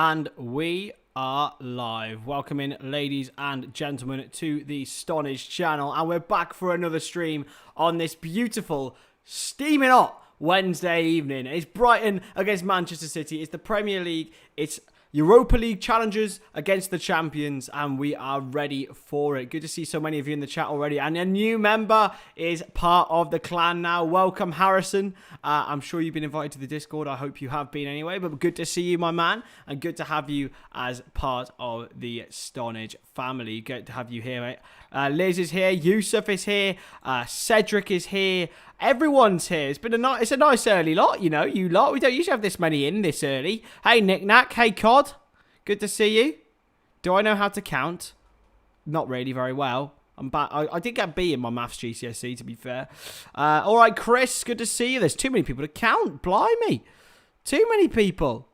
And we are live. Welcome in, ladies and gentlemen, to the Stonadge channel. And we're back for another stream on this beautiful, steaming hot Wednesday evening. It's Brighton against Manchester City. It's the Premier League. It's Europa League challengers against the champions, and we are ready for it. Good to see so many of you in the chat already. And a new member is part of the clan now. Welcome, Harrison. I'm sure you've been invited to the Discord. I hope you have been anyway, but good to see you, my man, and good to have you as part of the Stonadge family. Good to have you here, mate. Liz is here. Yusuf is here. Cedric is here. Everyone's here. It's a nice early lot, you know, you lot. We don't usually have this many in this early. Hey, Nick Knack. Hey, Cod. Good to see you. Do I know how to count? Not really very well. I'm back. I did get B in my maths GCSE, to be fair. All right, Chris. Good to see you. There's too many people to count. Blimey. Too many people.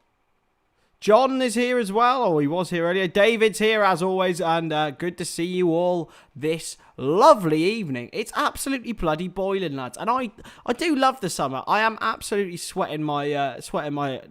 John is here as well. Oh, he was here earlier. David's here as always. And good to see you all this lovely evening. It's absolutely bloody boiling, lads. And I do love the summer. I am absolutely sweating my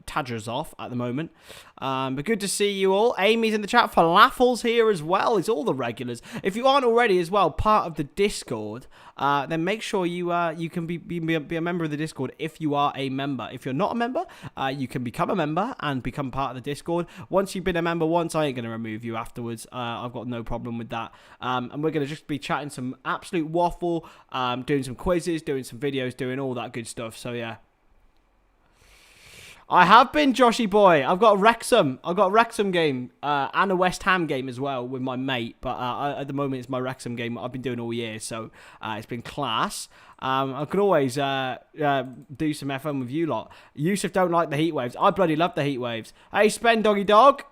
tadgers off at the moment. But good to see you all. Amy's in the chat. Falafel's here as well. It's all the regulars. If you aren't already as well part of the Discord, then make sure you can be a member of the Discord if you are a member. If you're not a member, you can become a member and become part of the Discord. Once you've been a member once, I ain't going to remove you afterwards. I've got no problem with that. And we're going to just be chatting some absolute waffle, doing some quizzes, doing some videos, doing all that good stuff. So, yeah. I have been, Joshy boy. I've got a Wrexham game and a West Ham game as well with my mate. But at the moment, it's my Wrexham game I've been doing all year. So it's been class. I could always do some FM with you lot. Yusuf don't like the heat waves. I bloody love the heat waves. Hey, Spen Doggy Dog.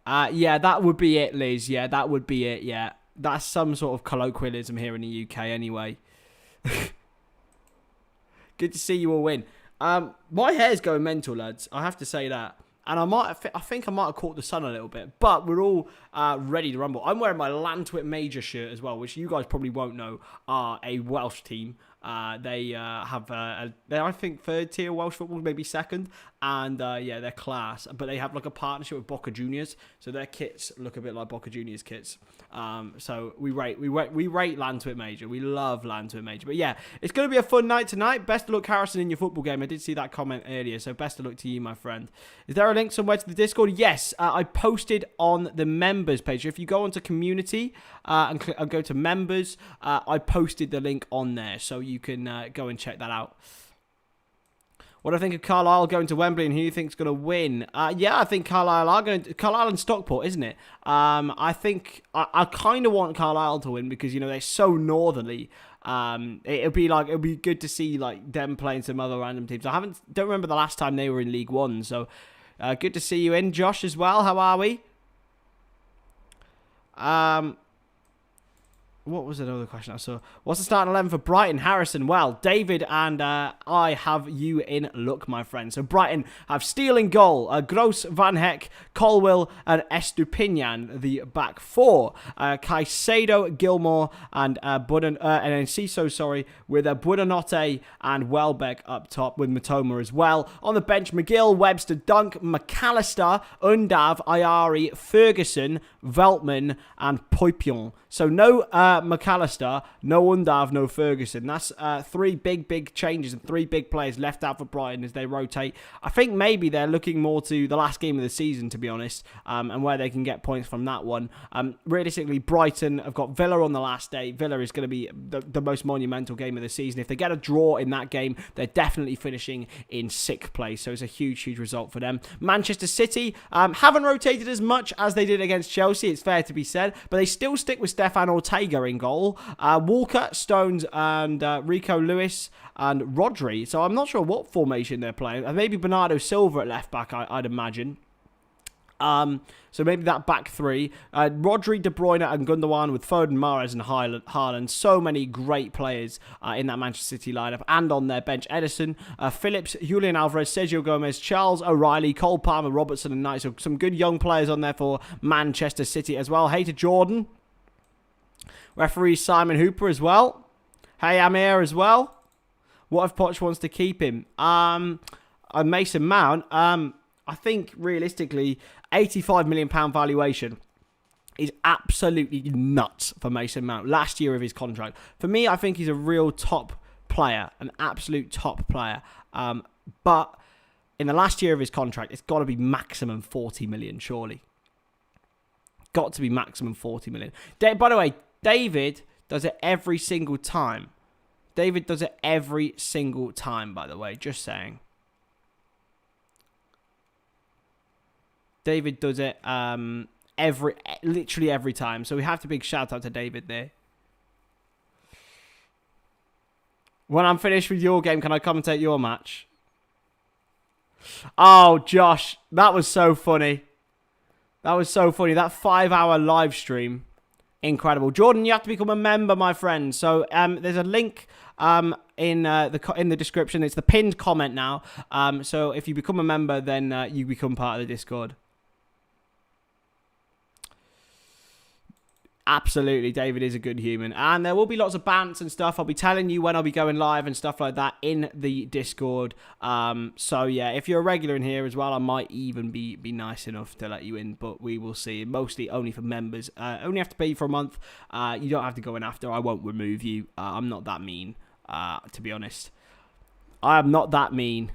Yeah, that would be it, Liz. Yeah, that would be it. Yeah, that's some sort of colloquialism here in the UK anyway. Good to see you all win. My hair's going mental, lads. I have to say that. And I think I might have caught the sun a little bit. But we're all ready to rumble. I'm wearing my Lantwit Major shirt as well, which you guys probably won't know are a Welsh team. They have, they're, I think, third tier Welsh football, maybe second. And, yeah, they're class. But they have, like, a partnership with Boca Juniors. So their kits look a bit like Boca Juniors kits. So we rate Lantwit Major. We love Lantwit Major. But, yeah, it's going to be a fun night tonight. Best of luck, Harrison, in your football game. I did see that comment earlier. So best of luck to you, my friend. Is there a link somewhere to the Discord? Yes, I posted on the members page. If you go onto community and go to members, I posted the link on there. So you can go and check that out. What do I think of Carlisle going to Wembley and who you think's going to win? Yeah, I think Carlisle are going to... Carlisle and Stockport, isn't it? I think... I kind of want Carlisle to win because, you know, they're so northerly. It'll be good to see, like, them playing some other random teams. Don't remember the last time they were in League One, so good to see you in. Josh as well, how are we? What was another question I saw? What's the starting 11 for Brighton? Harrison. Well, David and I have you in luck, my friend. So Brighton have Steele in goal, Gross, Van Heck, Colwill, and Estupinian, the back four. Caicedo, Gilmore, and Enciso, sorry, with Buonanotte and Welbeck up top with Matoma as well. On the bench, McGill, Webster, Dunk, McAllister, Undav, Ayari, Ferguson, Veltman, and Poipion. So no McAllister, no Undav, no Ferguson. That's three big changes and three big players left out for Brighton as they rotate. I think maybe they're looking more to the last game of the season, to be honest, and where they can get points from that one. Realistically, Brighton have got Villa on the last day. Villa is going to be the most monumental game of the season. If they get a draw in that game, they're definitely finishing in 6th place. So it's a huge result for them. Manchester City haven't rotated as much as they did against Chelsea, it's fair to be said, but they still stick with Stefan Ortega in goal. Walker, Stones, and Rico Lewis and Rodri. So I'm not sure what formation they're playing. Maybe Bernardo Silva at left back, I'd imagine. So maybe that back three. Rodri, De Bruyne, and Gundogan with Foden, Mahrez, and Haaland. So many great players in that Manchester City lineup and on their bench. Edison, Phillips, Julian Alvarez, Sergio Gomez, Charles O'Reilly, Cole Palmer, Robertson, and Knight. So some good young players on there for Manchester City as well. Hey to Jordan. Referee Simon Hooper as well. Hey Amir as well. What if Poch wants to keep him? Mason Mount. I think realistically, £85 million valuation is absolutely nuts for Mason Mount. Last year of his contract. For me, I think he's a real top player, an absolute top player. But in the last year of his contract, it's got to be maximum 40 million, surely. Got to be maximum 40 million. By the way, David does it every single time. David does it every single time, by the way. Just saying. David does it literally every time. So we have to big shout out to David there. When I'm finished with your game, can I commentate your match? Oh, Josh, that was so funny. That was so funny. That 5-hour live stream. Incredible. Jordan, you have to become a member, my friend. So there's a link in the description. It's the pinned comment now. So if you become a member, then you become part of the Discord. Absolutely, David is a good human. And there will be lots of bants and stuff. I'll be telling you when I'll be going live and stuff like that in the Discord. So, yeah, if you're a regular in here as well, I might even be nice enough to let you in. But we will see. Mostly only for members. Only have to pay for a month. You don't have to go in after. I won't remove you. I'm not that mean, to be honest. I am not that mean.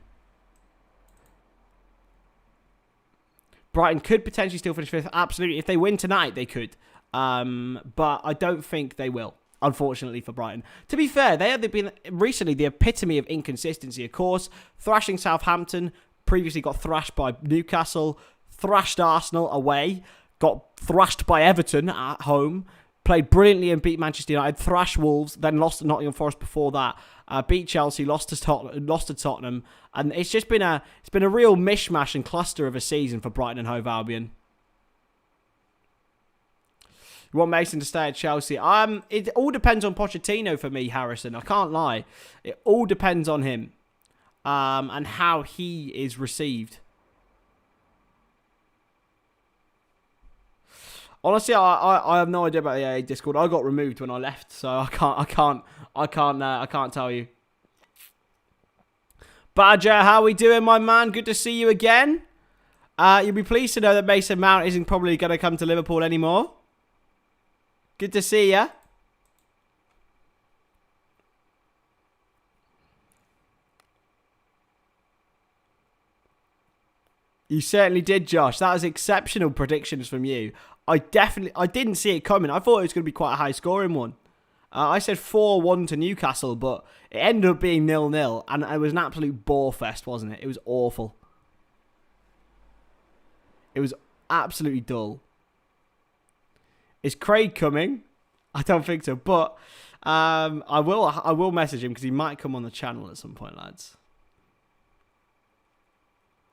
Brighton could potentially still finish 5th. Absolutely. If they win tonight, they could. But I don't think they will, unfortunately, for Brighton. To be fair, they have been recently the epitome of inconsistency. Of course, thrashing Southampton, previously got thrashed by Newcastle, thrashed Arsenal away, got thrashed by Everton at home, played brilliantly and beat Manchester United, thrashed Wolves, then lost to Nottingham Forest before that, beat Chelsea, lost to Tottenham, and it's just been a real mishmash and cluster of a season for Brighton and Hove Albion. You want Mason to stay at Chelsea? It all depends on Pochettino for me, Harrison. I can't lie. It all depends on him and how he is received. Honestly, I have no idea about the AA Discord. I got removed when I left, so I can't tell you. Badger, how we doing, my man? Good to see you again. You'll be pleased to know that Mason Mount isn't probably going to come to Liverpool anymore. Good to see ya. You certainly did, Josh. That was exceptional predictions from you. I didn't see it coming. I thought it was going to be quite a high-scoring one. I said 4-1 to Newcastle, but it ended up being 0-0, and it was an absolute bore fest, wasn't it? It was awful. It was absolutely dull. Is Craig coming? I don't think so, but I will message him because he might come on the channel at some point, lads.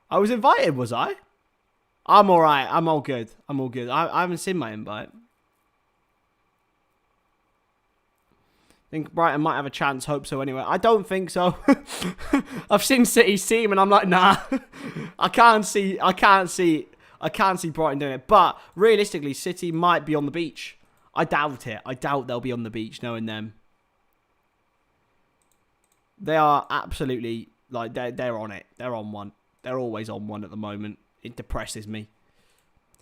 I was invited, was I? I'm all right. I'm all good. I'm all good. I haven't seen my invite. I think Brighton might have a chance. Hope so anyway. I don't think so. I've seen City's team and I'm like, nah. I can't see Brighton doing it. But realistically, City might be on the beach. I doubt it. I doubt they'll be on the beach, knowing them. They are absolutely, like, they're on it. They're on one. They're always on one at the moment. It depresses me.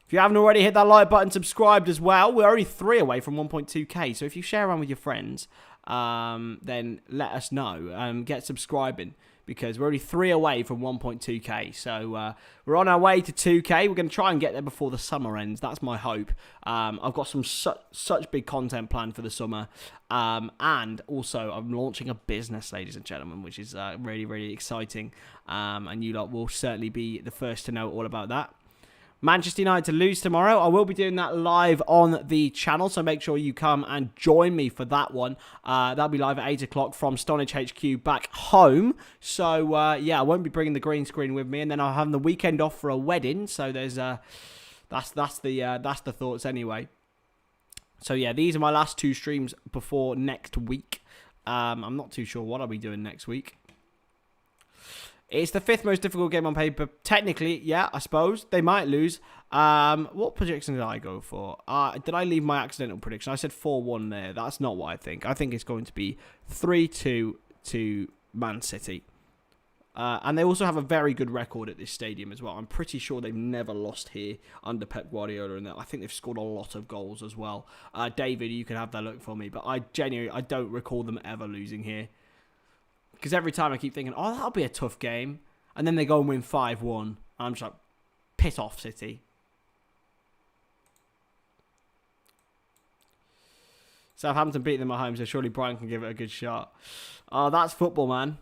If you haven't already, hit that like button, subscribed as well. We're only 3 away from 1.2k. So if you share around with your friends, then let us know. Get subscribing. Because we're only 3 away from 1.2k. So we're on our way to 2k. We're going to try and get there before the summer ends. That's my hope. I've got some such big content planned for the summer. And also, I'm launching a business, ladies and gentlemen, which is really, really exciting. And you lot will certainly be the first to know all about that. Manchester United to lose tomorrow. I will be doing that live on the channel, so make sure you come and join me for that one. That'll be live at 8 o'clock from Stonadge HQ back home. So, yeah, I won't be bringing the green screen with me, and then I'll have the weekend off for a wedding. So there's that's the thoughts anyway. So yeah, these are my last 2 streams before next week. I'm not too sure what I'll be doing next week. It's the 5th most difficult game on paper. Technically, yeah, I suppose. They might lose. What prediction did I go for? Did I leave my accidental prediction? I said 4-1 there. That's not what I think. I think it's going to be 3-2 to Man City. And they also have a very good record at this stadium as well. I'm pretty sure they've never lost here under Pep Guardiola, and I think they've scored a lot of goals as well. David, you can have that look for me, but I don't recall them ever losing here. Because every time I keep thinking, oh, that'll be a tough game, and then they go and win 5-1, and I'm just like, piss off, City. Southampton beat them at home, so surely Brighton can give it a good shot. Oh, that's football, man.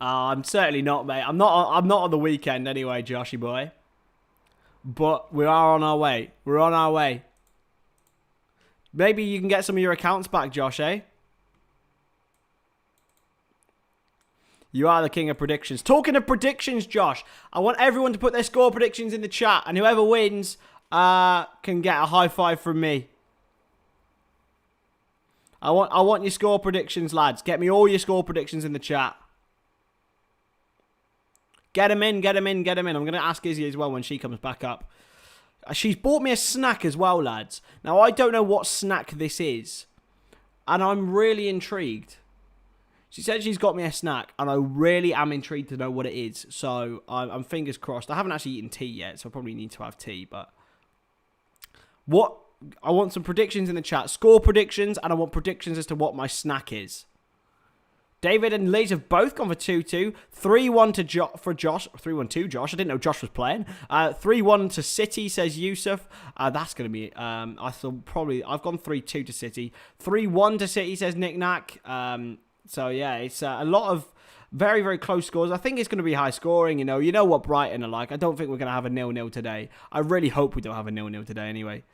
I'm certainly not, mate. I'm not on the weekend anyway, Joshy boy. But we are on our way. We're on our way. Maybe you can get some of your accounts back, Josh, eh? You are the king of predictions. Talking of predictions, Josh, I want everyone to put their score predictions in the chat, and whoever wins can get a high five from me. I want your score predictions, lads. Get me all your score predictions in the chat. Get them in, get them in, get them in. I'm going to ask Izzy as well when she comes back up. She's bought me a snack as well, lads. Now, I don't know what snack this is, and I'm really intrigued. She said she's got me a snack, and I really am intrigued to know what it is. So, I'm fingers crossed. I haven't actually eaten tea yet, so I probably need to have tea, but... I want some predictions in the chat. Score predictions, and I want predictions as to what my snack is. David and Leeds have both gone for 2-2. 3-1 for Josh. 3-1 to Josh. I didn't know Josh was playing. 3-1 to City, says Yusuf. That's going to be... I thought probably... I've gone 3-2 to City. 3-1 to City, says Nick Knack. So, yeah, it's a lot of very, very close scores. I think it's going to be high scoring, you know what Brighton are like. I don't think we're going to have a 0-0 today. I really hope we don't have a 0-0 today anyway.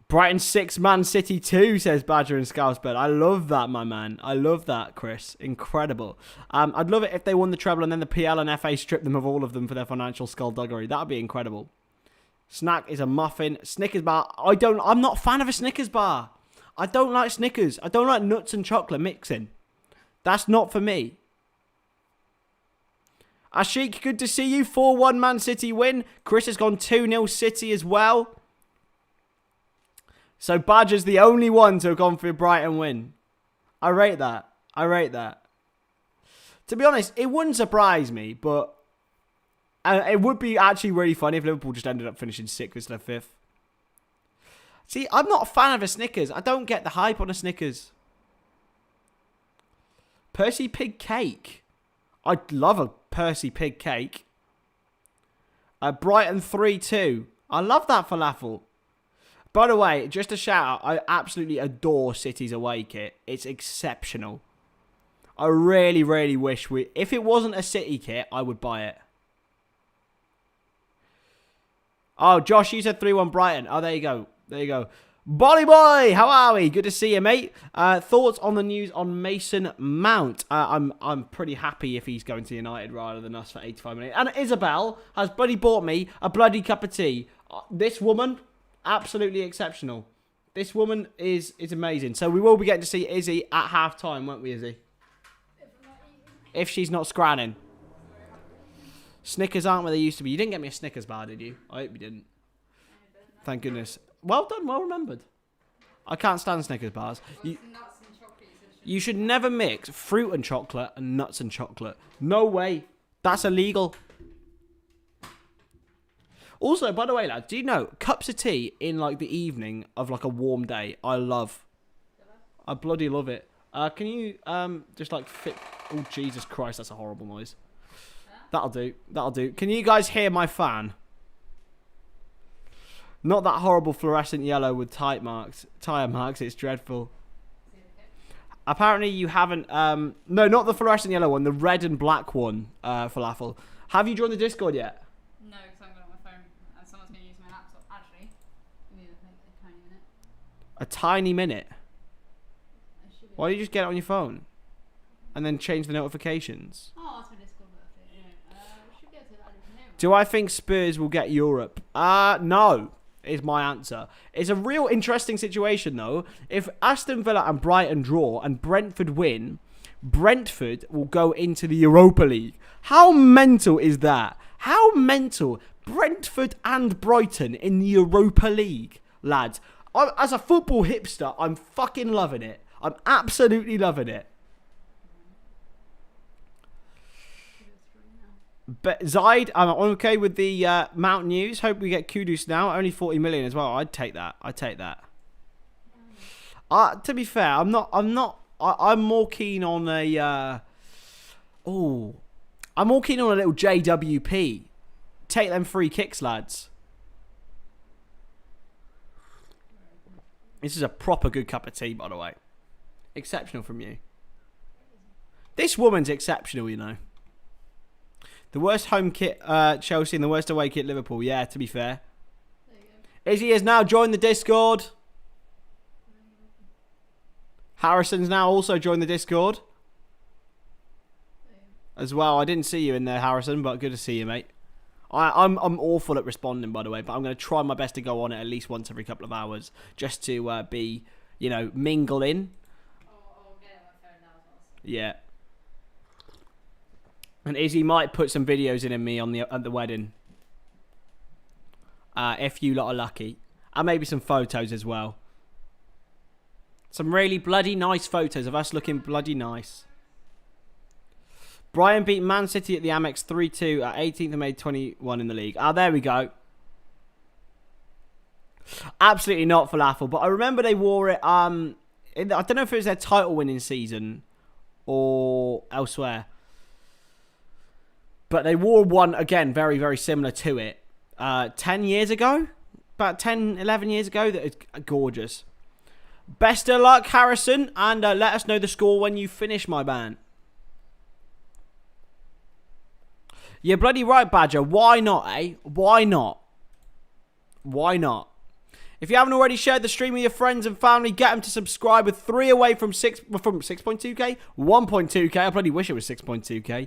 Brighton 6, Man City 2, says Badger and Scousebird. I love that, my man. I love that, Chris. Incredible. I'd love it if they won the treble and then the PL and FA stripped them of all of them for their financial skullduggery. That would be incredible. Snack is a muffin. Snickers bar. I'm not a fan of a Snickers bar. I don't like Snickers. I don't like nuts and chocolate mixing. That's not for me. Ashik, good to see you. 4-1 Man City win. Chris has gone 2-0 City as well. So Badger's the only one to have gone for a Brighton win. I rate that. I rate that. To be honest, it wouldn't surprise me, but it would be actually really funny if Liverpool just ended up finishing 6th instead of 5th. See, I'm not a fan of a Snickers. I don't get the hype on a Snickers. Percy Pig cake. I'd love a Percy Pig cake. Brighton 3-2. I love that falafel. By the way, just a shout out, I absolutely adore City's away kit. It's exceptional. I really, really wish if it wasn't a City kit, I would buy it. Oh, Josh, you said 3-1 Brighton. Oh, there you go. There you go. Bolly boy, how are we? Good to see you, mate. Thoughts on the news on Mason Mount? I'm pretty happy if he's going to United rather than us for 85 minutes. And Isabel has bloody bought me a bloody cup of tea. This woman... absolutely exceptional. This woman is amazing. So we will be getting to see Izzy at half time, won't we, Izzy? If she's not scranning. Snickers aren't where they used to be. You didn't get me a Snickers bar, did you? I hope you didn't. Thank goodness. Well done, well remembered. I can't stand Snickers bars. You should never mix fruit and chocolate and nuts and chocolate. No way. That's illegal. Also, by the way, lads, do you know, cups of tea in, like, the evening of, like, a warm day, I love. I bloody love it. Can you, just, like, fit... Oh, Jesus Christ, that's a horrible noise. That'll do. That'll do. Can you guys hear my fan? Not that horrible fluorescent yellow with tire marks. It's dreadful. Apparently you haven't... no, not the fluorescent yellow one. The red and black one, falafel. Have you joined the Discord yet? No, because I'm going on my phone and someone's going to use my laptop. Actually, give me a tiny minute. A tiny minute? Why don't you just get it on your phone? And then change the notifications? Oh, that's my Discord birthday. Yeah. We should be able to add it in. Do I think Spurs will get Europe? No, is my answer. It's a real interesting situation, though. If Aston Villa and Brighton draw and Brentford win, Brentford will go into the Europa League. How mental is that? How mental? Brentford and Brighton in the Europa League, lads. As a football hipster, I'm fucking loving it. I'm absolutely loving it. But Zaid, I'm okay with the Mount News. Hope we get Kudus now. Only 40 million as well. I'd take that. To be fair, I'm more keen on a. I'm more keen on a little JWP. Take them free kicks, lads. This is a proper good cup of tea, by the way. Exceptional from you. This woman's exceptional, you know. The worst home kit, Chelsea, and the worst away kit, Liverpool. Yeah, to be fair. Izzy has now joined the Discord. Harrison's now also joined the Discord. As well. I didn't see you in there, Harrison, but good to see you, mate. I'm awful at responding, by the way, but I'm going to try my best to go on it at least once every couple of hours, just to be, you know, mingle in. Yeah. And Izzy might put some videos in of me on at the wedding. If you lot are lucky. And maybe some photos as well. Some really bloody nice photos of us looking bloody nice. Brighton beat Man City at the Amex 3-2 at 18th of May 21 in the league. There we go. Absolutely not falafel, but I remember they wore it. I don't know if it was their title winning season or elsewhere. But they wore one, again, very, very similar to it. 10 years ago? About 10, 11 years ago. That is gorgeous. Best of luck, Harrison. And let us know the score when you finish, my man. You're bloody right, Badger. Why not, eh? Why not? Why not? If you haven't already shared the stream with your friends and family, get them to subscribe. With 3 away from 6.2k, 1.2k. I bloody wish it was 6.2k.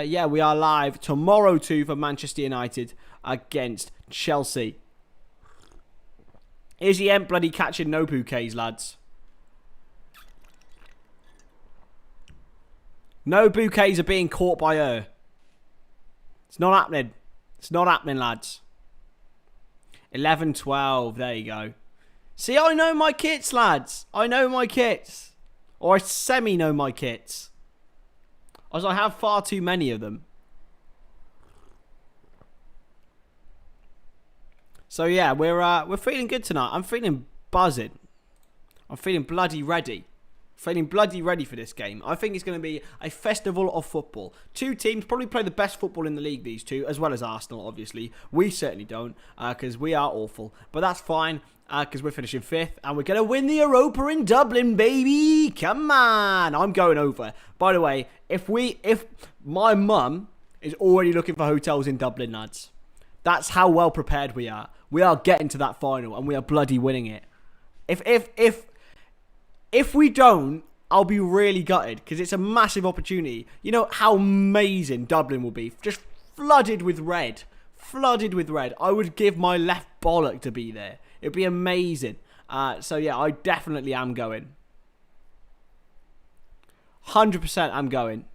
Yeah, we are live tomorrow too for Manchester United against Chelsea. Izzy ain't bloody catching no bouquets, lads. No bouquets are being caught by her. It's not happening. It's not happening, lads. 11-12. There you go. See, I know my kits, lads. I know my kits. Or I semi-know my kits. As I have far too many of them. So yeah, we're feeling good tonight. I'm feeling buzzing. I'm feeling bloody ready. Feeling bloody ready for this game. I think it's going to be a festival of football. Two teams probably play the best football in the league, these two, as well as Arsenal, obviously. We certainly don't, because we are awful. But that's fine, because we're finishing 5th, and we're going to win the Europa in Dublin, baby! Come on! I'm going over. By the way, if my mum is already looking for hotels in Dublin, lads, that's how well prepared we are. We are getting to that final, and we are bloody winning it. If we don't, I'll be really gutted because it's a massive opportunity. You know how amazing Dublin will be. Just flooded with red. Flooded with red. I would give my left bollock to be there. It'd be amazing. So yeah, I definitely am going. 100% I'm going.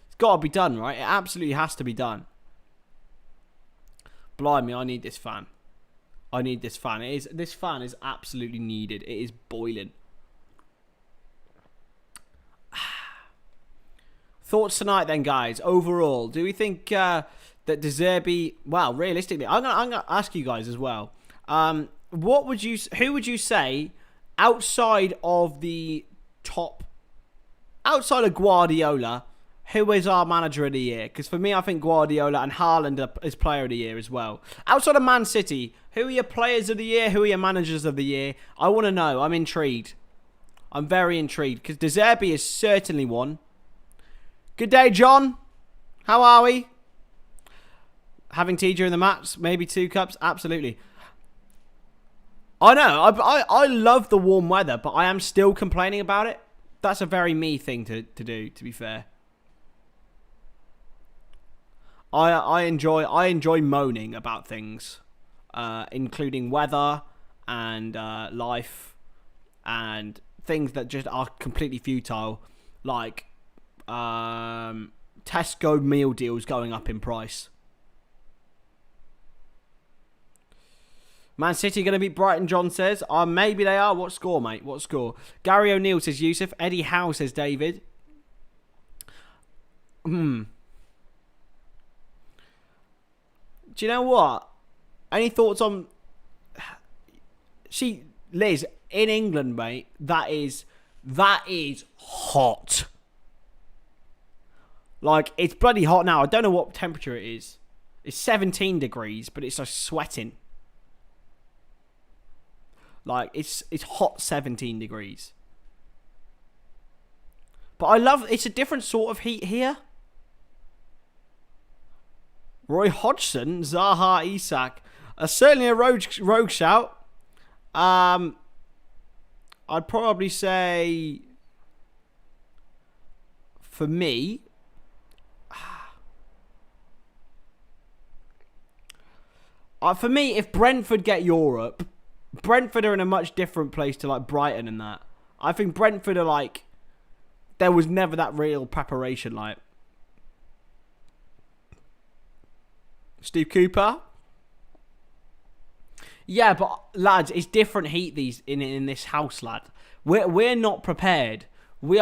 It's got to be done, right? It absolutely has to be done. Blimey, I need this fan. I need this fan. This fan is absolutely needed. It is boiling. Thoughts tonight then, guys. Overall, do we think that De Zerbi... Well, realistically, I'm gonna ask you guys as well. Who would you say outside of the top... Outside of Guardiola, who is our manager of the year? Because for me, I think Guardiola and Haaland is player of the year as well. Outside of Man City... Who are your players of the year? Who are your managers of the year? I want to know. I'm intrigued. I'm very intrigued. Because De Zerbi is certainly one. Good day, John. How are we? Having tea during the match? Maybe 2 cups? Absolutely. I know. I love the warm weather, but I am still complaining about it. That's a very me thing to do, to be fair. I enjoy moaning about things. Including weather and life and things that just are completely futile, like Tesco meal deals going up in price. Man City going to beat Brighton, John says. Maybe they are. What score, mate? What score? Gary O'Neill says Yusuf. Eddie Howe says David. Do you know what? Any thoughts on... Liz, in England, mate, that is hot. Like, it's bloody hot now. I don't know what temperature it is. It's 17 degrees, but it's like sweating. Like, it's hot 17 degrees. But I love... It's a different sort of heat here. Roy Hodgson, Zaha Isak. Certainly a rogue shout. I'd probably say... For me... if Brentford get Europe... Brentford are in a much different place to like Brighton and that. I think Brentford are like... There was never that real preparation like... Steve Cooper? Yeah, but lads, it's different heat in this house, lad. We're not prepared. We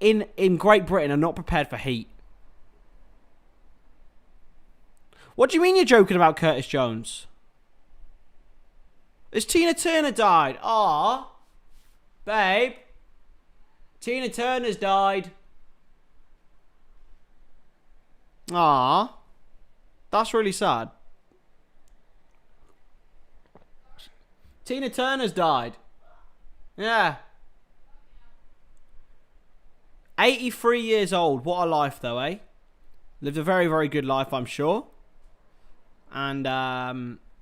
in Great Britain are not prepared for heat. What do you mean you're joking about Curtis Jones? It's Tina Turner died. Aw. Babe. Tina Turner's died. Aw. That's really sad. Tina Turner's died. Yeah. 83 years old. What a life though, eh? Lived a very, very good life, I'm sure. And,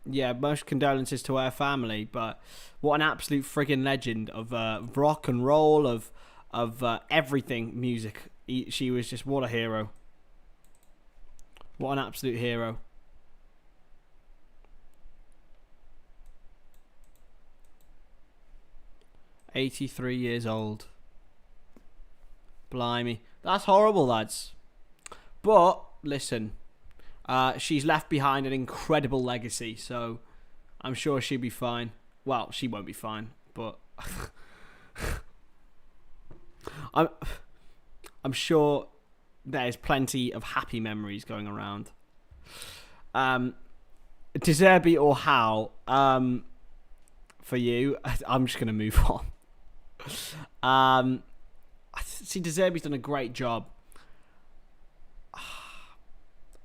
yeah, most condolences to her family. But what an absolute friggin' legend of rock and roll, of everything music. She was just, what a hero. What an absolute hero. "83 years old. Blimey. That's horrible, lads. But, listen. She's left behind an incredible legacy, so I'm sure she'll be fine. Well, she won't be fine, but... I'm sure there's plenty of happy memories going around. Zerbi or Howe, for you, I'm just going to move on. See, Zerbi's done a great job.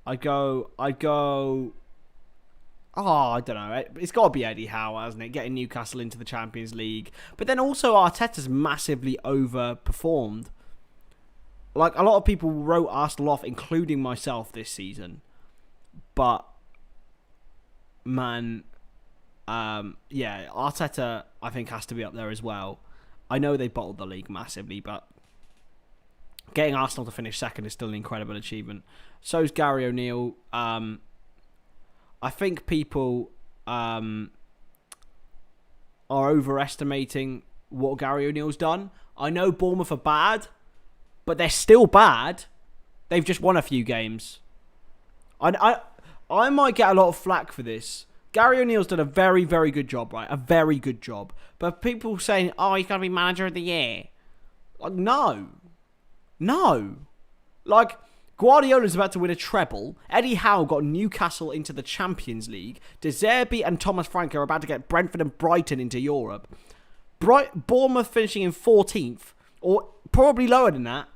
I go. Oh, I don't know. It's got to be Eddie Howe, hasn't it? Getting Newcastle into the Champions League. But then also Arteta's massively overperformed. Like, a lot of people wrote Arsenal off, including myself, this season. But, man, yeah, Arteta, I think, has to be up there as well. I know they bottled the league massively, but getting Arsenal to finish second is still an incredible achievement. So's Gary O'Neill. I think people are overestimating what Gary O'Neill's done. I know Bournemouth are bad, but they're still bad. They've just won a few games. I might get a lot of flack for this. Gary O'Neill's done a very, very good job, right? A very good job. But people saying, oh, he's going to be manager of the year. Like, no. No. Like, Guardiola's about to win a treble. Eddie Howe got Newcastle into the Champions League. De Zerbi and Thomas Frank are about to get Brentford and Brighton into Europe. Bournemouth finishing in 14th, or probably lower than that,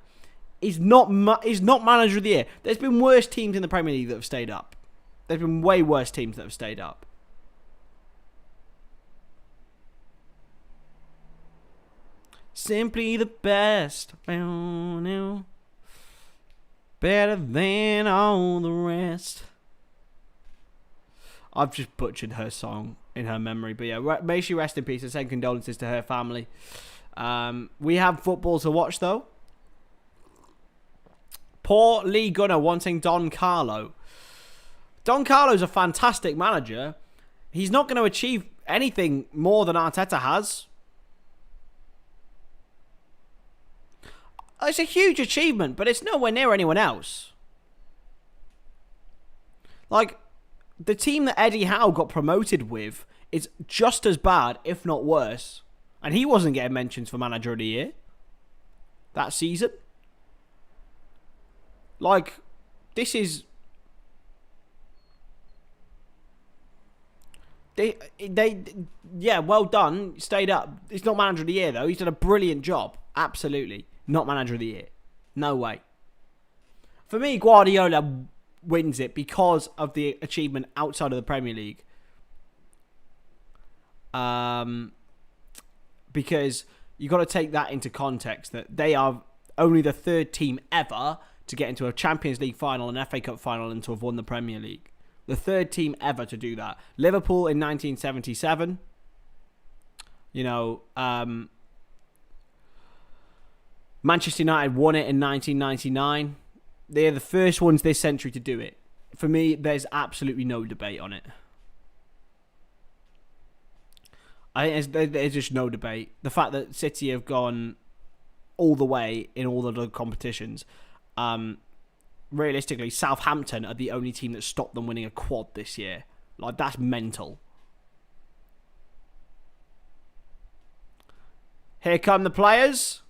is not manager of the year. There's been worse teams in the Premier League that have stayed up. There's been way worse teams that have stayed up. Simply the best. Better than all the rest. I've just butchered her song in her memory. But yeah, may she rest in peace and send condolences to her family. We have football to watch though. Poor Lee Gunner wanting Don Carlo. Don Carlo's a fantastic manager. He's not going to achieve anything more than Arteta has. It's a huge achievement, but it's nowhere near anyone else. Like, the team that Eddie Howe got promoted with is just as bad, if not worse. And he wasn't getting mentions for Manager of the Year that season. Like, this is... Yeah, well done. Stayed up. It's not Manager of the Year, though. He's done a brilliant job. Absolutely. Not Manager of the Year. No way. For me, Guardiola wins it because of the achievement outside of the Premier League. Because you got to take that into context, that they are only the third team ever to get into a Champions League final, an FA Cup final, and to have won the Premier League. The third team ever to do that. Liverpool in 1977. You know, Manchester United won it in 1999. They're the first ones this century to do it. For me, there's absolutely no debate on it. There's just no debate. The fact that City have gone all the way in all the competitions. Realistically, Southampton are the only team that stopped them winning a quad this year. Like, that's mental. Here come the players.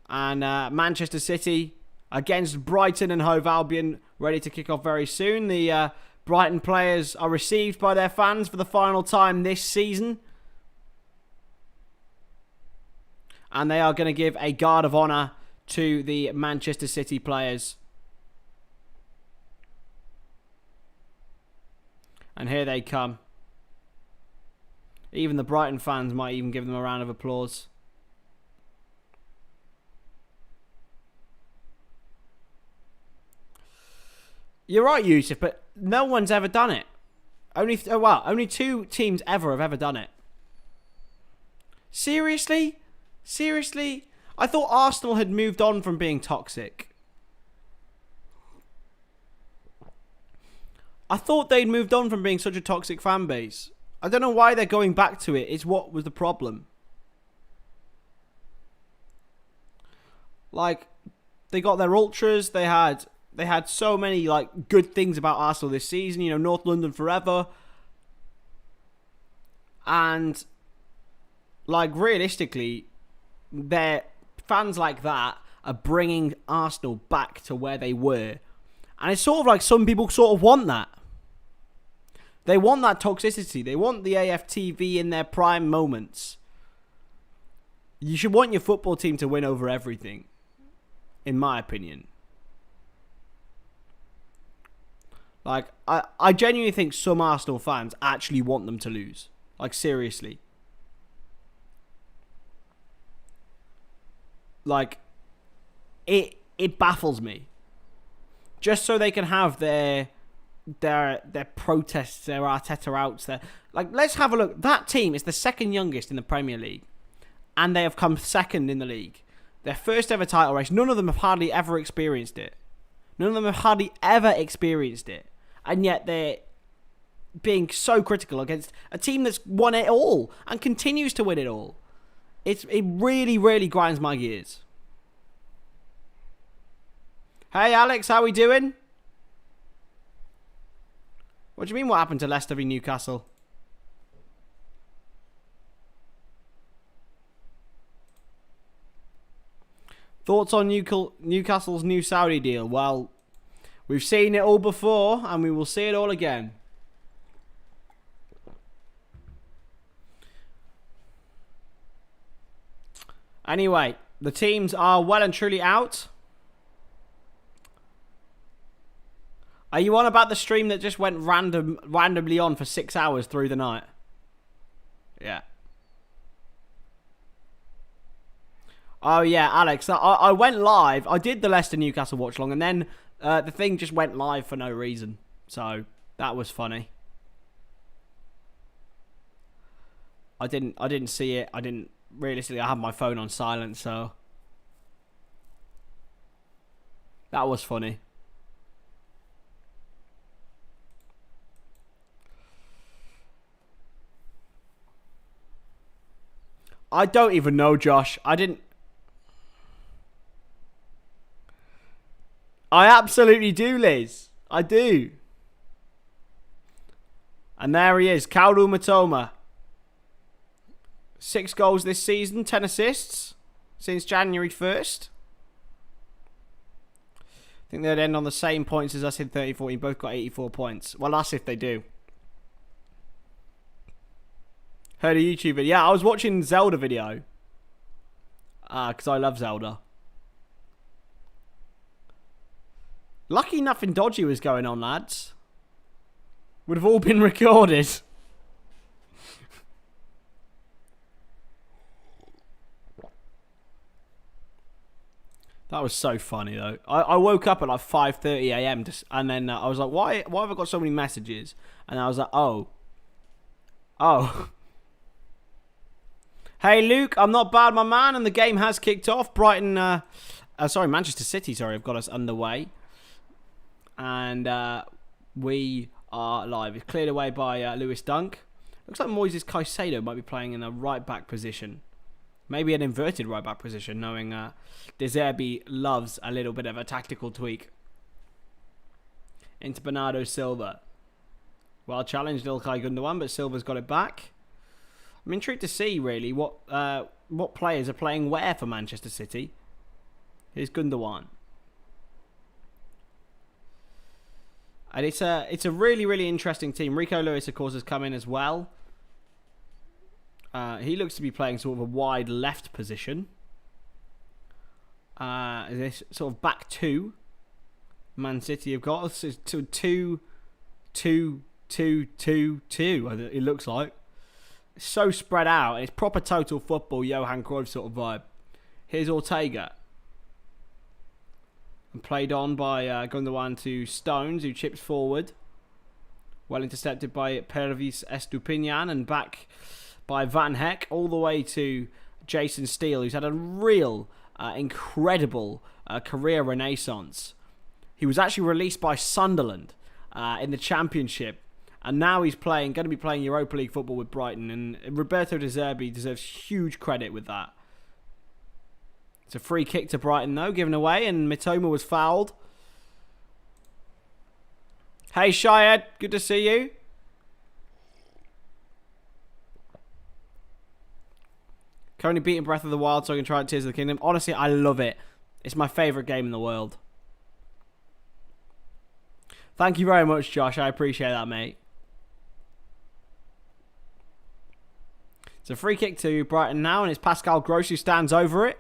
And Manchester City against Brighton and Hove Albion, ready to kick off very soon. The Brighton players are received by their fans for the final time this season. And they are going to give a guard of honour to the Manchester City players. And here they come. Even the Brighton fans might even give them a round of applause. You're right, Yusuf, but no one's ever done it. Only two teams have ever done it. Seriously? Seriously? I thought Arsenal had moved on from being toxic. I thought they'd moved on from being such a toxic fan base. I don't know why they're going back to it. It's what was the problem. Like, they got their ultras. They had so many like good things about Arsenal this season. You know, North London forever. And like, realistically, their fans like that are bringing Arsenal back to where they were. And it's sort of like some people sort of want that. They want that toxicity. They want the AFTV in their prime moments. You should want your football team to win over everything, in my opinion. Like, I genuinely think some Arsenal fans actually want them to lose. Like, seriously. Like, it baffles me. Just so they can have their protests, their Arteta outs, like, let's have a look. That team is the second youngest in the Premier League, and they have come second in the league. Their first ever title race. None of them have hardly ever experienced it. None of them have hardly ever experienced it, and yet they're being so critical against a team that's won it all and continues to win it all. It really, really grinds my gears. Hey Alex, how we doing? What do you mean what happened to Leicester v Newcastle? Thoughts on Newcastle's new Saudi deal? Well, we've seen it all before and we will see it all again. Anyway, the teams are well and truly out. Are you on about the stream that just went randomly on for 6 hours through the night? Yeah. Oh yeah, Alex. I went live. I did the Leicester Newcastle watch along, and then the thing just went live for no reason. So that was funny. I didn't see it. Realistically, I had my phone on silent, so that was funny. I don't even know, Josh. I absolutely do, Liz. I do. And there he is, Kaoru Matoma. 6 goals this season, 10 assists since January 1st. I think they'd end on the same points as us in 30-14. Both got 84 points. Well, that's if they do. Heard a YouTube video. Yeah, I was watching Zelda video. Because I love Zelda. Lucky nothing dodgy was going on, lads. Would have all been recorded. That was so funny, though. I woke up at like 5:30 a.m. and then I was like, why have I got so many messages? And I was like, oh. Hey, Luke, I'm not bad, my man, and the game has kicked off. Brighton, Manchester City, have got us underway. And we are live. It's cleared away by Lewis Dunk. Looks like Moises Caicedo might be playing in a right-back position. Maybe an inverted right-back position, knowing De Zerbi loves a little bit of a tactical tweak. Into Bernardo Silva. Well challenged Ilkay Gundogan, but Silva's got it back. I'm intrigued to see, really, what players are playing where for Manchester City. Here's Gundogan. And it's a really, really interesting team. Rico Lewis, of course, has come in as well. He looks to be playing sort of a wide left position. This sort of back two. Man City have got 2-2-2-2. It looks like it's so spread out. It's proper total football, Johan Cruyff sort of vibe. Here's Ortega. And played on by Gundogan to Stones, who chips forward. Well intercepted by Pervis Estupinian and back by Van Heck all the way to Jason Steele, who's had a real incredible career renaissance. He was actually released by Sunderland in the Championship, and now he's going to be playing Europa League football with Brighton, and Roberto De Zerbi deserves huge credit with that. It's a free kick to Brighton, though, given away, and Mitoma was fouled. Hey, Shayed, good to see you. Currently beating Breath of the Wild so I can try out Tears of the Kingdom. Honestly, I love it. It's my favourite game in the world. Thank you very much, Josh. I appreciate that, mate. It's a free kick to Brighton now, and it's Pascal Gross who stands over it.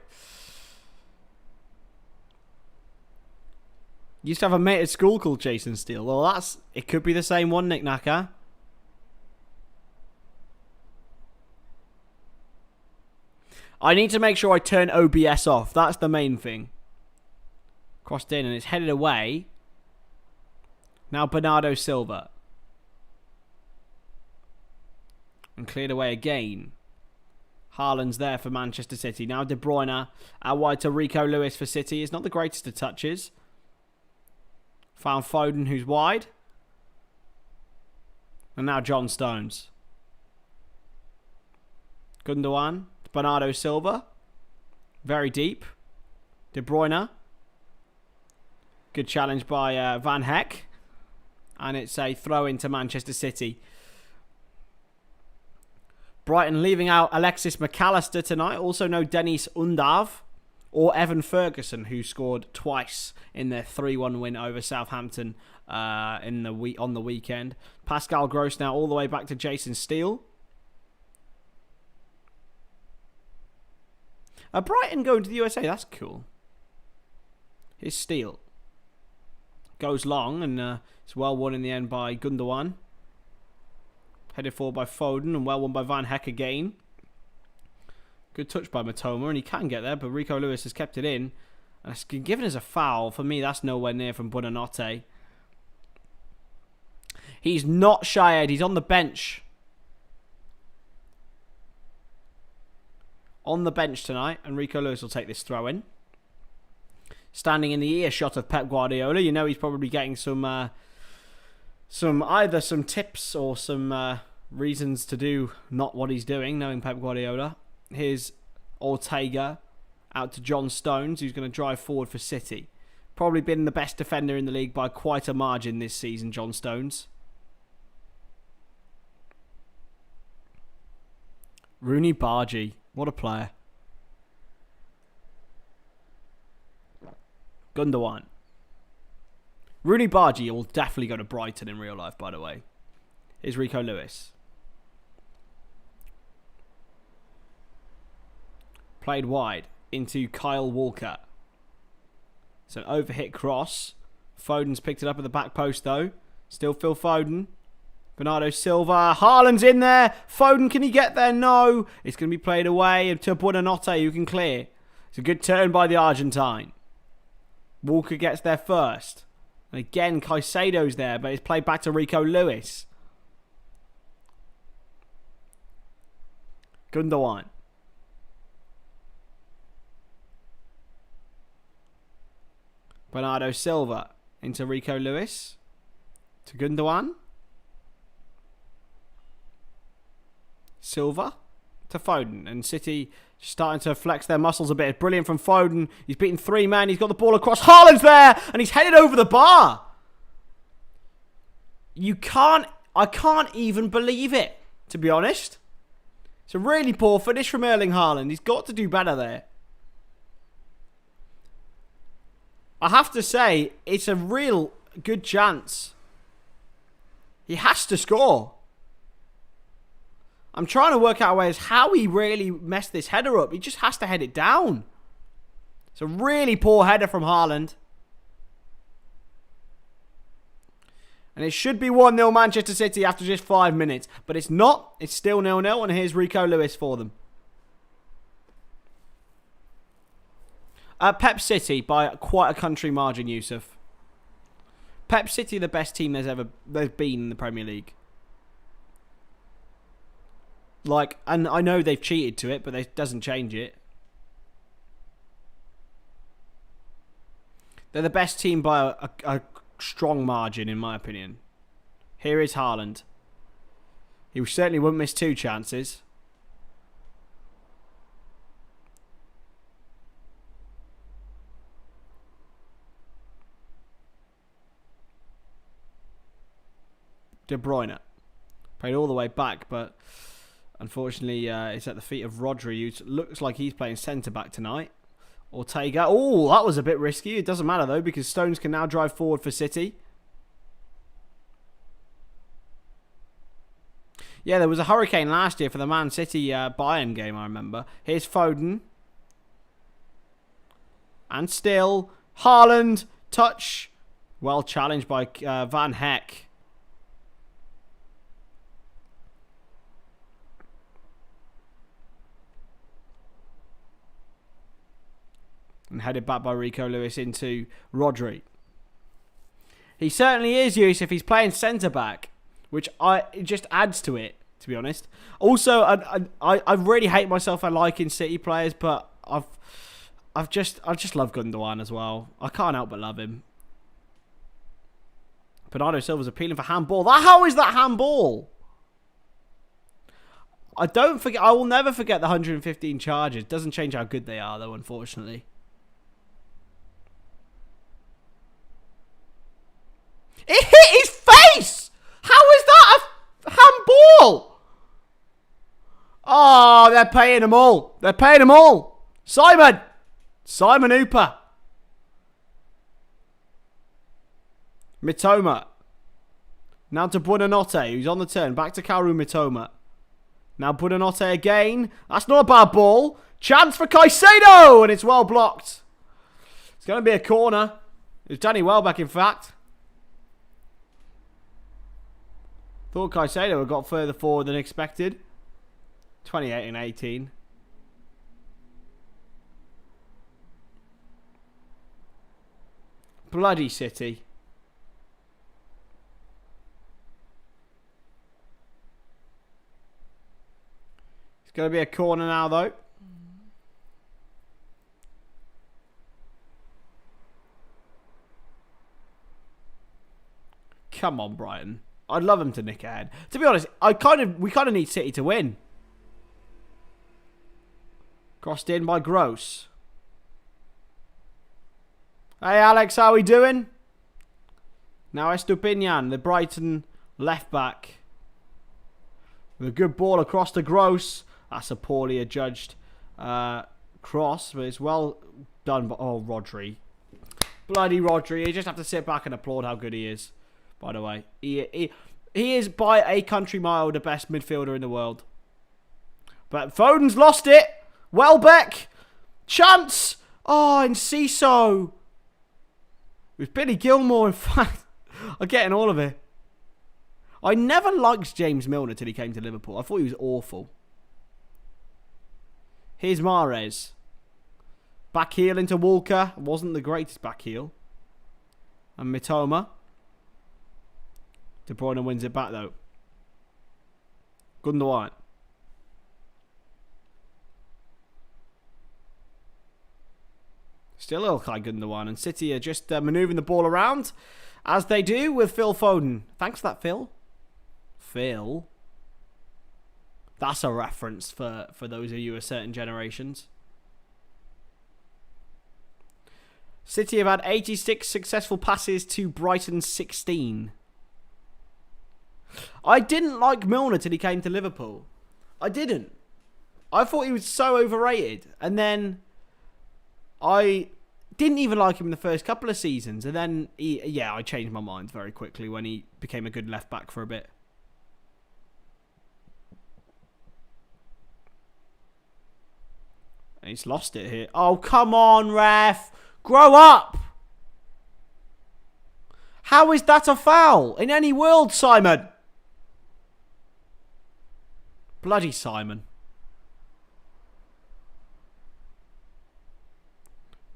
Used to have a mate at school called Jason Steele. Well, it could be the same one, Nick Naka. I need to make sure I turn OBS off. That's the main thing. Crossed in and it's headed away. Now Bernardo Silva. And cleared away again. Haaland's there for Manchester City. Now De Bruyne out wide to Rico Lewis for City. It's not the greatest of touches. Found Foden, who's wide. And now John Stones. Gundogan. Bernardo Silva. Very deep. De Bruyne. Good challenge by Van Heck. And it's a throw into Manchester City. Brighton leaving out Alexis McAllister tonight. Also no Dennis Undav or Evan Ferguson, who scored twice in their 3-1 win over Southampton on the weekend. Pascal Gross now all the way back to Jason Steele. Brighton going to the USA. That's cool. Here's Steele. Goes long and it's well won in the end by Gundogan. Headed forward by Foden and well won by Van Heck again. Good touch by Mitoma and he can get there, but Rico Lewis has kept it in. And it's been given as a foul. For me, that's nowhere near from Buonanotte. He's not Shayed. He's on the bench. On the bench tonight, and Rico Lewis will take this throw in. Standing in the earshot of Pep Guardiola, you know he's probably getting either some tips or some reasons to do not what he's doing, knowing Pep Guardiola. Here's Ortega out to John Stones, who's going to drive forward for City. Probably been the best defender in the league by quite a margin this season, John Stones. Rooney Bargy. What a player. Gundogan. Rooney Bargy will definitely go to Brighton in real life, by the way. Here's Rico Lewis. Played wide into Kyle Walker. It's an overhit cross. Foden's picked it up at the back post, though. Still Phil Foden. Bernardo Silva. Haaland's in there. Foden, can he get there? No. It's going to be played away to Buonanotte, who can clear. It's a good turn by the Argentine. Walker gets there first. And again, Caicedo's there, but it's played back to Rico Lewis. Gundogan. Bernardo Silva into Rico Lewis. To Gundogan. Silva to Foden. And City starting to flex their muscles a bit. It's brilliant from Foden. He's beaten 3 men. He's got the ball across. Haaland's there. And he's headed over the bar. I can't even believe it, to be honest. It's a really poor finish from Erling Haaland. He's got to do better there. I have to say, it's a real good chance. He has to score. I'm trying to work out ways how he really messed this header up. He just has to head it down. It's a really poor header from Haaland. And it should be 1-0 Manchester City after just 5 minutes. But it's not. It's still 0-0. And here's Rico Lewis for them. Pep City by quite a country margin, Yusuf. Pep City, the best team there's been in the Premier League. Like, and I know they've cheated to it, but it doesn't change it. They're the best team by a strong margin, in my opinion. Here is Haaland. He certainly wouldn't miss 2 chances. De Bruyne. Played all the way back, but unfortunately it's at the feet of Rodri, who looks like he's playing centre-back tonight. Ortega. Oh, that was a bit risky. It doesn't matter, though, because Stones can now drive forward for City. Yeah, there was a hurricane last year for the Man City Bayern game, I remember. Here's Foden. And still, Haaland. Touch. Well challenged by Van Heck. And headed back by Rico Lewis into Rodri. He certainly is, Yusuf. He's playing centre-back, which it just adds to it, to be honest. Also, I really hate myself for liking City players, but I just love Gundogan as well. I can't help but love him. Bernardo Silva's appealing for handball. How is that handball? I will never forget the 115 charges. Doesn't change how good they are, though, unfortunately. It hit his face! How is that a handball? Oh, they're paying them all. They're paying them all. Simon Hooper. Mitoma. Now to Buonanotte, who's on the turn. Back to Kaoru Mitoma. Now Buonanotte again. That's not a bad ball. Chance for Caicedo! And it's well blocked. It's going to be a corner. It's Danny Welbeck, in fact. Thought Caicedo had got further forward than expected. 28 and 18. Bloody City. It's going to be a corner now, though. Come on, Brighton. I'd love him to nick ahead. To be honest, we kind of need City to win. Crossed in by Gross. Hey Alex, how we doing? Now Estupinian, the Brighton left back. With a good ball across to Gross. That's a poorly adjudged cross, but it's well done. Oh, Rodri. Bloody Rodri. You just have to sit back and applaud how good he is, by the way. He is by a country mile the best midfielder in the world. But Foden's lost it. Welbeck. Chance. Oh, and Ciso. It was Billy Gilmore, in fact. I'm getting all of it. I never liked James Milner till he came to Liverpool. I thought he was awful. Here's Mahrez. Back heel into Walker. Wasn't the greatest back heel. And Mitoma. De Bruyne wins it back though. Gundogan. Still Ilkay Gundogan. And City are just manoeuvring the ball around. As they do with Phil Foden. Thanks for that, Phil. Phil. That's a reference for those of you of certain generations. City have had 86 successful passes to Brighton's 16. I didn't like Milner till he came to Liverpool. I didn't. I thought he was so overrated. And then I didn't even like him in the first couple of seasons. And then, I changed my mind very quickly when he became a good left back for a bit. And he's lost it here. Oh, come on, ref. Grow up. How is that a foul? In any world, Simon? Bloody Simon.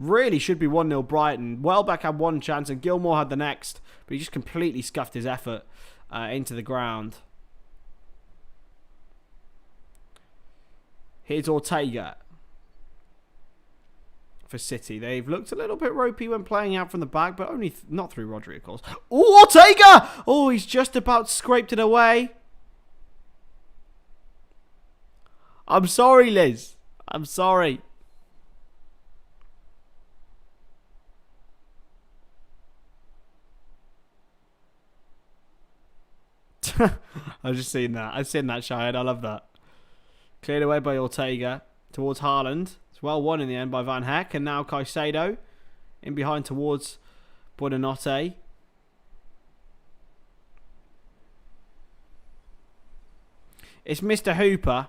Really should be 1-0 Brighton. Welbeck had one chance and Gilmore had the next. But he just completely scuffed his effort into the ground. Here's Ortega. For City. They've looked a little bit ropey when playing out from the back, but only not through Rodri, of course. Oh, Ortega! Oh, he's just about scraped it away. I'm sorry, Liz. I'm sorry. I've just seen that. I've seen that, Shahid. I love that. Cleared away by Ortega towards Haaland. Well won in the end by Van Heck. And now Caicedo in behind towards Buonanotte. It's Mr. Hooper.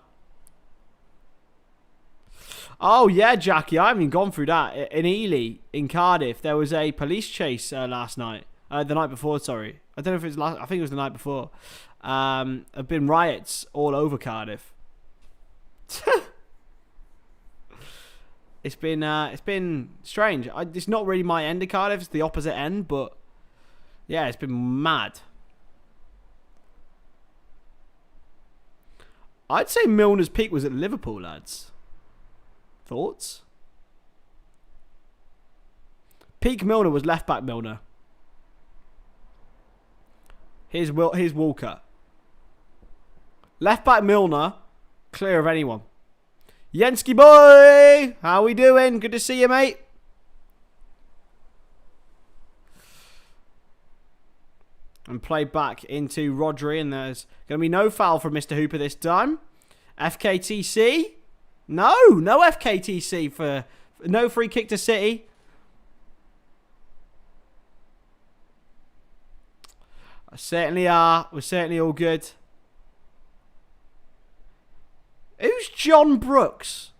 Oh, yeah, Jackie. I haven't even gone through that. In Ely, in Cardiff, there was a police chase last night. The night before, sorry. I don't know if it was last... I think it was the night before. Have been riots all over Cardiff. It's been strange. It's not really my end of Cardiff. It's the opposite end, but yeah, it's been mad. I'd say Milner's peak was at Liverpool, lads. Thoughts? Peak Milner was left back Milner. Here's Walker. Left back Milner, clear of anyone. Yenski boy! How we doing? Good to see you, mate. And play back into Rodri. And there's going to be no foul from Mr. Hooper this time. FKTC? No FKTC for... No free kick to City. I certainly are. We're certainly all good. Who's John Brooks?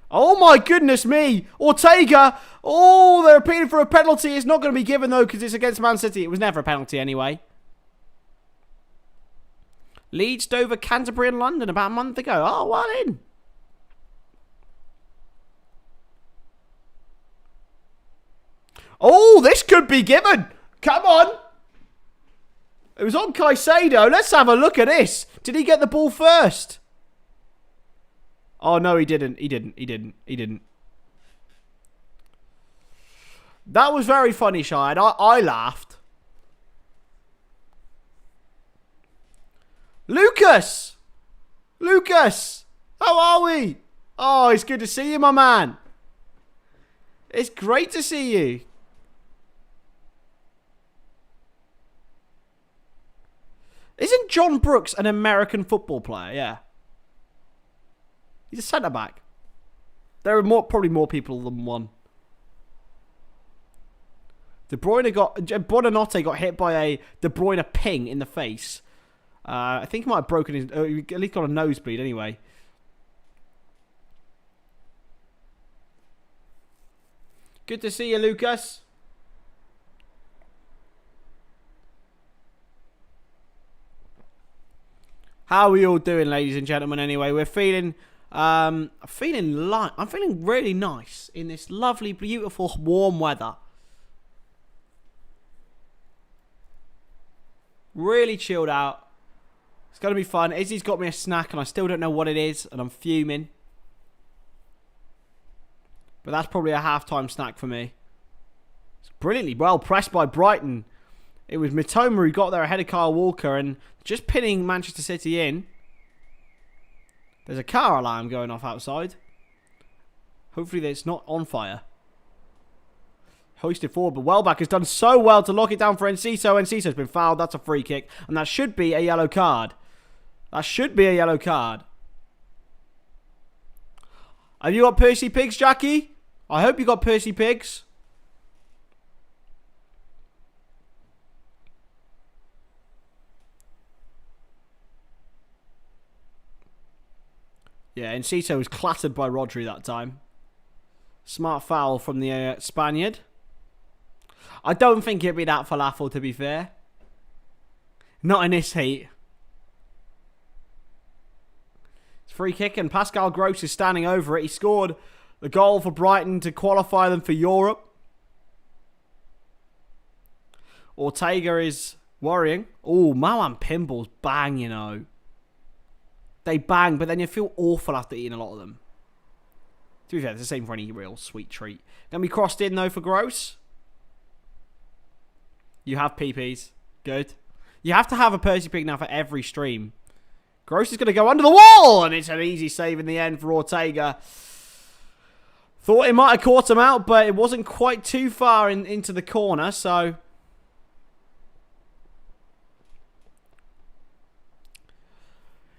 Oh my goodness me. Ortega. Oh, they're appealing for a penalty. It's not going to be given though because it's against Man City. It was never a penalty anyway. Leeds, Dover, Canterbury and London about a month ago. Oh, well in. Oh, this could be given. Come on. It was on Caicedo. Let's have a look at this. Did he get the ball first? Oh, no, he didn't. He didn't. That was very funny, Shine. I laughed. Lucas. Lucas! How are we? Oh, it's good to see you, my man. It's great to see you. Isn't John Brooks an American football player? Yeah. He's a centre-back. There are probably more people than one. Buonanotte got hit by a De Bruyne ping in the face. I think he might have broken his... at least got a nosebleed anyway. Good to see you, Lucas. How are we all doing, ladies and gentlemen? Anyway, we're feeling... I'm feeling really nice in this lovely, beautiful, warm weather. Really chilled out. It's going to be fun. Izzy's got me a snack and I still don't know what it is and I'm fuming. But that's probably a halftime snack for me. It's brilliantly well pressed by Brighton. It was Mitoma who got there ahead of Kyle Walker and just pinning Manchester City in. There's a car alarm going off outside. Hopefully it's not on fire. Hoisted forward, but Welbeck has done so well to lock it down for Enciso. Enciso's been fouled. That's a free kick. And that should be a yellow card. That should be a yellow card. Have you got Percy Pigs, Jackie? I hope you got Percy Pigs. Yeah, Enciso was clattered by Rodri that time. Smart foul from the Spaniard. I don't think it'd be that falafel, to be fair. Not in this heat. It's free kick and Pascal Gross is standing over it. He scored the goal for Brighton to qualify them for Europe. Ortega is worrying. Oh, Mawan pinballs bang, you know. They bang, but then you feel awful after eating a lot of them. To be fair, it's the same for any real sweet treat. Gonna be crossed in, though, for Gross. You have PPs. Good. You have to have a Percy Pig now for every stream. Gross is going to go under the wall, and it's an easy save in the end for Ortega. Thought it might have caught him out, but it wasn't quite too far into the corner, so...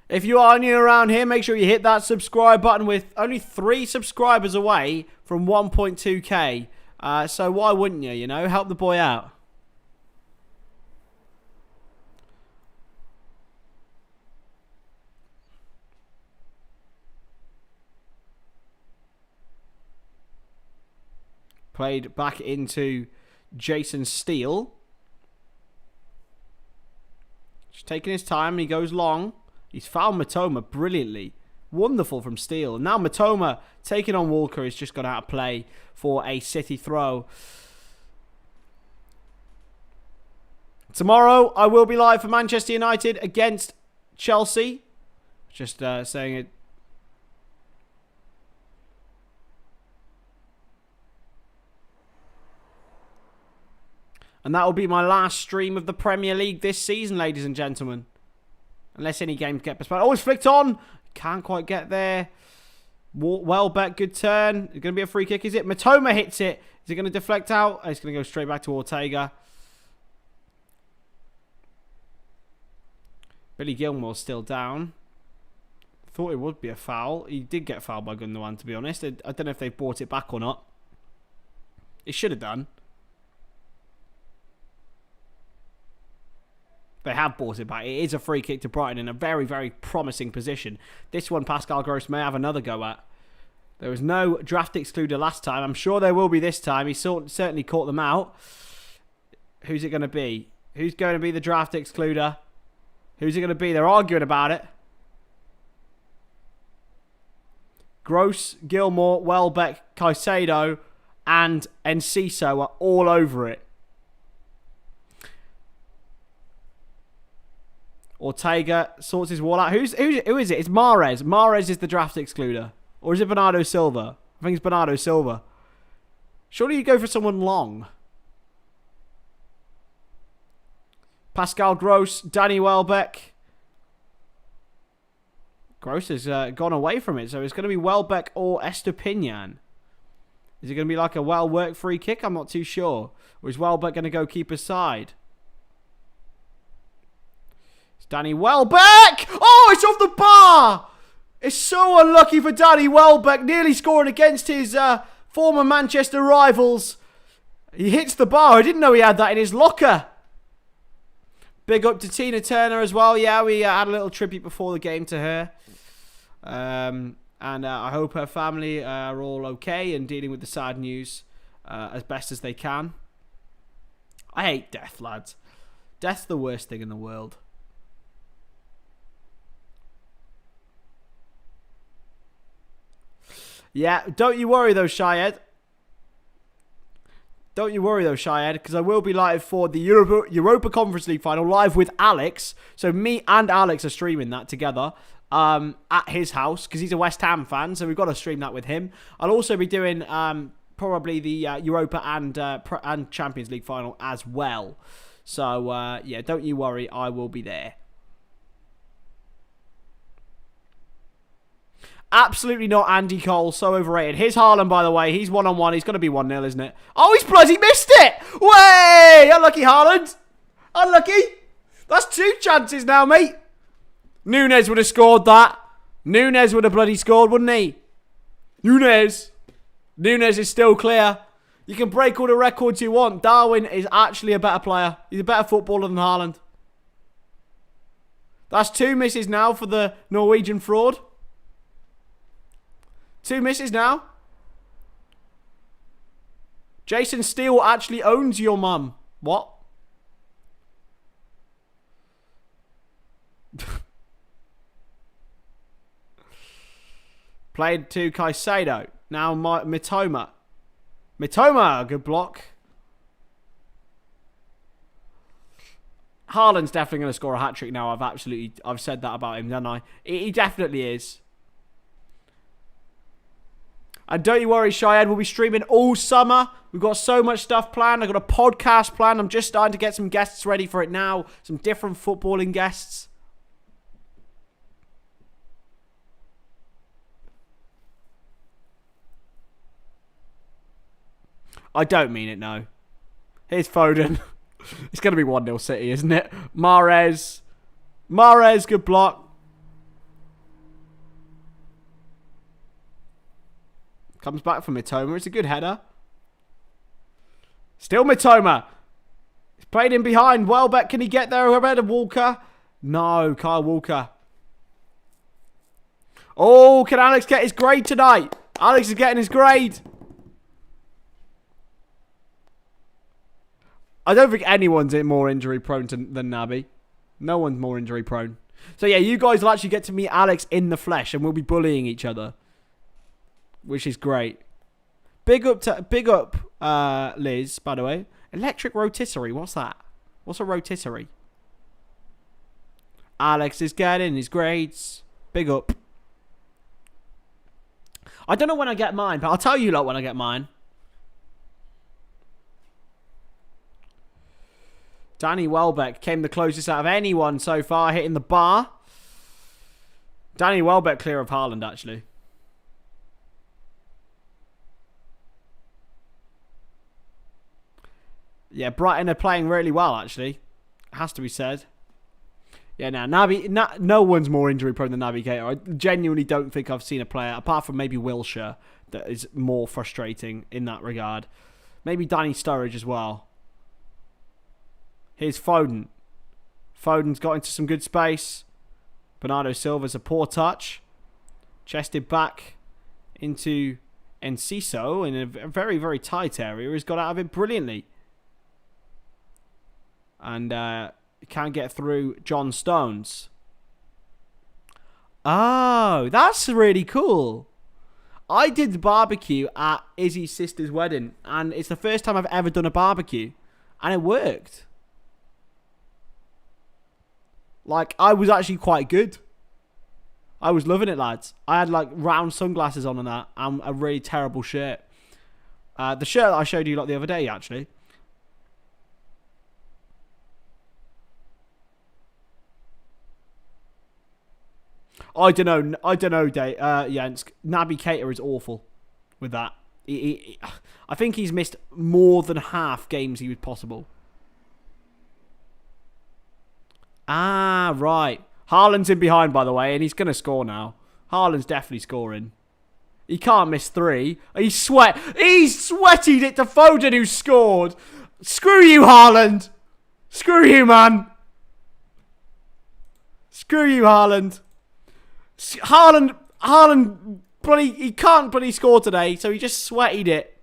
If you are new around here, make sure you hit that subscribe button. With only 3 subscribers away from 1.2k. So why wouldn't you, you know? Help the boy out. Played back into Jason Steele. Just taking his time. He goes long. He's fouled Mitoma brilliantly. Wonderful from Steele. And now Mitoma taking on Walker is just gone out of play for a City throw. Tomorrow I will be live for Manchester United against Chelsea. Just saying it. And that will be my last stream of the Premier League this season, ladies and gentlemen. Unless any games get postponed. Oh, it's flicked on. Can't quite get there. Welbeck, good turn. It's going to be a free kick, is it? Mitoma hits it. Is it going to deflect out? Oh, it's going to go straight back to Ortega. Billy Gilmore's still down. Thought it would be a foul. He did get fouled by Gundogan, to be honest. I don't know if they've brought it back or not. It should have done. They have brought it back. It is a free kick to Brighton in a very, very promising position. This one, Pascal Gross may have another go at. There was no draft excluder last time. I'm sure there will be this time. He certainly caught them out. Who's it going to be? Who's going to be the draft excluder? Who's it going to be? They're arguing about it. Gross, Gilmore, Welbeck, Caicedo, and Enciso are all over it. Ortega sorts his wall out. Who is it? It's Mahrez. Mahrez is the draft excluder. Or is it Bernardo Silva? I think it's Bernardo Silva. Surely you go for someone long. Pascal Gross, Danny Welbeck. Gross has gone away from it, so it's going to be Welbeck or Estepinian. Is it going to be like a well-worked free kick? I'm not too sure. Or is Welbeck going to go keeper's side? It's Danny Welbeck! Oh, it's off the bar! It's so unlucky for Danny Welbeck, nearly scoring against his former Manchester rivals. He hits the bar. I didn't know he had that in his locker. Big up to Tina Turner as well. Yeah, we had a little tribute before the game to her. And I hope her family are all okay and dealing with the sad news as best as they can. I hate death, lads. Death's the worst thing in the world. Yeah, don't you worry though, Shayed. Don't you worry though, Shayed, because I will be live for the Europa Conference League final live with Alex. So me and Alex are streaming that together at his house because he's a West Ham fan. So we've got to stream that with him. I'll also be doing probably the Europa and Champions League final as well. So yeah, don't you worry, I will be there. Absolutely not Andy Cole. So overrated. Here's Haaland, by the way. He's 1-on-1. He's going to be 1-0, isn't it? Oh, he's bloody missed it. Way! Unlucky Haaland. Unlucky. That's 2 chances now, mate. Nunes would have scored that. Nunes would have bloody scored, wouldn't he? Nunes. Nunes is still clear. You can break all the records you want. Darwin is actually a better player. He's a better footballer than Haaland. That's 2 misses now for the Norwegian fraud. 2 misses now. Jason Steele actually owns your mum. What? Played to Caicedo. Now Mitoma. Mitoma, good block. Haaland's definitely going to score a hat-trick now. I've said that about him, haven't I? He definitely is. And don't you worry, Cheyenne, we'll be streaming all summer. We've got so much stuff planned. I've got a podcast planned. I'm just starting to get some guests ready for it now. Some different footballing guests. I don't mean it, no. Here's Foden. It's going to be 1-0 City, isn't it? Mahrez. Mahrez, good block. Comes back from Mitoma. It's a good header. Still Mitoma. He's played in behind. Welbeck, can he get there? Roberto Walker? No, Kyle Walker. Oh, can Alex get his grade tonight? Alex is getting his grade. I don't think anyone's more injury prone than Naby. No one's more injury prone. So yeah, you guys will actually get to meet Alex in the flesh and we'll be bullying each other. Which is great. Big up, Liz, by the way. Electric rotisserie, what's that? What's a rotisserie? Alex is getting his grades. Big up. I don't know when I get mine, but I'll tell you lot when I get mine. Danny Welbeck came the closest out of anyone so far, hitting the bar. Danny Welbeck clear of Haaland, actually. Yeah, Brighton are playing really well, actually. It has to be said. Yeah, now, no one's more injury prone than Navigator. I genuinely don't think I've seen a player, apart from maybe Wilshere, that is more frustrating in that regard. Maybe Danny Sturridge as well. Here's Foden. Foden's got into some good space. Bernardo Silva's a poor touch. Chested back into Enciso in a very, very tight area. He's got out of it brilliantly. And can't get through John Stones. Oh, that's really cool. I did the barbecue at Izzy's sister's wedding. And it's the first time I've ever done a barbecue. And it worked. Like, I was actually quite good. I was loving it, lads. I had, like, round sunglasses on and that. And a really terrible shirt. The shirt that I showed you, like, the other day, actually. I don't know. Jensk. Naby Keita is awful with that. I think he's missed more than half games he was possible. Ah, right. Haaland's in behind, by the way, and he's going to score now. Haaland's definitely scoring. He can't miss 3. He sweated it to Foden, who scored. Screw you, Haaland. Screw you, man. Screw you, Haaland. Haaland, bloody, he can't bloody score today, so he just sweated it.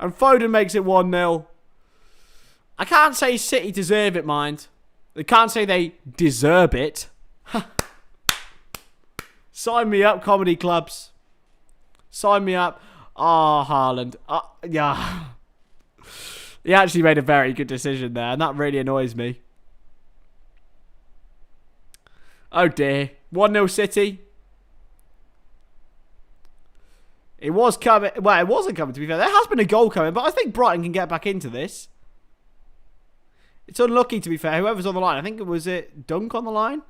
And Foden makes it 1-0. I can't say City deserve it, mind. They can't say they deserve it. Sign me up, comedy clubs. Sign me up. Oh, Haaland. Yeah. He actually made a very good decision there, and that really annoys me. Oh, dear. 1-0 City. It was coming. Well, it wasn't coming, to be fair. There has been a goal coming, but I think Brighton can get back into this. It's unlucky, to be fair. Whoever's on the line. I think it was Dunk on the line?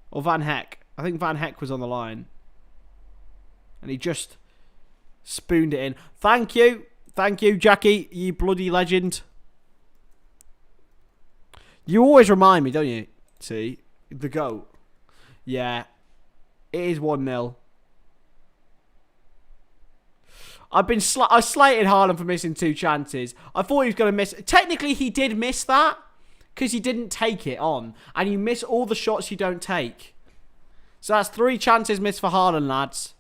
Or Van Heck. I think Van Heck was on the line. And he just spooned it in. Thank you. Thank you, Jackie, you bloody legend. You always remind me, don't you? See? The GOAT. Yeah. It is 1-0. I slated Haaland for missing 2 chances. I thought he was going to miss. Technically, he did miss that. Because he didn't take it on. And you miss all the shots you don't take. So that's 3 chances missed for Haaland, lads.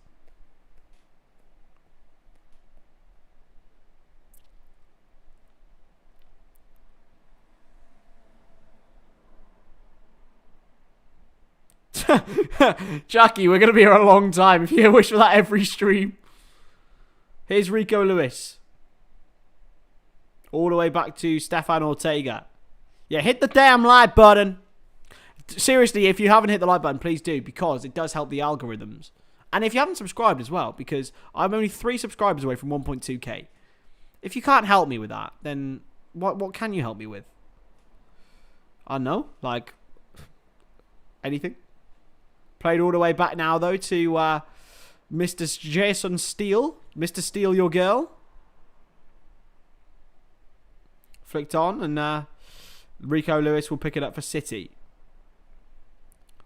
Jackie, we're going to be here a long time if you wish for that every stream. Here's Rico Lewis. All the way back to Stefan Ortega. Yeah, hit the damn like button. Seriously, if you haven't hit the like button, please do, because it does help the algorithms. And if you haven't subscribed as well, because I'm only 3 subscribers away from 1.2k. If you can't help me with that, then what can you help me with? I don't know, like anything. Played all the way back now, though, to Mr. Jason Steele. Mr. Steele, your girl. Flicked on, and Rico Lewis will pick it up for City.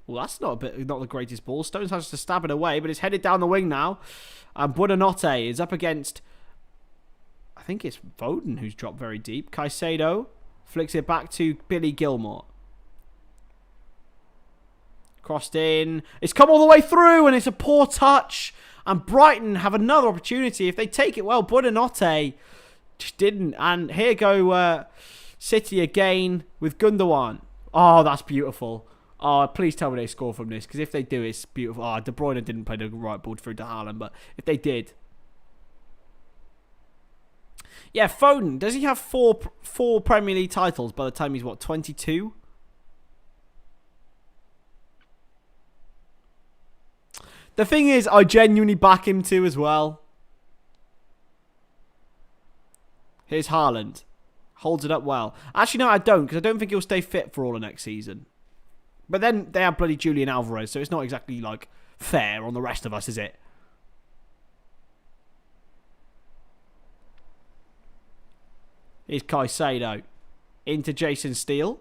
Well, that's not the greatest ball. Stones has to stab it away, but it's headed down the wing now. And Buonanotte is up against, I think it's Foden who's dropped very deep. Caicedo flicks it back to Billy Gilmore. Crossed in. It's come all the way through, and it's a poor touch. And Brighton have another opportunity. If they take it well, Buonanotte just didn't. And here go City again with Gundogan. Oh, that's beautiful. Oh, please tell me they score from this, because if they do, it's beautiful. Oh, De Bruyne didn't play the right ball through to Haaland, but if they did. Yeah, Foden, does he have four Premier League titles by the time he's, what, 22? The thing is, I genuinely back him too as well. Here's Haaland. Holds it up well. Actually, no, I don't, because I don't think he'll stay fit for all of next season. But then they have bloody Julian Alvarez, so it's not exactly, like, fair on the rest of us, is it? Here's Caicedo. Into Jason Steele.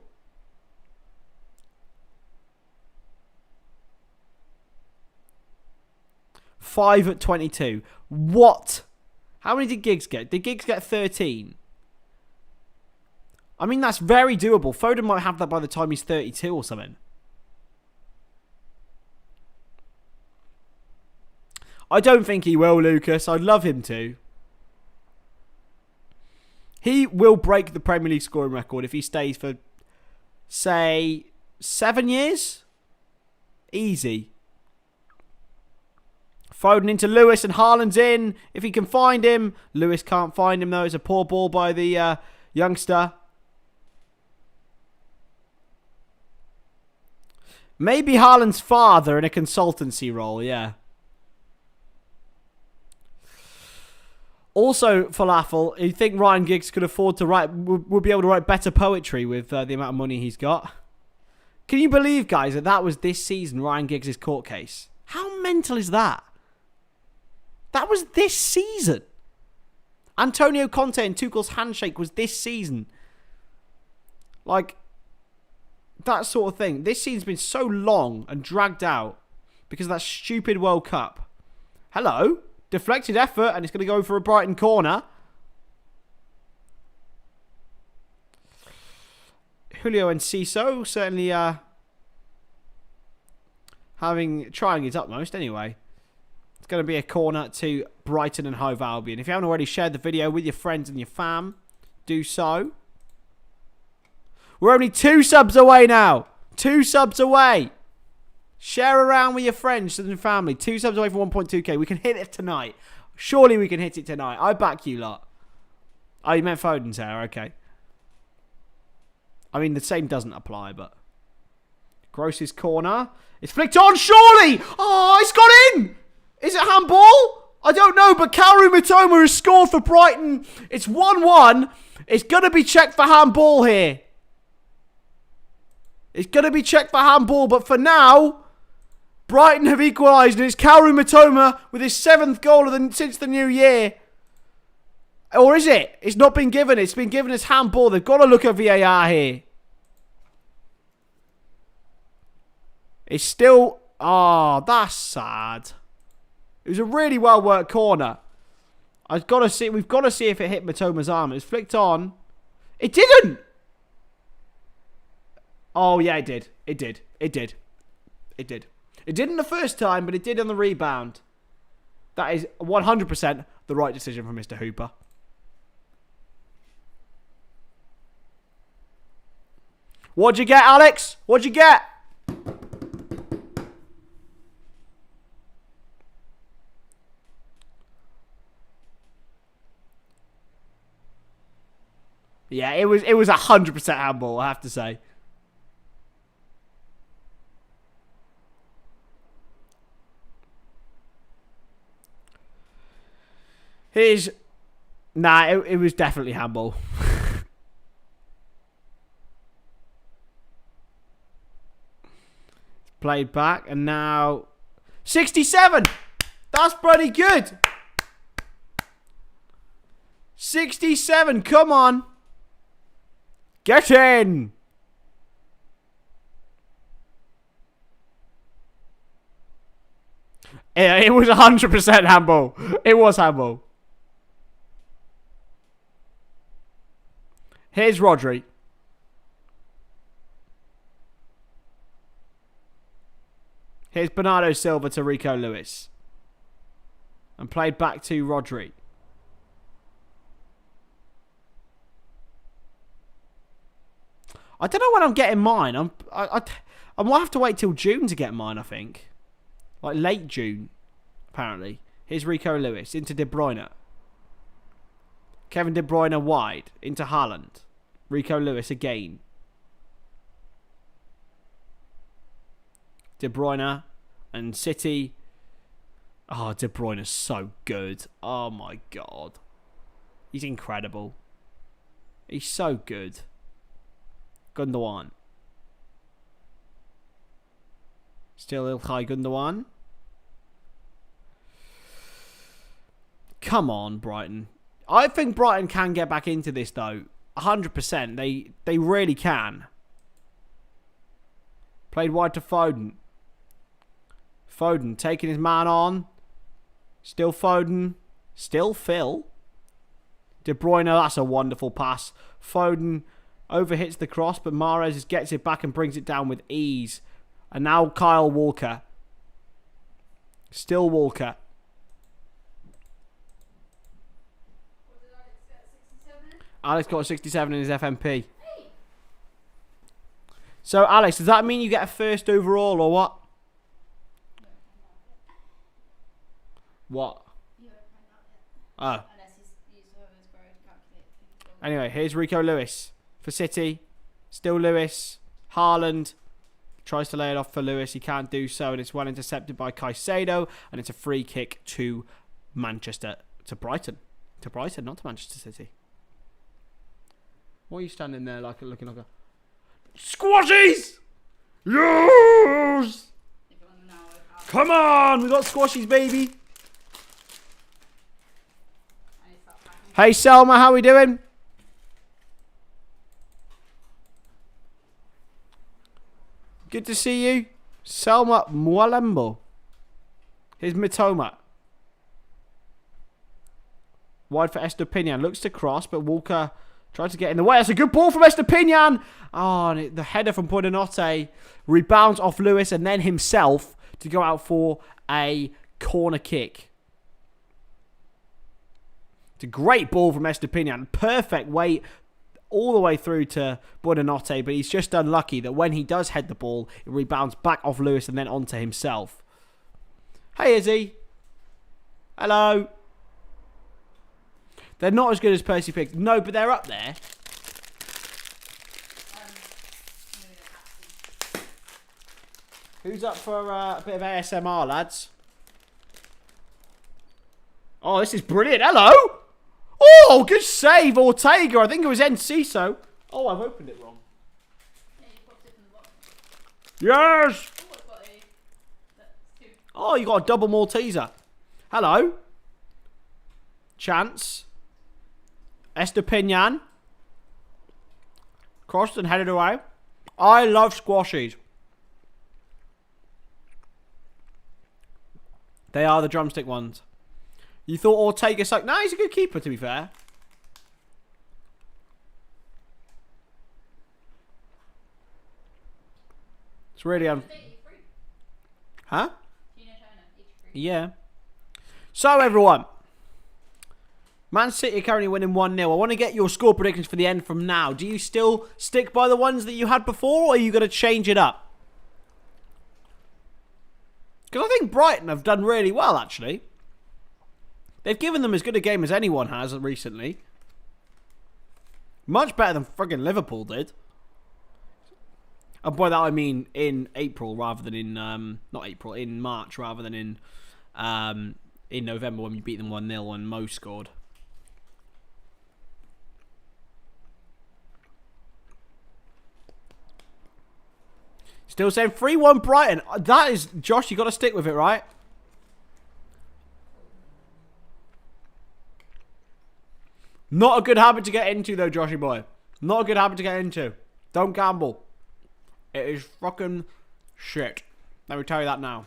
Five at 22. What? How many did Giggs get? Did Giggs get 13? I mean, that's very doable. Foden might have that by the time he's 32 or something. I don't think he will, Lucas. I'd love him to. He will break the Premier League scoring record if he stays for, say, 7 years. Easy. Foden into Lewis, and Haaland's in. If he can find him. Lewis can't find him, though. It's a poor ball by the youngster. Maybe Haaland's father in a consultancy role, yeah. Also, Falafel, you think Ryan Giggs could afford to write, would be able to write better poetry with the amount of money he's got? Can you believe, guys, that was this season, Ryan Giggs' court case? How mental is that? That was this season. Antonio Conte and Tuchel's handshake was this season. Like, that sort of thing. This season's been so long and dragged out because of that stupid World Cup. Hello. Deflected effort, and it's going to go for a Brighton corner. Julio Enciso certainly trying his utmost anyway. It's going to be a corner to Brighton and Hove Albion. If you haven't already shared the video with your friends and your fam, do so. We're only 2 subs away now. 2 subs away. Share around with your friends and family. 2 subs away from 1.2k. We can hit it tonight. Surely we can hit it tonight. I back you lot. Oh, you meant Foden's hair. Okay. I mean, the same doesn't apply, but... Gross's corner. It's flicked on, surely! Oh, it's got in! Is it handball? I don't know, but Kaoru Mitoma has scored for Brighton. It's 1-1. It's going to be checked for handball here. It's going to be checked for handball, but for now, Brighton have equalised, and it's Kaoru Mitoma with his 7th goal since the new year. Or is it? It's not been given. It's been given as handball. They've got to look at VAR here. It's still... Oh, that's sad. It was a really well-worked corner. We've got to see if it hit Mitoma's arm. It's flicked on. It didn't! Oh, yeah, it did. It did. It did. It did. It didn't the first time, but it did on the rebound. That is 100% the right decision from Mr. Hooper. What'd you get, Alex? What'd you get? Yeah, it was 100% handball, I have to say. Nah, it was definitely handball. Played back, and now 67. That's pretty good. 67. Come on. Get in. Yeah, it was 100% handball. It was handball. Here's Rodri. Here's Bernardo Silva to Rico Lewis. And played back to Rodri. I don't know when I'm getting mine. I might have to wait till June to get mine, I think. Like late June, apparently. Here's Rico Lewis into De Bruyne. Kevin De Bruyne wide into Haaland. Rico Lewis again. De Bruyne and City. Oh, De Bruyne is so good. Oh my God. He's incredible. He's so good. Gundogan. Still Ilkay Gundogan. Come on, Brighton. I think Brighton can get back into this, though. 100%. They really can. Played wide to Foden. Foden taking his man on. Still Foden. Still Phil. De Bruyne, that's a wonderful pass. Foden overhits the cross, but Mahrez gets it back and brings it down with ease. And now Kyle Walker. Still Walker. What did Alex get? 67? Alex got a 67 in his FMP. Hey. So, Alex, does that mean you get a first overall or what? What? Oh. Unless he's used whoever's grade to calculate. Anyway, here's Rico Lewis for City. Still Lewis. Haaland tries to lay it off for Lewis. He can't do so, and it's well intercepted by Caicedo, and it's a free kick to Manchester, to Brighton. To Brighton, not to Manchester City. What are you standing there like looking like a... Squashies! Yes! If you want to know how Come on! We got squashies, baby. I need to start packing. Hey, Selma, how we doing? Good to see you. Selma Mwalembo. Here's Mitoma. Wide for Estepinian. Looks to cross, but Walker tried to get in the way. That's a good ball from Estepinian. Oh, and the header from Buonanotte rebounds off Lewis and then himself to go out for a corner kick. It's a great ball from Estepinian. Perfect weight all the way through to Buonanotte, but he's just unlucky that when he does head the ball, it rebounds back off Lewis and then onto himself. Hey, Izzy. Hello. They're not as good as Percy Pigs. No, but they're up there. Maybe they're happy. Who's up for a bit of ASMR, lads? Oh, this is brilliant. Hello. Oh, good save, Ortega. I think it was Enciso. Oh, I've opened it wrong. Yeah, you popped it in the bottom. Yes. Oh, it's got a... That's two. Oh, you got a double Malteser. Hello. Chance. Estepinian. Crossed and headed away. I love squashies. They are the drumstick ones. You thought Ortega sucked? No, he's a good keeper, to be fair. It's really Each free. Huh? Tuna China, each free. Yeah. So, everyone. Man City are currently winning 1-0. I want to get your score predictions for the end from now. Do you still stick by the ones that you had before, or are you going to change it up? Because I think Brighton have done really well, actually. They've given them as good a game as anyone has recently. Much better than friggin' Liverpool did. And by that I mean in April rather than in... not April, in March rather than in November when we beat them 1-0 and Mo scored. Still saying 3-1 Brighton. That is... Josh, you got to stick with it, right? Not a good habit to get into, though, Joshy boy. Not a good habit to get into. Don't gamble. It is fucking shit. Let me tell you that now.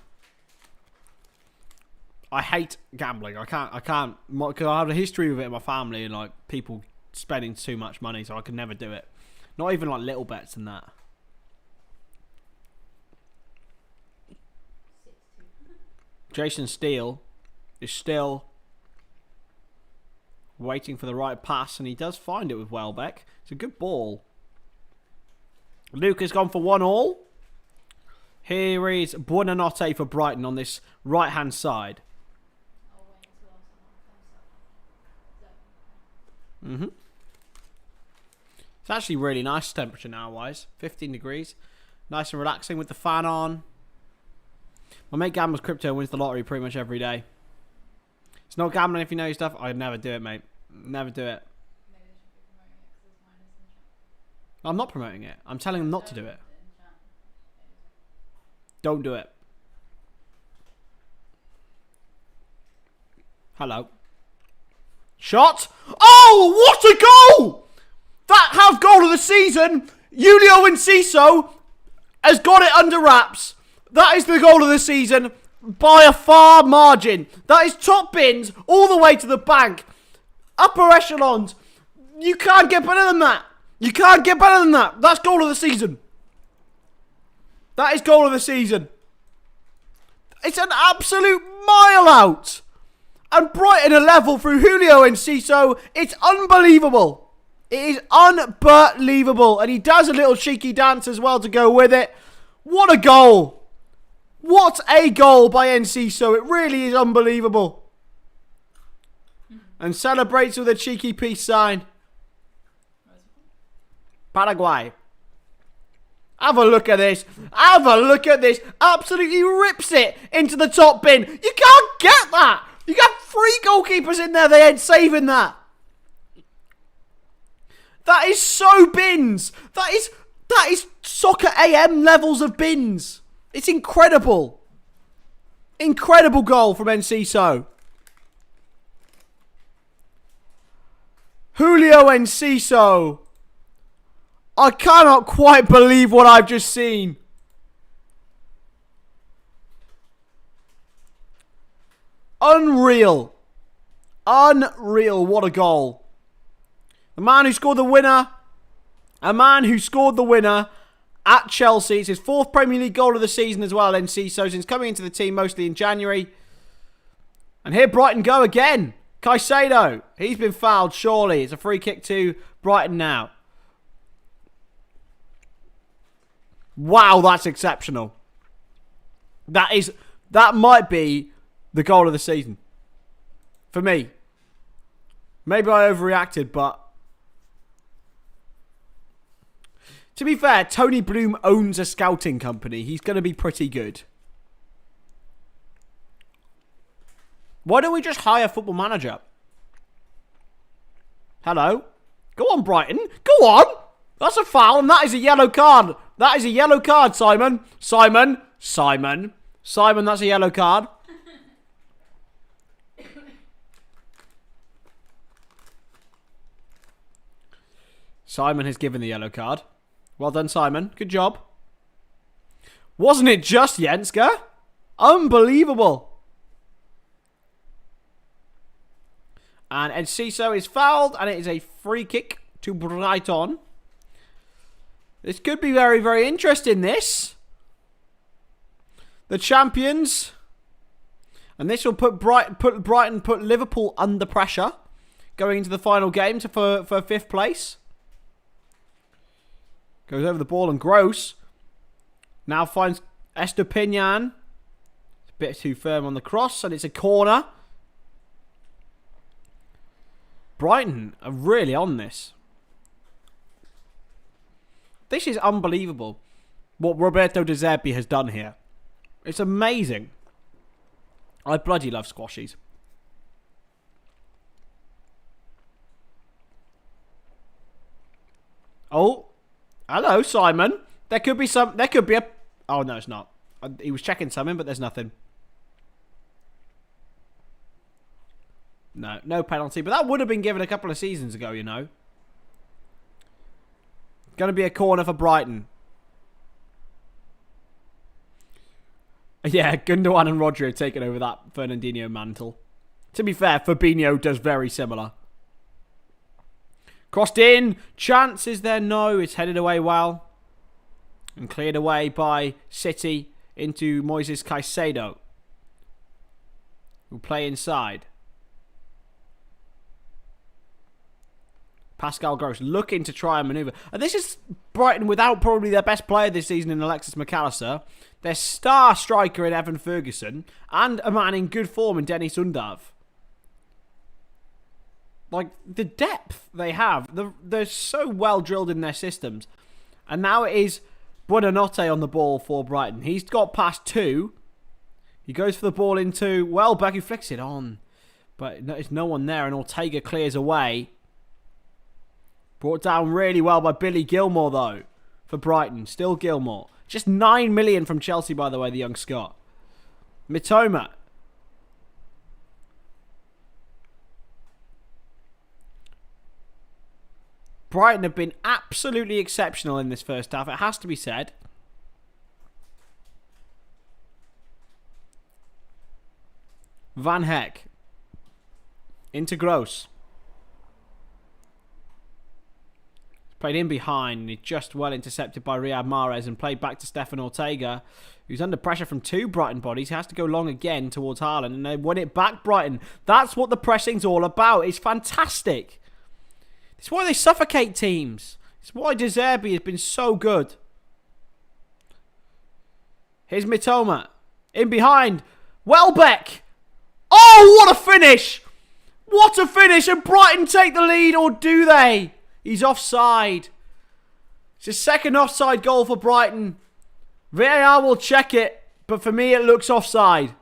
I hate gambling. I can't, because I have a history with it in my family and, like, people spending too much money, so I can never do it. Not even, like, little bets and that. 6-2. Jason Steele is still waiting for the right pass, and he does find it with Welbeck. It's a good ball. Luke has gone for 1-1. Here is Buonanotte for Brighton on this right-hand side. Oh, wait, it's lost. It's actually really nice temperature now-wise. 15 degrees. Nice and relaxing with the fan on. My mate gambles crypto and wins the lottery pretty much every day. It's not gambling if you know your stuff. I'd never do it, mate. Never do it. Maybe they should be promoting it because there's minus in the chat. I'm not promoting it. I'm telling them not to do it. In chat. Don't do it. Hello. Shot. Oh, what a goal! That half goal of the season. Julio Enciso has got it under wraps. That is the goal of the season by a far margin. That is top bins all the way to the bank. Upper echelons. You can't get better than that. You can't get better than that. That's goal of the season. That is goal of the season. It's an absolute mile out. And Brighton are level through Julio Enciso. It's unbelievable. It is unbelievable. And he does a little cheeky dance as well to go with it. What a goal. What a goal by Enciso. It really is unbelievable. And celebrates with a cheeky peace sign. Paraguay. Have a look at this. Have a look at this. Absolutely rips it into the top bin. You can't get that. You got 3 goalkeepers in there. They ain't saving that. That is so bins. That is That is soccer AM levels of bins. It's incredible. Incredible goal from Enciso. Julio Enciso. I cannot quite believe what I've just seen. Unreal. Unreal. What a goal. The man who scored the winner. A man who scored the winner at Chelsea. It's his 4th Premier League goal of the season as well, Enciso, since coming into the team mostly in January. And here Brighton go again. Caicedo. He's been fouled, surely. It's a free kick to Brighton now. Wow, that's exceptional. That might be the goal of the season. For me. Maybe I overreacted, but... To be fair, Tony Bloom owns a scouting company. He's going to be pretty good. Why don't we just hire Football Manager? Hello? Go on, Brighton. Go on. That's a foul, and that is a yellow card. That is a yellow card, Simon. Simon, that's a yellow card. Simon has given the yellow card. Well done, Simon. Good job. Wasn't it just Jenska? Unbelievable. And Enciso is fouled, and it is a free kick to Brighton. This could be very, very interesting, this. The champions. And this will put Liverpool under pressure going into the final game for 5th place. Goes over the ball, and Gross now finds Estepinian. It's a bit too firm on the cross, and it's a corner. Brighton are really on this. This is unbelievable what Roberto de Zerbi has done here. It's amazing. I bloody love squashies. Oh. Hello, Simon. There could be a... Oh, no, it's not. He was checking something, but there's nothing. No penalty. But that would have been given a couple of seasons ago, you know. Going to be a corner for Brighton. Yeah, Gundogan and Rodri have taken over that Fernandinho mantle. To be fair, Fabinho does very similar. Crossed in. Chance, is there? No. It's headed away well. And cleared away by City into Moises Caicedo, who play inside. Pascal Gross looking to try and manoeuvre. And this is Brighton without probably their best player this season in Alexis McAllister. Their star striker in Evan Ferguson. And a man in good form in Dennis Undav. Like, the depth they have. They're so well drilled in their systems. And now it is Buonanotte on the ball for Brighton. He's got past 2. He goes for the ball into Welbeck, who flicks it on. But there's no one there, and Ortega clears away. Brought down really well by Billy Gilmore, though, for Brighton. Still Gilmore. Just 9 million from Chelsea, by the way, the young Scot. Mitoma. Brighton have been absolutely exceptional in this first half. It has to be said. Van Heck. Into Gross. Played in behind, and he's just well intercepted by Riyad Mahrez and played back to Stefan Ortega, who's under pressure from 2 Brighton bodies. He has to go long again towards Haaland, and they won it back, Brighton. That's what the pressing's all about. It's fantastic. It's why they suffocate teams. It's why De Zerbi has been so good. Here's Mitoma. In behind. Welbeck. Oh, what a finish. What a finish. And Brighton take the lead, or do they? He's offside. It's his second offside goal for Brighton. VAR will check it, but for me it looks offside.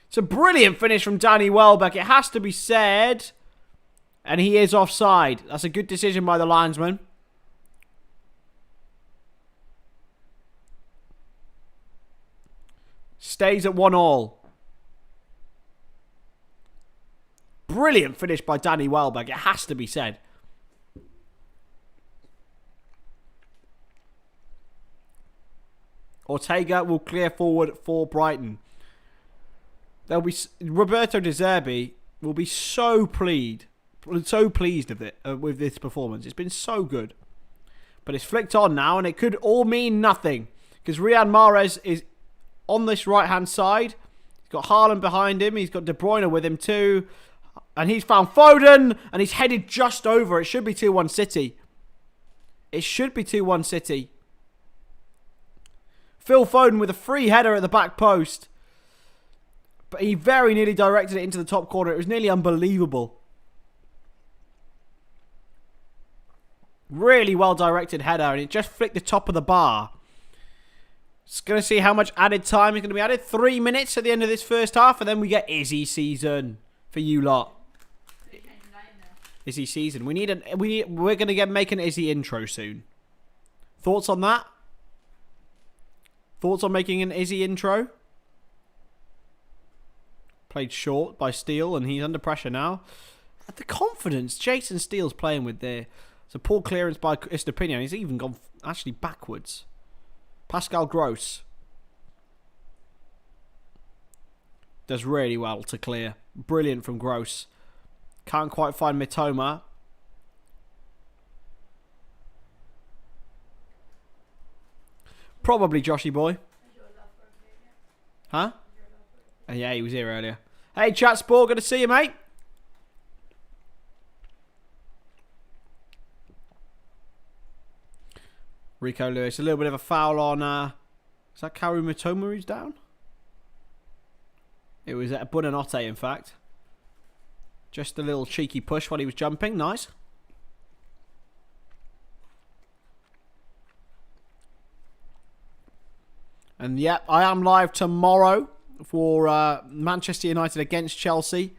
It's a brilliant finish from Danny Welbeck. It has to be said. And he is offside. That's a good decision by the linesman. Stays at 1-1. Brilliant finish by Danny Welbeck. It has to be said. Ortega will clear forward for Brighton. There'll be Roberto de Zerbi will be so pleased with it with this performance. It's been so good, but it's flicked on now, and it could all mean nothing because Riyad Mahrez is on this right hand side. He's got Haaland behind him. He's got De Bruyne with him too, and he's found Foden, and he's headed just over. It should be 2-1 City. It should be 2-1 City. Phil Foden with a free header at the back post. But he very nearly directed it into the top corner. It was nearly unbelievable. Really well directed header, and it just flicked the top of the bar. Just going to see how much added time is going to be added. 3 minutes at the end of this first half, and then we get Izzy season for you lot. Izzy season. We're going to make an Izzy intro soon. Thoughts on that? Thoughts on making an Izzy intro? Played short by Steele, and he's under pressure now. The confidence Jason Steele's playing with there. It's a poor clearance by Estepinian. He's even gone actually backwards. Pascal Gross does really well to clear. Brilliant from Gross. Can't quite find Mitoma. Probably Joshy boy. Huh? Yeah, he was here earlier. Hey, chat sport, good to see you, mate. Rico Lewis, a little bit of a foul on. Is that Karu Mitoma who's down? It was at Buonanotte, in fact. Just a little cheeky push while he was jumping. Nice. And yep, I am live tomorrow for Manchester United against Chelsea.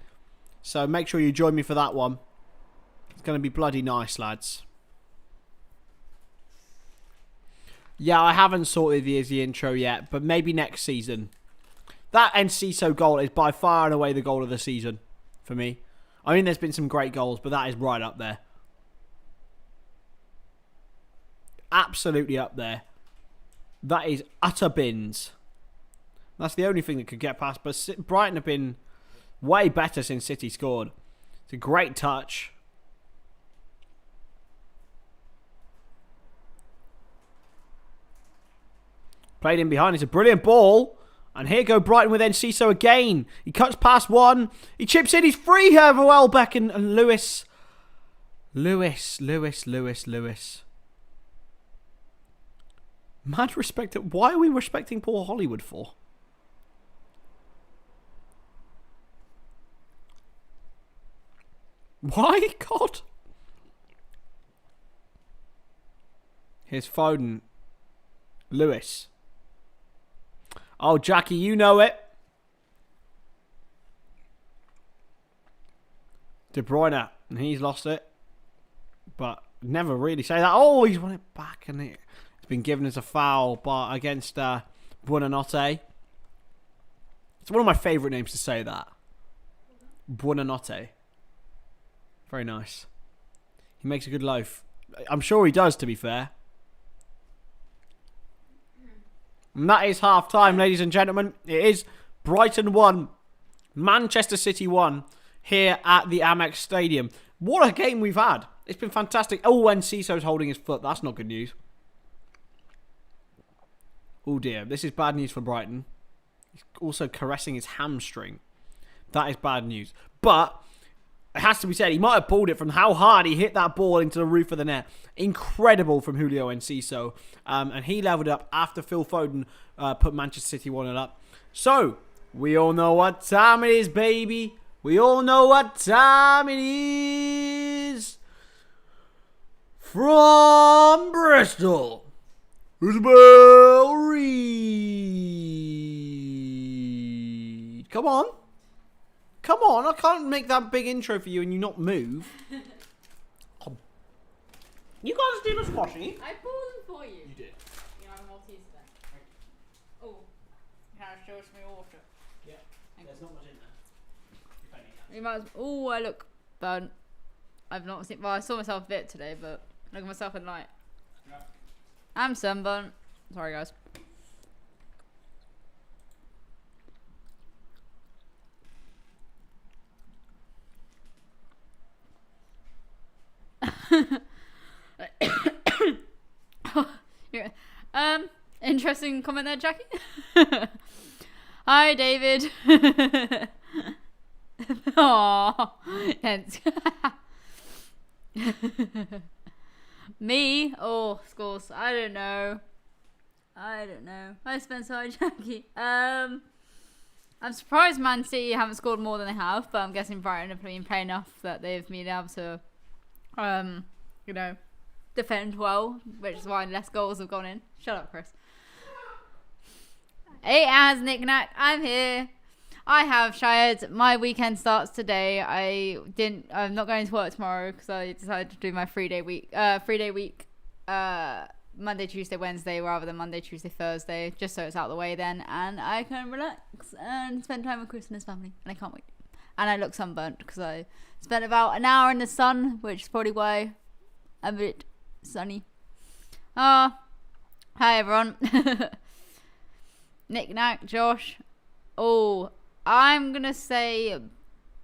So make sure you join me for that one. It's going to be bloody nice, lads. Yeah, I haven't sorted the Izzy intro yet, but maybe next season. That Enciso goal is by far and away the goal of the season for me. I mean, there's been some great goals, but that is right up there. Absolutely up there. That is utter bins. That's the only thing that could get past. But Brighton have been way better since City scored. It's a great touch. Played in behind. It's a brilliant ball. And here go Brighton with Enciso again. He cuts past one. He chips in. He's free here for Welbeck and Lewis. Lewis. Mad respect. Why are we respecting Paul Hollywood for? Why? God. Here's Foden. Lewis. Oh, Jackie, you know it. De Bruyne. And he's lost it. But never really say that. Oh, he's won it back. And it's been given as a foul against Buonanotte. It's one of my favourite names to say that. Buonanotte. Very nice. He makes a good loaf. I'm sure he does, to be fair. And that is half time, ladies and gentlemen. It is Brighton 1, Manchester City 1 here at the Amex Stadium. What a game we've had. It's been fantastic. Oh, and Enciso's holding his foot. That's not good news. Oh dear, this is bad news for Brighton. He's also caressing his hamstring. That is bad news. But it has to be said, he might have pulled it from how hard he hit that ball into the roof of the net. Incredible from Julio Enciso. And he leveled up after Phil Foden put Manchester City 1-0 up. So, we all know what time it is, baby. We all know what time it is. From Bristol, Isabel Reed. Come on. Come on, I can't make that big intro for you and you not move. You guys do the squashy. I pulled them for you. You did. You know, I'm Maltese then. Oh, Harry still some water. Yeah, there's not much in there. If any. You might. Oh, I look burnt. I've not seen. Well, I saw myself a bit today, but look at myself in light. Yeah. I'm sunburnt. Sorry, guys. Yeah. Interesting comment there, Jackie. Hi, David. Aww. Hence. Me? Oh, scores. I don't know. I spent so Jackie. I'm surprised Man City haven't scored more than they have, but I'm guessing Brighton have been playing enough that they've been able to, you know, defend well, which is why less goals have gone in. Shut up, Chris. 8 hours, knick-knack. I'm here. I have shared. My weekend starts today. I'm not going to work tomorrow because I decided to do my 3-day week. Monday, Tuesday, Wednesday rather than Monday, Tuesday, Thursday, just so it's out of the way then, and I can relax and spend time with Chris and his family, and I can't wait. And I look sunburnt because I spent about an hour in the sun, which is probably why I'm a bit sunny. Hi everyone. Knick-knack, Josh. Oh, I'm gonna say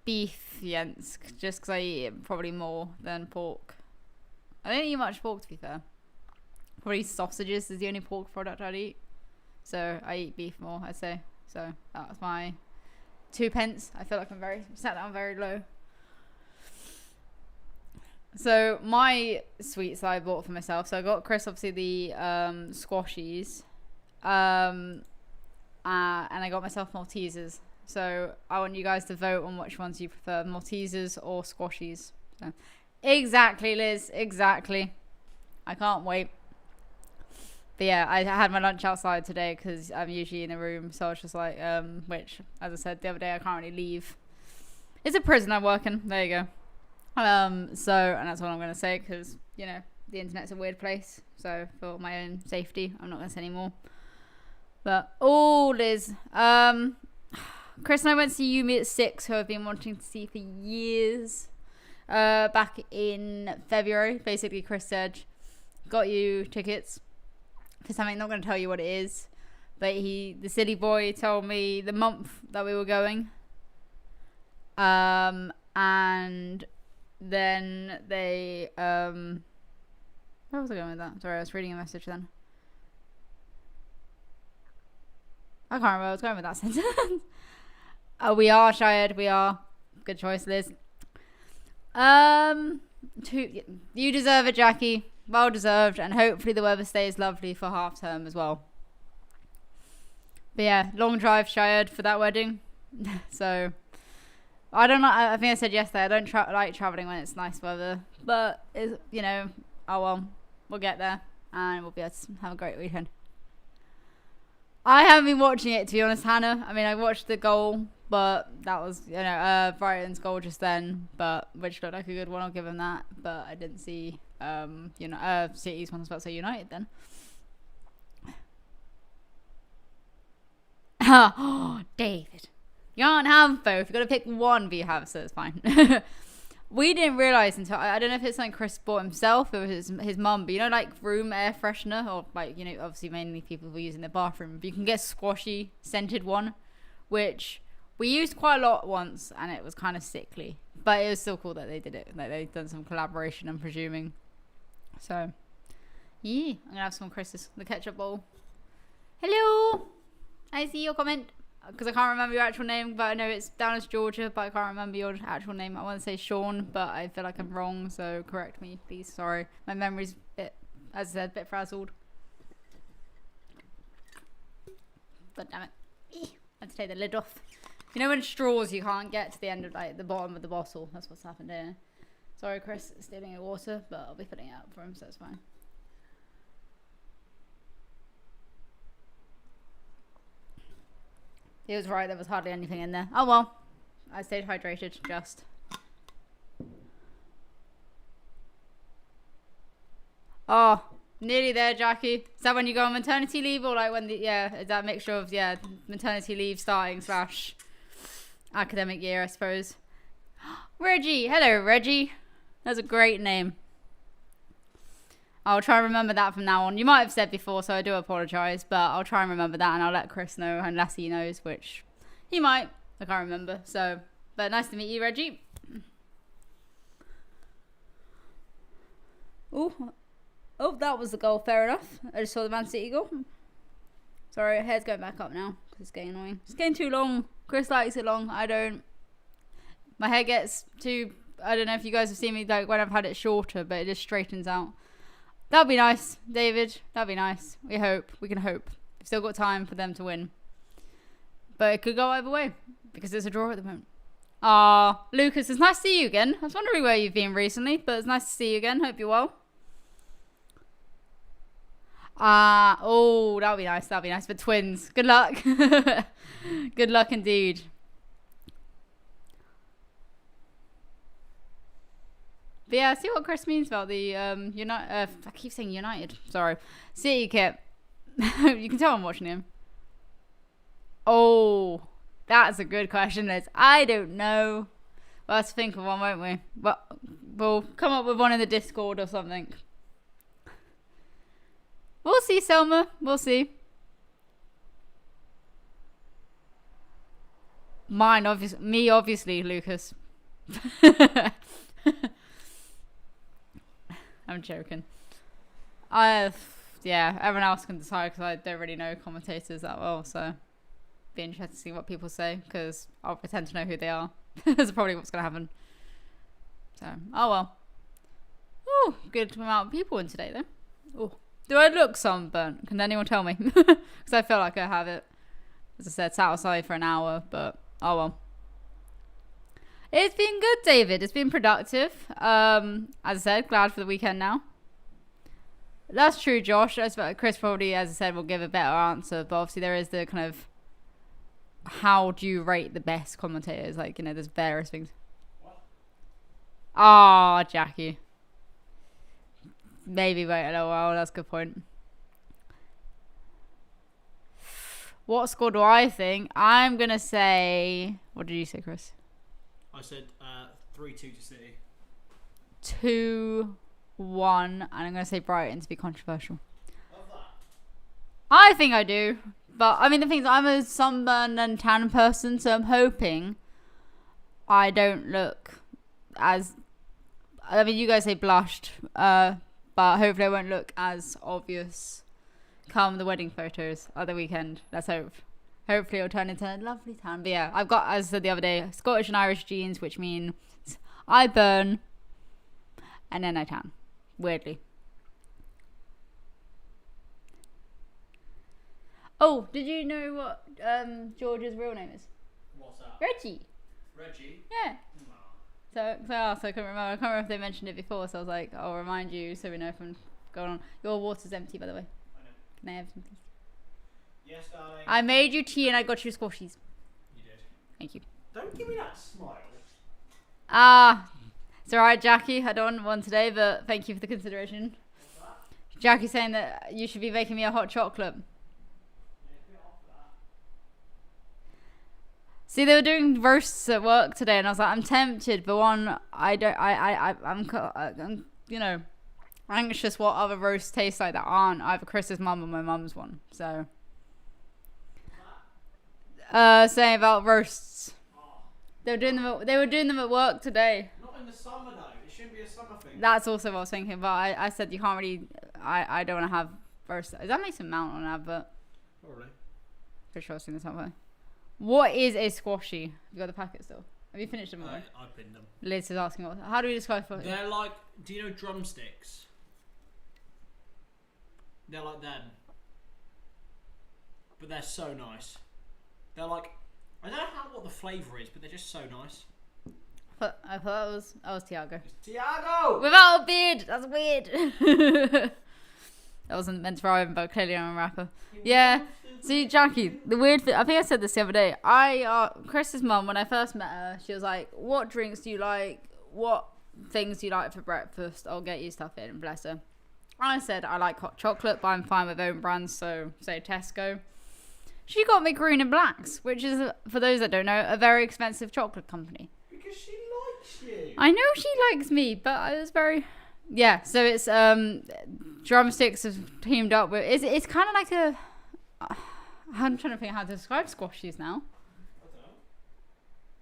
beef, Jensk, just because I eat it probably more than pork. I don't eat much pork, to be fair. Probably sausages is the only pork product I'd eat. So I eat beef more, I'd say. So that's my 2 pence. I feel like I'm sat down very low. So my sweets that I bought for myself. So I got Chris obviously the squashies. And I got myself Maltesers. So I want you guys to vote on which ones you prefer, Maltesers or squashies. So exactly, Liz. Exactly. I can't wait. But yeah, I had my lunch outside today because I'm usually in the room. So I was just like, which, as I said the other day, I can't really leave. It's a prison I work in. There you go. So, and that's what I'm going to say because, you know, the internet's a weird place. So for my own safety, I'm not going to say any more. But, oh, Liz. Chris and I went to see Yumi at 6, who I've been wanting to see for years. Back in February. Basically, Chris said, got you tickets for something. I'm not going to tell you what it is, but the silly boy told me the month that we were going, and then they where was I going with that? Sorry, I was reading a message then. I can't remember where I was going with that sentence. We are Shayad, we are. Good choice, Liz. You deserve it, Jackie. Well deserved, and hopefully the weather stays lovely for half term as well. But yeah, long drive, Shayad, for that wedding. So I don't know. I think I said yesterday I don't like traveling when it's nice weather, but you know, oh well, we'll get there and we'll be able to have a great weekend. I haven't been watching it, to be honest, Hannah. I mean, I watched the goal, but that was, you know, Brighton's goal just then, but which looked like a good one. I'll give him that. But I didn't see, you know, City's one. I was about to say United then. Oh, David, you can't have both. You've got to pick one, but you have, so it's fine. We didn't realise until, I don't know if it's something Chris bought himself or his mum, but you know, like room air freshener, or like, you know, obviously mainly people were using the bathroom, but you can get squashy scented one, which we used quite a lot once, and it was kind of sickly, but it was still cool that they did it. Like they've done some collaboration, I'm presuming. So yeah, I'm gonna have some Chris's the ketchup bowl. Hello, I see your comment. Because I can't remember your actual name, but I know it's down as Georgia, but I can't remember your actual name. I want to say Sean, but I feel like I'm wrong, so correct me, please. Sorry. My memory's a bit, as I said, a bit frazzled. God damn it. I had to take the lid off. You know when straws you can't get to the end of, like, the bottom of the bottle? That's what's happened here. Sorry, Chris, stealing your water, but I'll be putting it out for him, so it's fine. He was right, there was hardly anything in there. Oh well, I stayed hydrated, just. Oh, Nearly there, Jackie. Is that when you go on maternity leave, or like when is that a mixture of maternity leave starting / academic year, I suppose. Reggie, hello Reggie. That's a great name. I'll try and remember that from now on. You might have said before, so I do apologise, but I'll try and remember that, and I'll let Chris know unless he knows, which he might. I can't remember. So, but nice to meet you, Reggie. Oh, that was the goal. Fair enough. I just saw the Man City goal. Sorry, hair's going back up now because it's getting annoying. It's getting too long. Chris likes it long. I don't. My hair gets too. I don't know if you guys have seen me like when I've had it shorter, but it just straightens out. That'd be nice, David. That'd be nice. We hope. We can hope. We've still got time for them to win, but it could go either way because it's a draw at the moment. Lucas, it's nice to see you again. I was wondering where you've been recently, but it's nice to see you again. Hope you're well. That'll be nice. That'll be nice for twins. Good luck. Good luck indeed. But yeah, see what Chris means about the I keep saying United. Sorry, City kit. You can tell I'm watching him. Oh, that's a good question, Liz. I don't know. We'll have to think of one, won't we? But we'll come up with one in the Discord or something. We'll see, Selma. We'll see. Mine, obviously. Me, obviously, Lucas. I'm joking. Everyone else can decide because I don't really know commentators that well, so be interested to see what people say because I'll pretend to know who they are. That's probably what's going to happen. So, oh well. Oh, good amount of people in today though. Oh. Do I look sunburnt? Can anyone tell me? Because I feel like I have it. As I said, sat outside for an hour, but oh well. It's been good, David. It's been productive. As I said, glad for the weekend now. That's true, Josh. Chris probably, as I said, will give a better answer, but obviously there is the kind of how do you rate the best commentators? Like, there's various things. Jackie. Maybe wait a little while. That's a good point. What score do I think? I'm going to say... What did you say, Chris? I said 3-2 to City. 2-1. And I'm going to say Brighton to be controversial. Love that. I think I do. But, I mean, the thing is, I'm a sunburned and tan person, so I'm hoping I don't look as... I mean, you guys say blushed. But hopefully I won't look as obvious come the wedding photos of the weekend. Let's hope. Hopefully it'll turn into a lovely tan. But yeah, I've got, as I said the other day, Scottish and Irish genes, which means I burn and then I tan. Weirdly. Oh, did you know what George's real name is? What's that? Reggie. Reggie? Yeah. So I couldn't remember. I can't remember if they mentioned it before, so I was like, I'll remind you so we know if I'm going on. Your water's empty, by the way. I know. Can I have some, please? Yes, darling. I made you tea and I got you squashies. You did. Thank you. Don't give me that smile. It's alright, Jackie. I don't want one today, but thank you for the consideration. What's that? Jackie's saying that you should be making me a hot chocolate. See, they were doing roasts at work today, and I was like, I'm tempted, but I'm anxious what other roasts taste like that aren't either Chris's mum or my mum's one. So, saying about roasts, they were doing them at work today. Not in the summer though. It shouldn't be a summer thing. That's also what I was thinking, but I said you can't really. I don't want to have roast. Is that Mason Mount on an advert? Probably. Pretty sure I've seen this somewhere. What is a squashy? You got the packet still? Have you finished them? I pinned them. Liz is asking how do we describe it? They're like, do you know drumsticks? They're like them. But they're so nice. They're like, I don't know what the flavour is, but they're just so nice. I thought that was Tiago. It's Tiago! Without a beard! That's weird. That wasn't meant to rhyme, but clearly I'm a rapper. Yeah. See, Jackie, the weird thing, I think I said this the other day. Chris's mum, when I first met her, she was like, what drinks do you like? What things do you like for breakfast? I'll get you stuff in, bless her. I said I like hot chocolate, but I'm fine with own brands, so say Tesco. She got me Green and Blacks, which is, for those that don't know, a very expensive chocolate company. Because she likes you. I know she likes me, but I was very... Yeah, so it's drumsticks have teamed up with... It's kind of like a... I'm trying to think how to describe squashies now. I don't know.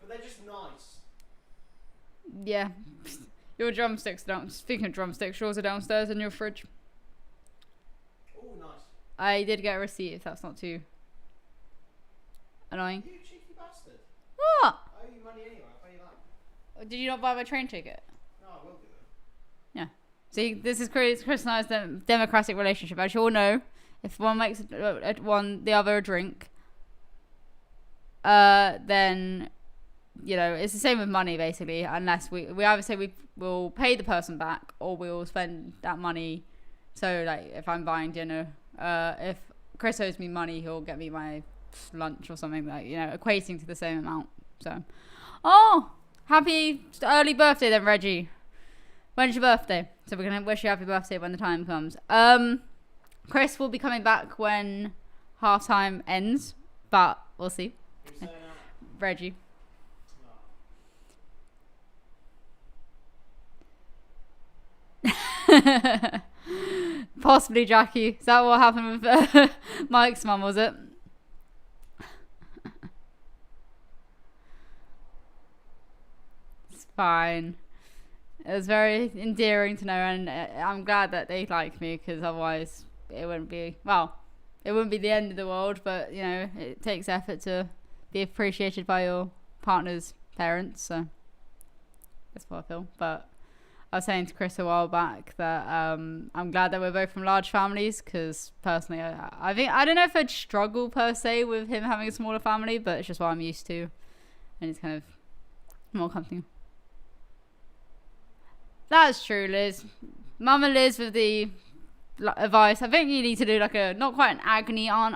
But they're just nice. Yeah. Your drumsticks down. Speaking of drumsticks, yours are downstairs in your fridge. Oh, nice. I did get a receipt, if that's not too annoying. You cheeky bastard. What? I owe you money anyway. I'll pay you that. Did you not buy my train ticket? No, I will do it. Yeah. See, this is Chris and I's democratic relationship. As you all know, if one makes the other a drink, then, you know, it's the same with money, basically, unless we either say we will pay the person back or we will spend that money. So, like, if I'm buying dinner, if Chris owes me money, he'll get me my lunch or something, like, you know, equating to the same amount. So, oh, happy early birthday then, Reggie. When's your birthday? So we're going to wish you happy birthday when the time comes. Chris will be coming back when half-time ends, but we'll see. Who's saying that? Reggie. Oh. Possibly Jackie. Is that what happened with Mike's mum, was it? It's fine. It was very endearing to know, and I'm glad that they like me, because otherwise it wouldn't be, well, it wouldn't be the end of the world, but, you know, it takes effort to be appreciated by your partner's parents, so that's what I feel. But I was saying to Chris a while back that I'm glad that we're both from large families, because personally I think, I don't know if I'd struggle per se with him having a smaller family, but it's just what I'm used to, and it's kind of more comfortable. That's true, Liz. Mama Liz with the advice. I think you need to do like a, not quite an agony aunt,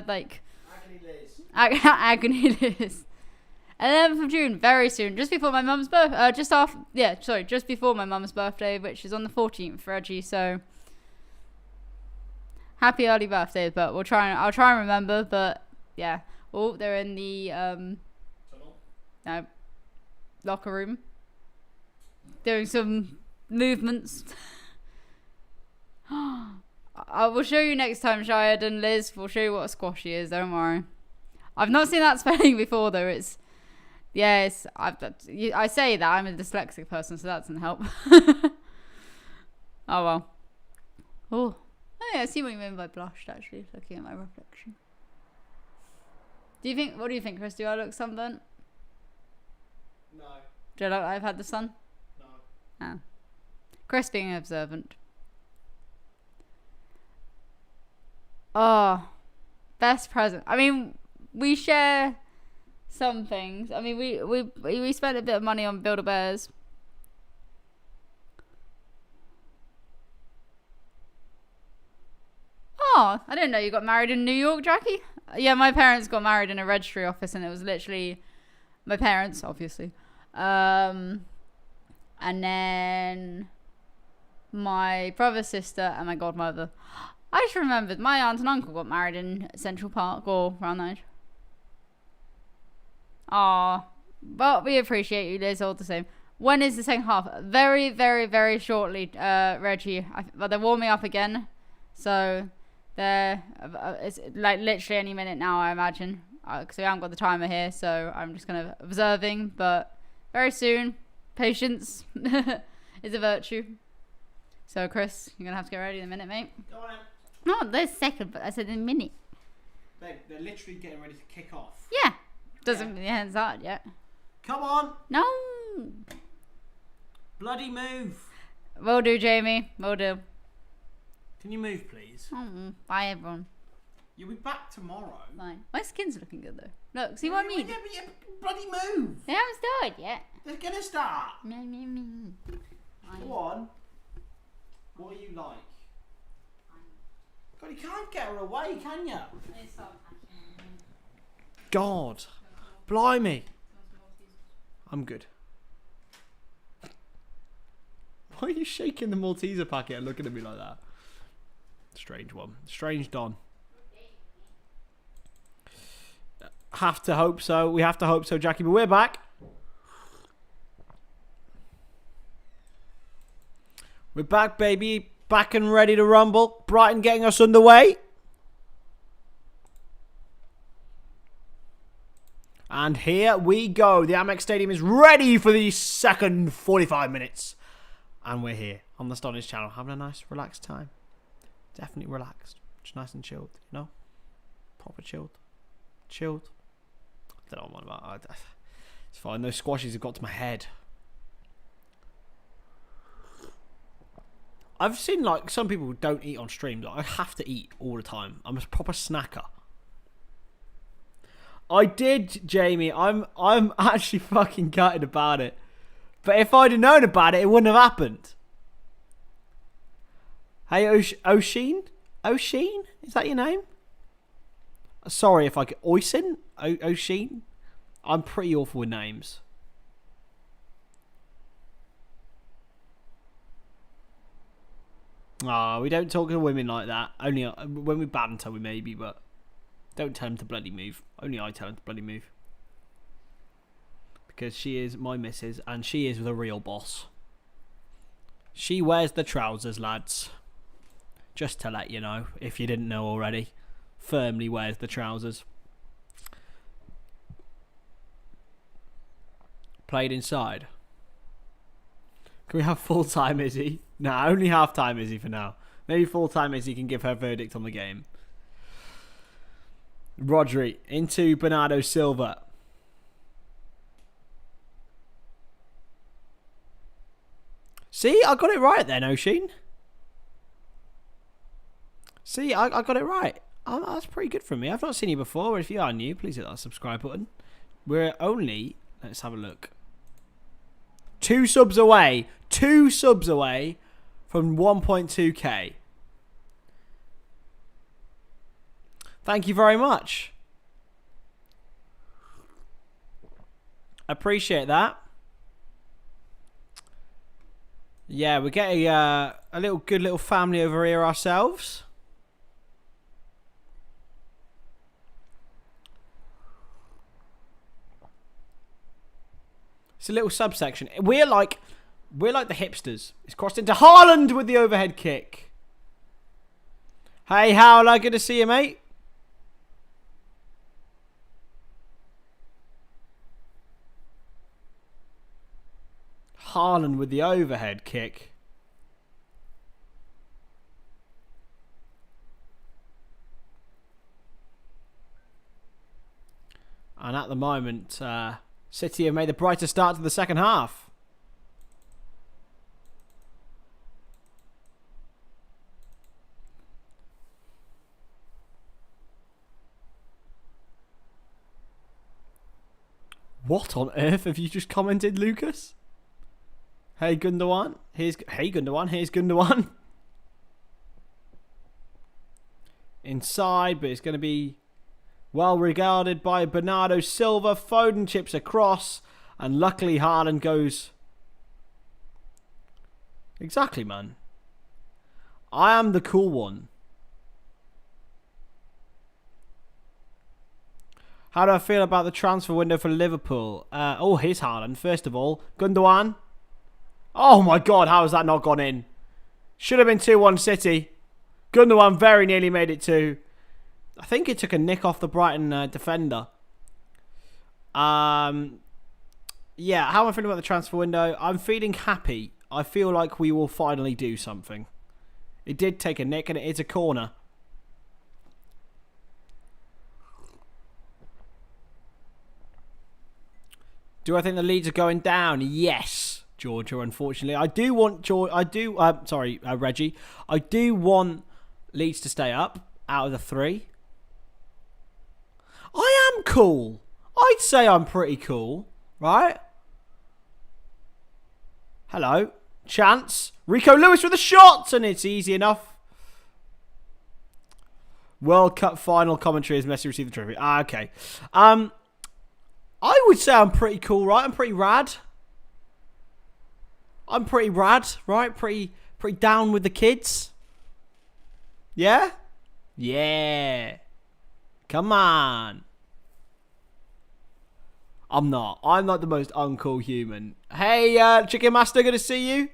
like Agony Liz. Agony Liz. 11th of June, very soon, just before my mum's birth. Just before my mum's birthday, which is on the 14th for Reggie. So happy early birthday, but I'll try and remember. But yeah, oh, they're in the Tunnel? locker room, doing some movements. I will show you next time, Shayad and Liz. We'll show you what a squashy is. Don't worry. I've not seen that spelling before though. I say that I'm a dyslexic person, so that doesn't help. Oh well. Oh yeah, I see what you mean by blushed. Actually, looking at my reflection. What do you think, Chris? Do I look sunburnt? No. Do I look like I've had the sun? No. Oh. Chris being observant. Oh, best present. I mean, we share some things. I mean, we spent a bit of money on Build-A-Bears. Oh, I didn't know you got married in New York, Jackie. Yeah, my parents got married in a registry office, and it was literally my parents, obviously. And then my brother, sister, and my godmother. I just remembered my aunt and uncle got married in Central Park or around that age. Aw, but we appreciate you, Liz, all the same. When is the second half? Very, very, very shortly, Reggie. But they're warming up again, so it's like literally any minute now, I imagine. Because we haven't got the timer here, so I'm just kind of observing. But very soon, patience is a virtue. So, Chris, you're gonna have to get ready in a minute, mate. Go on then. Not this second, but I said in a minute. They're literally getting ready to kick off. Yeah. Doesn't mean the hand's out yet. Come on. No. Bloody move. Will do, Jamie. Will do. Can you move, please? Bye, everyone. You'll be back tomorrow. Fine. My skin's looking good, though. Look, see what I mean? Yeah, but bloody move. They haven't started yet. They're gonna start. Me. Go on. What are you like? God, you can't get her away, can you? God. Blimey. I'm good. Why are you shaking the Malteser packet and looking at me like that? Strange one. Strange Don. Have to hope so. We have to hope so, Jackie. But we're back. We're back, baby. Back and ready to rumble. Brighton getting us underway. And here we go. The Amex Stadium is ready for the second 45 minutes. And we're here on the Stonadge channel, having a nice, relaxed time. Definitely relaxed. Just nice and chilled, you know? Proper chilled. Chilled. I don't know what about. It's fine. Those squashes have got to my head. I've seen, like, some people don't eat on stream. Like, I have to eat all the time. I'm a proper snacker. I did, Jamie. I'm actually fucking gutted about it. But if I'd have known about it, it wouldn't have happened. Hey, Oshin? Oshin? Is that your name? Sorry if I could... Oisin? Oshin? I'm pretty awful with names. Ah, we don't talk to women like that. Only when we banter, we maybe, but don't tell them to bloody move. Only I tell them to bloody move. Because she is my missus, and she is the real boss. She wears the trousers, lads. Just to let you know, if you didn't know already. Firmly wears the trousers. Played inside. Can we have full-time Izzy? Nah, only half-time Izzy for now. Maybe full-time Izzy can give her verdict on the game. Rodri into Bernardo Silva. See, I got it right then, Oshin. See, I got it right. Oh, that's pretty good from me. I've not seen you before. If you are new, please hit that subscribe button. We're only... Let's have a look. 2 subs away. 2 subs away from 1.2k. Thank you very much. Appreciate that. Yeah, we're getting a good little family over here ourselves. It's a little subsection. We're like the hipsters. It's crossed into Haaland with the overhead kick. Hey, Howler, good to see you, mate. Haaland with the overhead kick. And at the moment, City have made the brighter start to the second half. What on earth have you just commented, Lucas? Hey Gundogan, here's Gundogan. Inside, but it's going to be well regarded by Bernardo Silva. Foden chips across, and luckily Haaland goes. Exactly, man. I am the cool one. How do I feel about the transfer window for Liverpool? Oh, here's Haaland. First of all, Gundogan. Oh my God, how has that not gone in? Should have been 2-1 City. Gundogan very nearly made it 2. I think it took a nick off the Brighton defender. Yeah, how am I feeling about the transfer window? I'm feeling happy. I feel like we will finally do something. It did take a nick, and it is a corner. Do I think the Leeds are going down? Yes, Georgia. Unfortunately, I do want Reggie. I do want Leeds to stay up out of the 3. I am cool. I'd say I'm pretty cool, right? Hello, chance. Rico Lewis with a shot, and it's easy enough. World Cup final commentary as Messi received the trophy. Okay. I would say I'm pretty cool, right? I'm pretty rad. I'm pretty rad, right? Pretty down with the kids. Yeah? Yeah. Come on. I'm not. I'm not the most uncool human. Hey, Chicken Master, good to see you.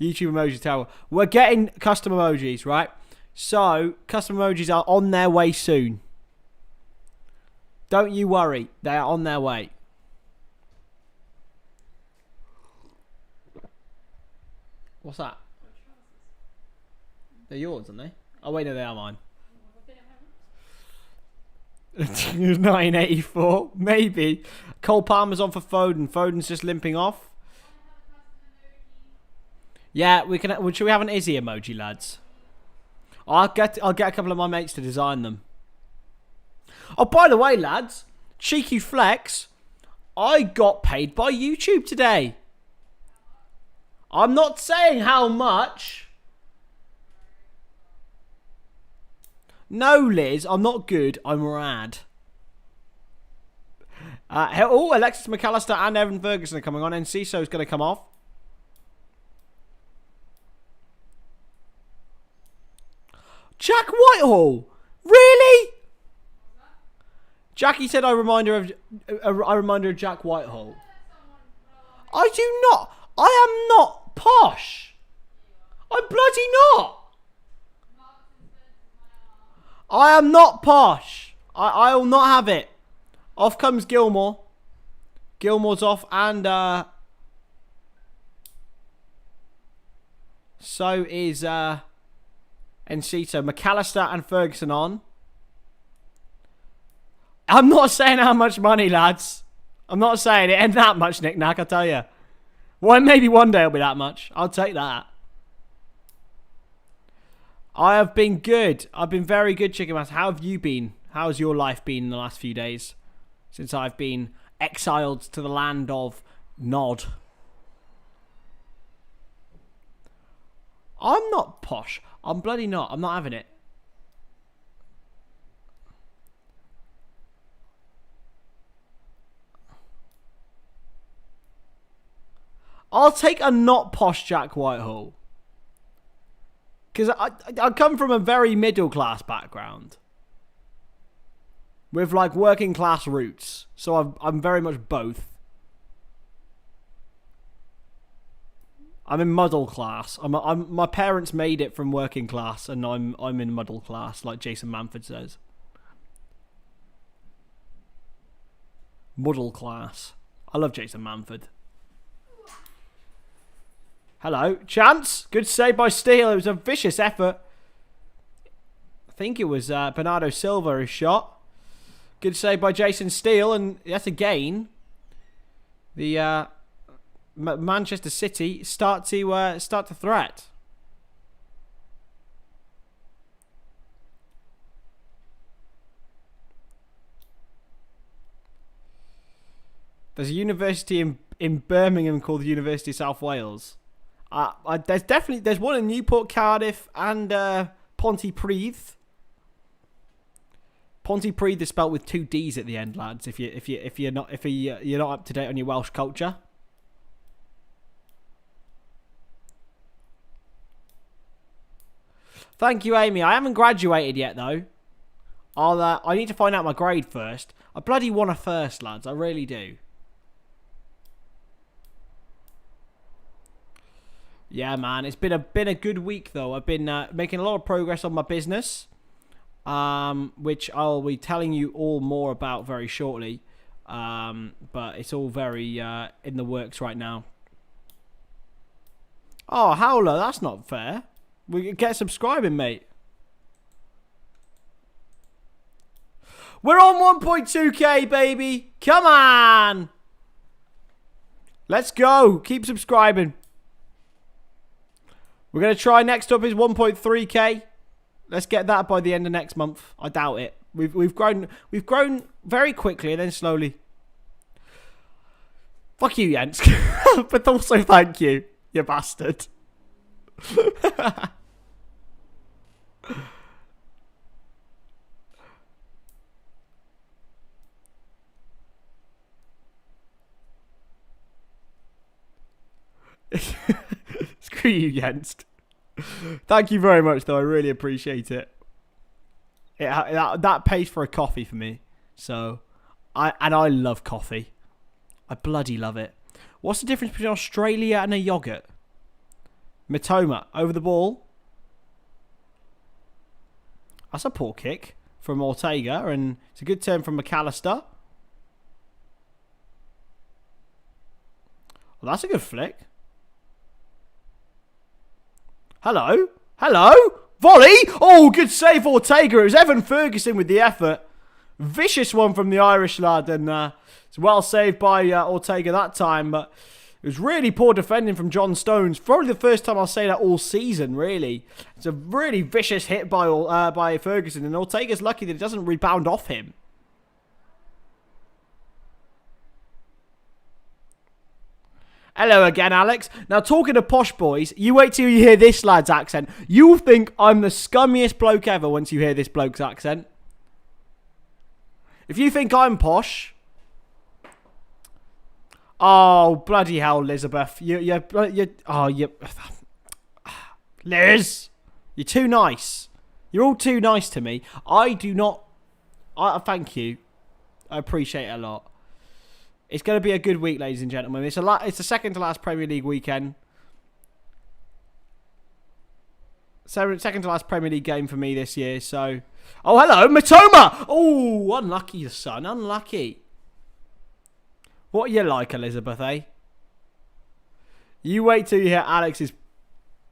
YouTube emoji tower. We're getting custom emojis, right? So, custom emojis are on their way soon. Don't you worry. They are on their way. What's that? They're yours, aren't they? Oh, wait, no, they are mine. 1984, maybe. Cole Palmer's on for Foden. Foden's just limping off. Yeah, we can. Should we have an Izzy emoji, lads? I'll get a couple of my mates to design them. Oh, by the way, lads, cheeky flex. I got paid by YouTube today. I'm not saying how much. No, Liz, I'm not good. I'm rad. Alexis McAllister and Evan Ferguson are coming on, and Ciso's going to come off. Jack Whitehall, really? Jackie said I remind her of Jack Whitehall. I do not. I am not posh. I'm bloody not. I am not posh. I will not have it. Off comes Gilmore. Gilmore's off, and so is Encito. McAllister and Ferguson on. I'm not saying how much money, lads. I'm not saying it ain't that much, Nick Nack, I tell you. Well, maybe one day it'll be that much. I'll take that. I have been good. I've been very good, Chicken Master. How have you been? How has your life been in the last few days? Since I've been exiled to the land of Nod. I'm not posh. I'm bloody not. I'm not having it. I'll take a not posh Jack Whitehall. Because I come from a very middle class background. With like working class roots. So I'm very much both. I'm in muddle class. My parents made it from working class, and I'm in muddle class, like Jason Manford says. Muddle class. I love Jason Manford. Hello, Chance. Good save by Steele. It was a vicious effort. I think it was Bernardo Silva who shot. Good save by Jason Steele, and yet again, the Manchester City start to threat. There's a university in Birmingham called the University of South Wales. There's one in Newport, Cardiff, and Pontypridd. Pontypridd is spelt with 2 D's at the end, lads. If you're not up to date on your Welsh culture. Thank you, Amy. I haven't graduated yet, though. I need to find out my grade first. I bloody want a first, lads. I really do. Yeah, man. It's been a good week, though. I've been making a lot of progress on my business, which I'll be telling you all more about very shortly. But it's all very in the works right now. Oh, Howler, that's not fair. We get subscribing, mate. We're on 1.2k, baby. Come on. Let's go. Keep subscribing. We're going to try next up is 1.3k. Let's get that by the end of next month. I doubt it. We've grown very quickly and then slowly. Fuck you, Jens. But also thank you, you bastard. Screw you, Jens. Thank you very much, though. I really appreciate it. That pays for a coffee for me. So, I love coffee. I bloody love it. What's the difference between Australia and a yogurt? Matoma, over the ball. That's a poor kick from Ortega, and it's a good turn from McAllister. Well, that's a good flick. Hello? Hello? Volley! Oh, good save, Ortega. It was Evan Ferguson with the effort. Vicious one from the Irish lad, and it's well saved by Ortega that time, but it was really poor defending from John Stones. Probably the first time I'll say that all season, really. It's a really vicious hit by Ferguson, and Ortega's lucky that it doesn't rebound off him. Hello again, Alex. Now, talking to posh boys, you wait till you hear this lad's accent. You'll think I'm the scummiest bloke ever once you hear this bloke's accent. If you think I'm posh... Oh, bloody hell, Elizabeth. Liz! You're too nice. You're all too nice to me. I do not... thank you. I appreciate it a lot. It's going to be a good week, ladies and gentlemen. It's the second to last Premier League weekend. Second to last Premier League game for me this year, so... Oh, hello, Matoma! Oh, unlucky, son. Unlucky. What are you like, Elizabeth, eh? You wait till you hear Alex's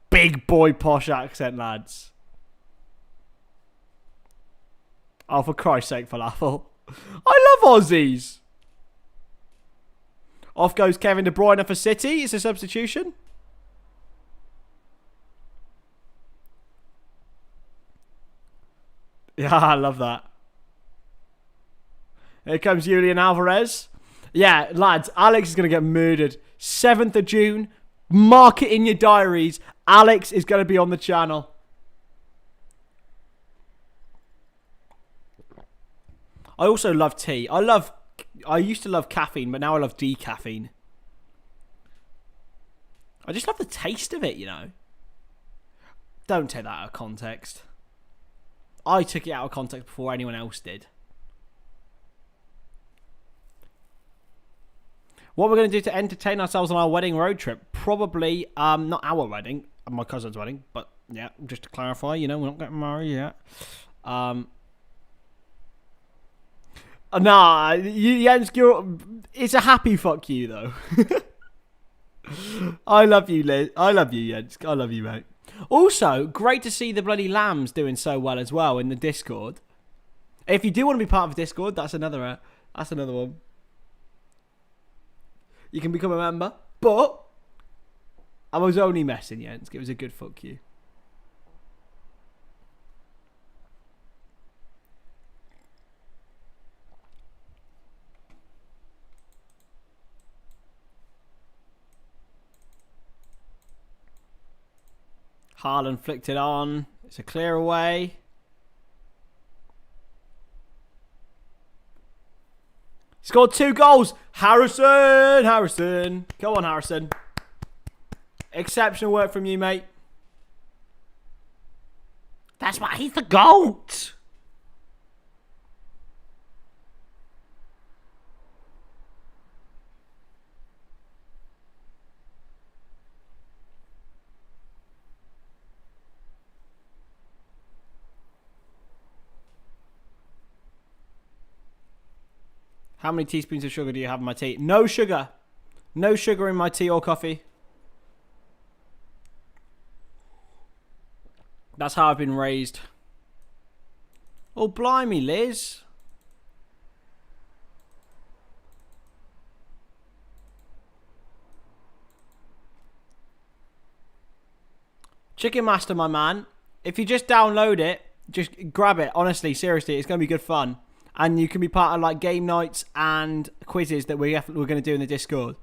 big boy posh accent, lads. Oh, for Christ's sake, falafel. I love Aussies. Off goes Kevin De Bruyne for City. It's a substitution. Yeah, I love that. Here comes Julian Alvarez. Yeah, lads, Alex is going to get murdered. 7th of June. Mark it in your diaries. Alex is going to be on the channel. I also love tea. I used to love caffeine, but now I love decaffeine. I just love the taste of it, you know. Don't take that out of context. I took it out of context before anyone else did. What we're going to do to entertain ourselves on our wedding road trip? Probably, not our wedding, my cousin's wedding, but yeah, just to clarify, you know, we're not getting married yet. Nah, Jens, it's a happy fuck you, though. I love you, Liz. I love you, Jens. I love you, mate. Also, great to see the bloody Lambs doing so well as well in the Discord. If you do want to be part of the Discord, that's another one. You can become a member, but I was only messing, Jens. It was a good fuck you. Haaland flicked it on. It's a clear away. Scored 2 goals. Harrison. Come on, Harrison. Exceptional work from you, mate. That's why he's the GOAT. How many teaspoons of sugar do you have in my tea? No sugar. No sugar in my tea or coffee. That's how I've been raised. Oh, blimey, Liz. Chicken Master, my man. If you just download it, just grab it. Honestly, seriously, it's going to be good fun. And you can be part of like game nights and quizzes that we're going to do in the Discord.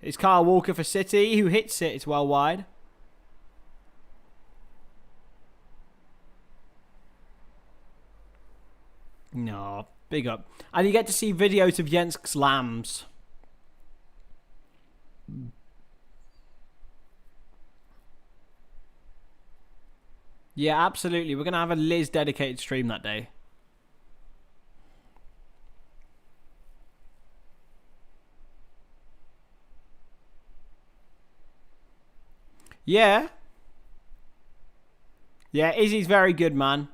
It's Kyle Walker for City, who hits it. It's well wide. No, big up. And you get to see videos of Jensk's Lambs. Yeah, absolutely. We're going to have a Liz dedicated stream that day. Yeah. Yeah, Izzy's very good, man.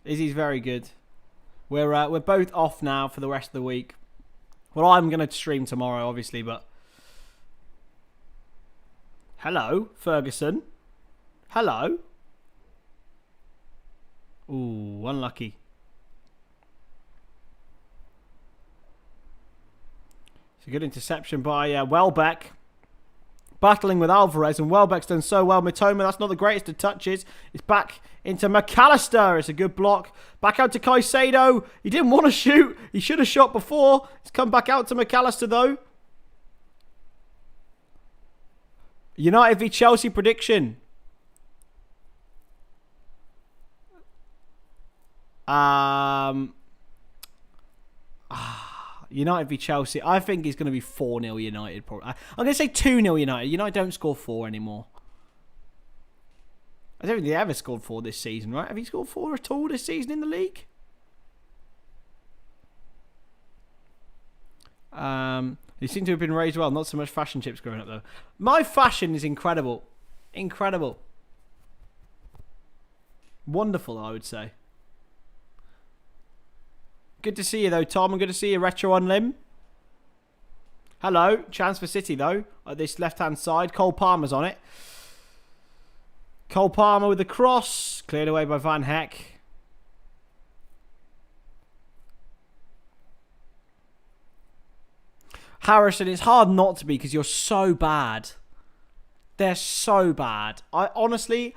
Izzy's very good. We're both off now for the rest of the week. Well, I'm going to stream tomorrow, obviously, but... Hello, Ferguson. Hello. Ooh, unlucky. It's a good interception by Welbeck. Battling with Alvarez, and Welbeck's done so well. Mitoma, that's not the greatest of touches. It's back into McAllister. It's a good block. Back out to Caicedo. He didn't want to shoot. He should have shot before. It's come back out to McAllister, though. United v Chelsea prediction. United v Chelsea. I think it's going to be 4-0 United. Probably. I'm going to say 2-0 United. United don't score 4 anymore. I don't think they ever scored 4 this season, right? Have you scored 4 at all this season in the league? They seem to have been raised well. Not so much fashion chips growing up, though. My fashion is incredible. Incredible. Wonderful, I would say. Good to see you, though, Tom. And good to see you, Retro on Limb. Hello. Chance for City, though, at this left-hand side. Cole Palmer's on it. Cole Palmer with the cross. Cleared away by Van Heck. Harrison, it's hard not to be because you're so bad. They're so bad. Honestly,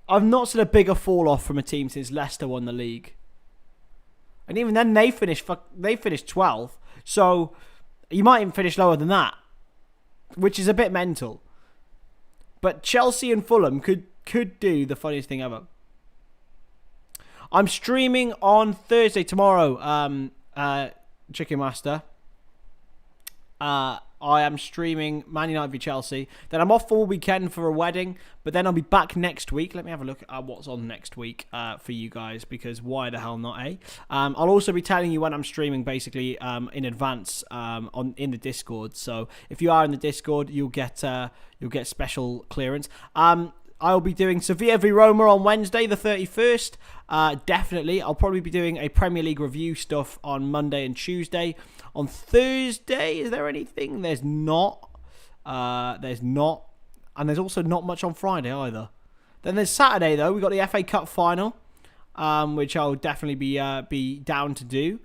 I've not seen a bigger fall off from a team since Leicester won the league. And even then, they finished 12th. So you might even finish lower than that, which is a bit mental. But Chelsea and Fulham could do the funniest thing ever. I'm streaming on Thursday tomorrow, Chicken Master. I am streaming Man United v Chelsea. Then I'm off for a weekend for a wedding. But then I'll be back next week. Let me have a look at what's on next week for you guys. Because why the hell not, eh? I'll also be telling you when I'm streaming, basically, in advance in the Discord. So if you are in the Discord, you'll get special clearance. I'll be doing Sevilla v Roma on Wednesday, the 31st. Definitely. I'll probably be doing a Premier League review stuff on Monday and Tuesday. On Thursday, is there anything? There's not. There's not. And there's also not much on Friday either. Then there's Saturday, though. We've got the FA Cup final, which I'll definitely be down to do.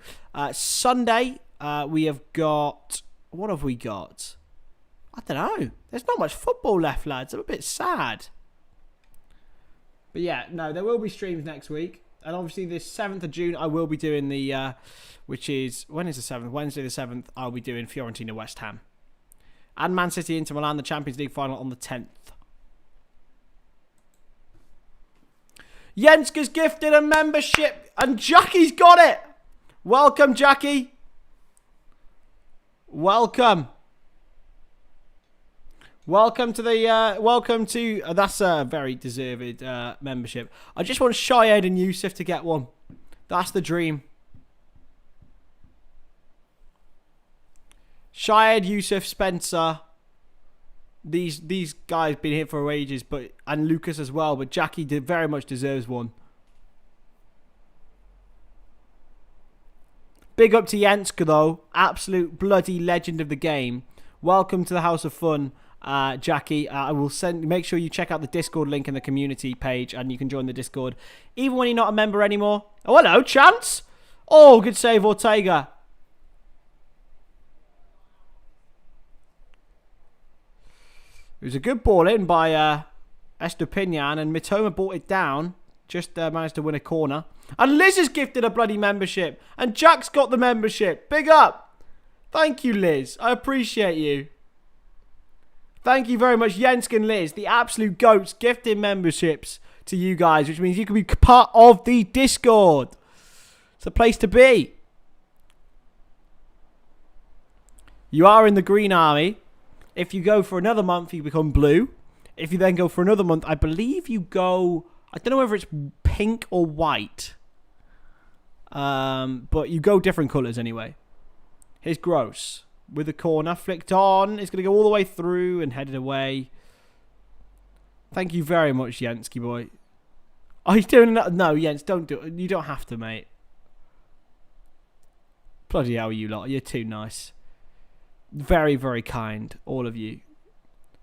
Sunday, we have got... What have we got? I don't know. There's not much football left, lads. I'm a bit sad. But yeah, no, there will be streams next week. And obviously, this 7th of June, I will be doing the... which is... When is the 7th? Wednesday the 7th, I'll be doing Fiorentina West Ham. And Man City Inter Milan, the Champions League final on the 10th. Jenska's gifted a membership. And Jackie's got it. Welcome, Jackie. Welcome. Welcome to the... welcome to... that's a very deserved membership. I just want Shayed and Yusuf to get one. That's the dream. Shayed, Yusuf, Spencer. These guys been here for ages, and Lucas as well. But Jackie very much deserves one. Big up to Jenska though, absolute bloody legend of the game. Welcome to the House of Fun, Jackie. I will make sure you check out the Discord link in the community page, and you can join the Discord even when you're not a member anymore. Oh, hello, Chance. Oh, good save, Ortega. It was a good ball in by Estupiñán, and Mitoma brought it down. Just managed to win a corner. And Liz has gifted a bloody membership. And Jack's got the membership. Big up. Thank you, Liz. I appreciate you. Thank you very much, Jensk and Liz, the absolute goats, gifting memberships to you guys, which means you can be part of the Discord. It's a place to be. You are in the Green Army. If you go for another month, you become blue. If you then go for another month, I believe you go... I don't know whether it's pink or white. But you go different colours anyway. Here's Gross. With the corner flicked on. It's going to go all the way through and headed away. Thank you very much, Jensky boy. Are you doing that? No, Jens, don't do it. You don't have to, mate. Bloody hell, you lot. You're too nice. Very, very kind, all of you.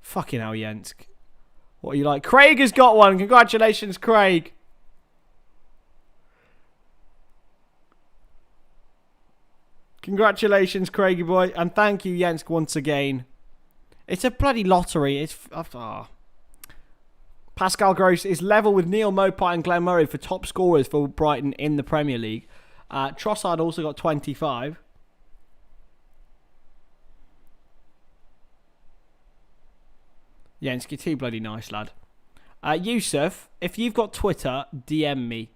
Fucking hell, Jens. What are you like? Craig has got one. Congratulations, Craig. Congratulations, Craigie boy. And thank you, Jens, once again. It's a bloody lottery. It's... Pascal Gross is level with Neil Maupay and Glenn Murray for top scorers for Brighton in the Premier League. Trossard also got 25. Jens, you're too bloody nice, lad. Yusuf, if you've got Twitter, DM me.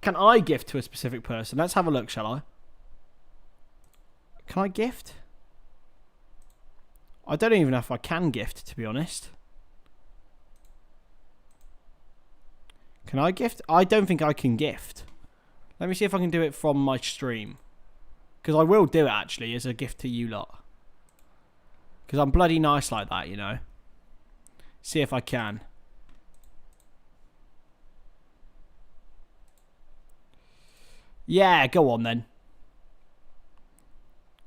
Can I gift to a specific person? Let's have a look, shall I? Can I gift? I don't even know if I can gift, to be honest. Can I gift? I don't think I can gift. Let me see if I can do it from my stream. Because I will do it, actually, as a gift to you lot. Because I'm bloody nice like that, you know. See if I can. Yeah, go on then.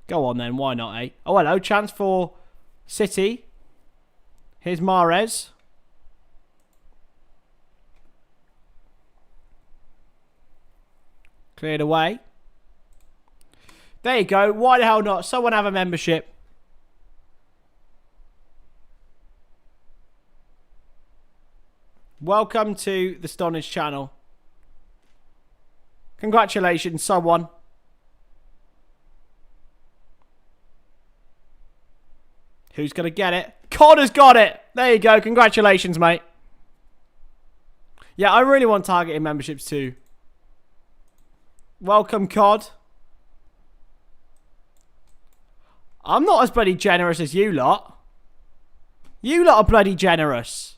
Go on then, why not, eh? Oh, hello, chance for City. Here's Mahrez. Cleared away. There you go. Why the hell not? Someone have a membership. Welcome to the Stonadge channel. Congratulations, someone. Who's going to get it? Connor's got it. There you go. Congratulations, mate. Yeah, I really want targeted memberships too. Welcome, COD. I'm not as bloody generous as you lot. You lot are bloody generous.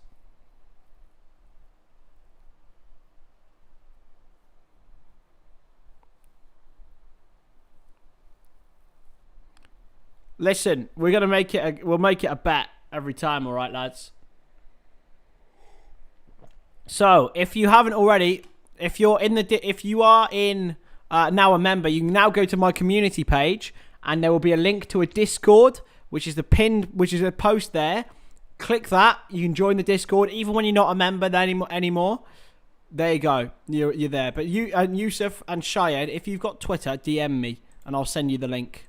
Listen, we're gonna make it. We'll make it a bet every time, all right, lads. So, if you haven't already, if you are now a member, you can now go to my community page, and there will be a link to a Discord, which is a post there. Click that. You can join the Discord, even when you're not a member anymore. There you go. You're there. But you and Yusuf and Shayed, if you've got Twitter, DM me, and I'll send you the link.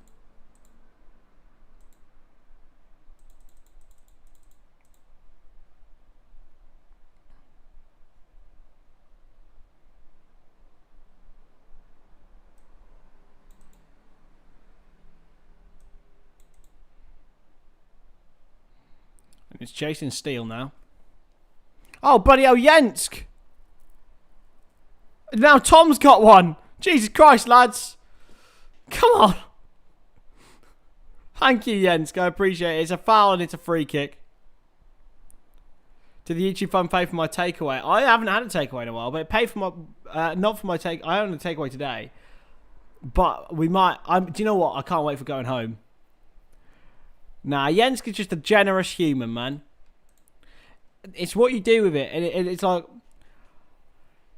It's chasing Steel now. Oh, bloody hell, Jensk! Now Tom's got one! Jesus Christ, lads! Come on! Thank you, Jensk. I appreciate it. It's a foul and it's a free kick. Did the YouTube fund pay for my takeaway? I haven't had a takeaway in a while, but it paid for my... not for my take... I own a takeaway today. But we might... do you know what? I can't wait for going home. Nah, Jensk is just a generous human, man. It's what you do with it, and it's like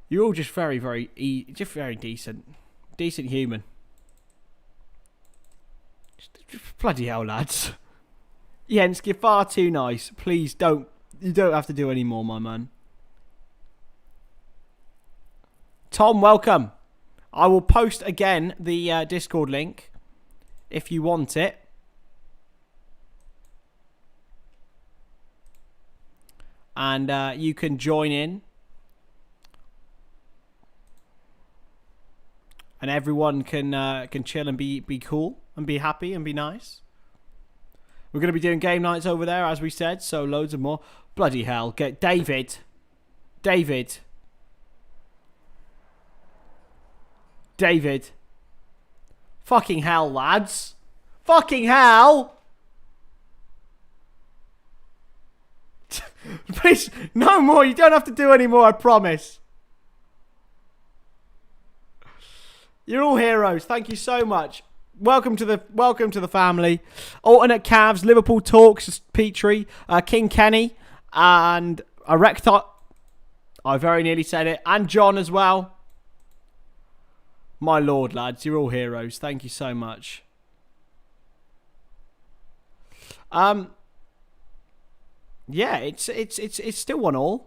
you're all just very, very decent human. Just bloody hell, lads. Jensk, you're far too nice. Please don't. You don't have to do any more, my man. Tom, welcome. I will post again the Discord link if you want it. And you can join in. And everyone can chill and be cool and be happy and be nice. We're going to be doing game nights over there, as we said. So loads of more. Bloody hell. Get David. David. Fucking hell, lads. Fucking hell. Please, no more. You don't have to do any more, I promise. You're all heroes. Thank you so much. Welcome to the family. Alternate Cavs, Liverpool Talks, Petrie, King Kenny, and Erector. I very nearly said it. And John as well. My lord, lads, you're all heroes. Thank you so much. Yeah, it's still 1-1.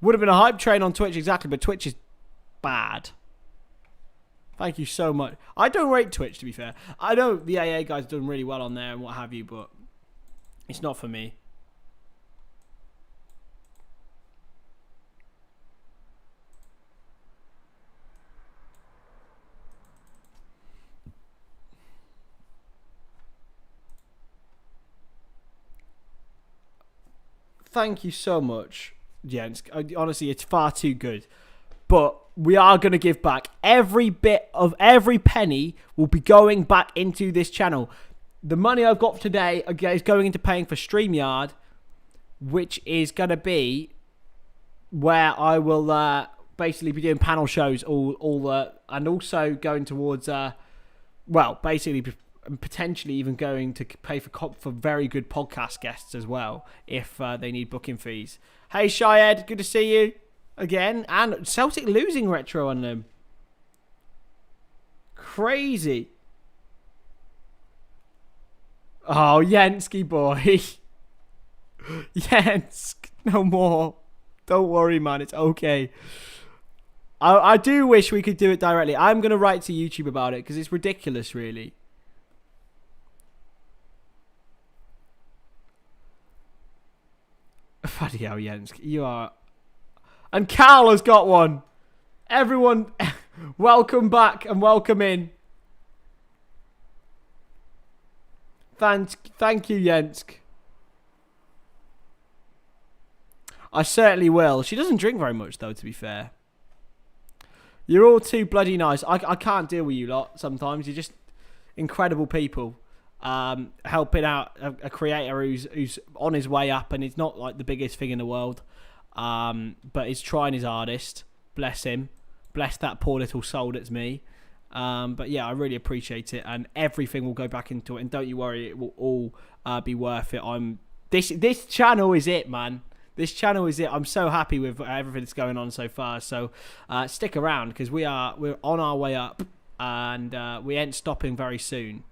Would have been a hype train on Twitch, exactly, but Twitch is bad. Thank you so much. I don't rate Twitch, to be fair. I know the AA guys done really well on there and what have you, but it's not for me. Thank you so much, Jens. Honestly, it's far too good. But we are going to give back. Every bit of every penny will be going back into this channel. The money I've got today is going into paying for StreamYard, which is going to be where I will basically be doing panel shows and also going towards, basically potentially even going to pay for very good podcast guests as well if they need booking fees. Hey Syed, good to see you again. And Celtic losing retro on them. Crazy. Oh, Yenski boy. Yensk, no more. Don't worry, man. It's okay. I do wish we could do it directly. I'm going to write to YouTube about it because it's ridiculous, really. Bloody hell, Yensk. You are... And Carl has got one. Everyone, welcome back and welcome in. Thank you, Yensk. I certainly will. She doesn't drink very much, though, to be fair. You're all too bloody nice. I can't deal with you lot sometimes. You're just incredible people. Helping out a creator who's on his way up, and it's not like the biggest thing in the world. But he's trying his hardest. Bless him. Bless that poor little soul that's me. But yeah, I really appreciate it, and everything will go back into it. And don't you worry, it will all be worth it. This channel is it, man. This channel is it. I'm so happy with everything that's going on so far. So stick around because we're on our way up, and we ain't stopping very soon.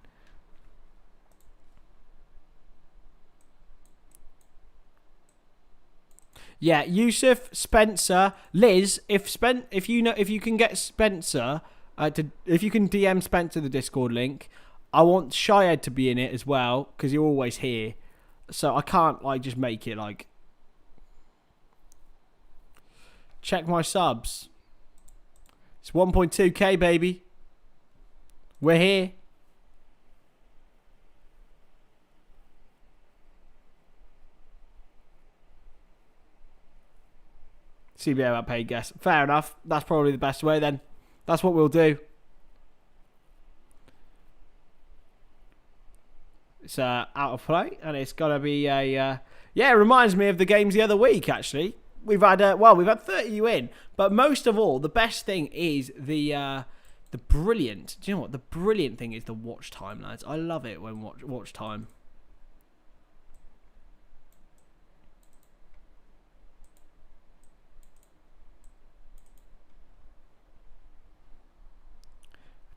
Yeah, Yusuf, Spencer, Liz. If you can get Spencer, if you can DM Spencer the Discord link, I want Syed to be in it as well because you're always here. So I can't just make it check my subs. It's 1.2k, baby. We're here. CBA about paid guests. Fair enough. That's probably the best way then. That's what we'll do. It's out of play, and it's gotta be a yeah, it reminds me of the games the other week actually. We've had 30 you in, but most of all, the best thing is the brilliant. Do you know what? The brilliant thing is the watch time, lads. I love it when watch time.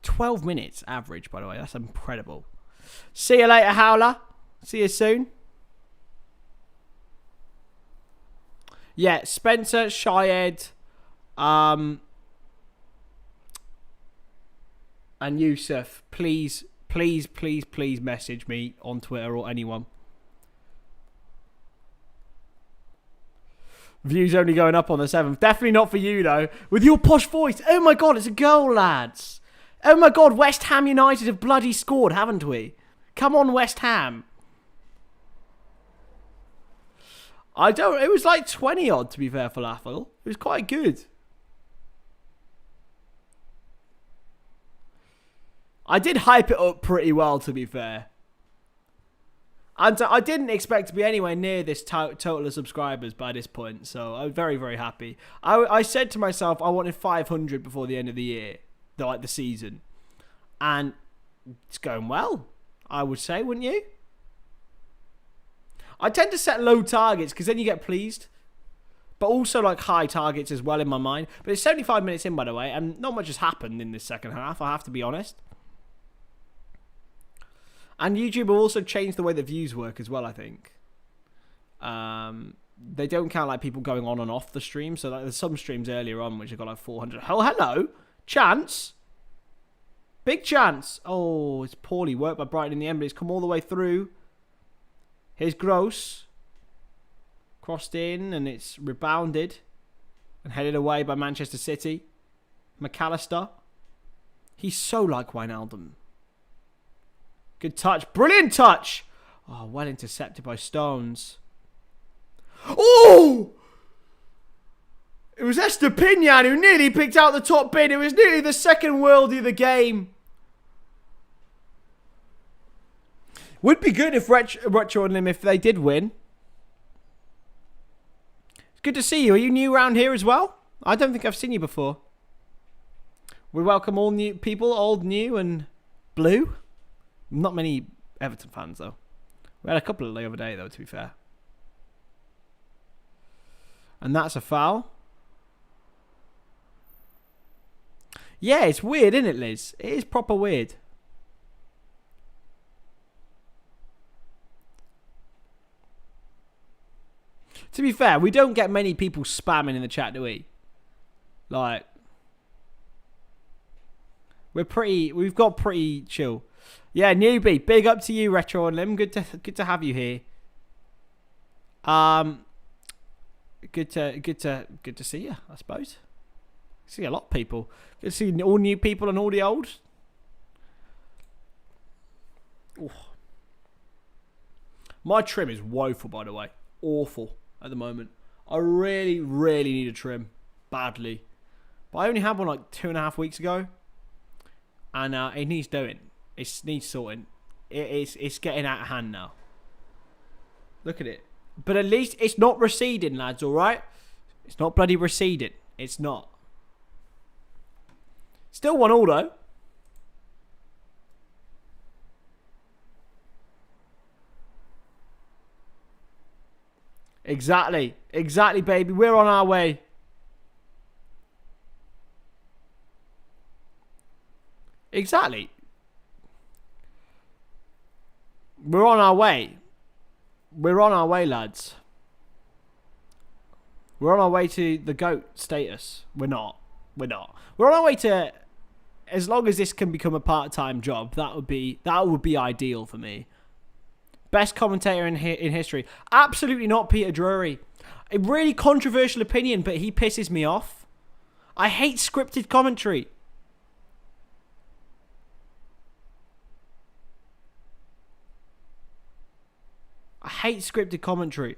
$12 minutes average, by the way. That's incredible. See you later, Howler. See you soon. Yeah, Spencer, Syed, and Yusuf, please message me on Twitter or anyone. Views only going up on the 7th. Definitely not for you, though. With your posh voice. Oh, my God, it's a goal, lads. Oh, my God, West Ham United have bloody scored, haven't we? Come on, West Ham. It was like 20 odd, to be fair, for Falafel. It was quite good. I did hype it up pretty well, to be fair. And I didn't expect to be anywhere near this total of subscribers by this point, so I was very, very happy. I said to myself I wanted 500 before the end of the year, the season. And it's going well, I would say, wouldn't you? I tend to set low targets because then you get pleased. But also like high targets as well in my mind. But it's 75 minutes in, by the way, and not much has happened in this second half, I have to be honest. And YouTube will also change the way the views work as well, I think. They don't count like people going on and off the stream. So like, there's some streams earlier on which have got like 400. Oh, hello. Chance. Big chance. Oh, it's poorly worked by Brighton in the end, but it's come all the way through. Here's Gross. Crossed in and it's rebounded and headed away by Manchester City. McAllister. He's so like Wijnaldum. Good touch. Brilliant touch. Oh, well intercepted by Stones. Oh! It was Estepinian who nearly picked out the top bin. It was nearly the second worldie of the game. Would be good if Retro and Lim, if they did win. It's good to see you. Are you new around here as well? I don't think I've seen you before. We welcome all new people, old, new, and blue. Not many Everton fans, though. We had a couple the other day, though, to be fair. And that's a foul. Yeah, it's weird, isn't it, Liz? It is proper weird. To be fair, we don't get many people spamming in the chat, do we? Like, we've got pretty chill. Yeah, newbie, big up to you, Retro and Lim. Good to have you here. Good to see you, I suppose. See a lot of people. Good to see all new people and all the old. Ooh. My trim is woeful, by the way. Awful at the moment. I really, really need a trim badly. But I only had one like 2.5 weeks ago, and it needs doing. It needs sorting. It's getting out of hand now. Look at it. But at least it's not receding, lads, alright? It's not bloody receding. It's not. Still 1-1 though. Exactly. Exactly, baby. We're on our way. Exactly. We're on our way. We're on our way, lads. We're on our way to the GOAT status. We're not. We're not. We're on our way to... As long as this can become a part-time job, that would be ideal for me. Best commentator in history. Absolutely not Peter Drury. A really controversial opinion, but he pisses me off. I hate scripted commentary. I hate scripted commentary.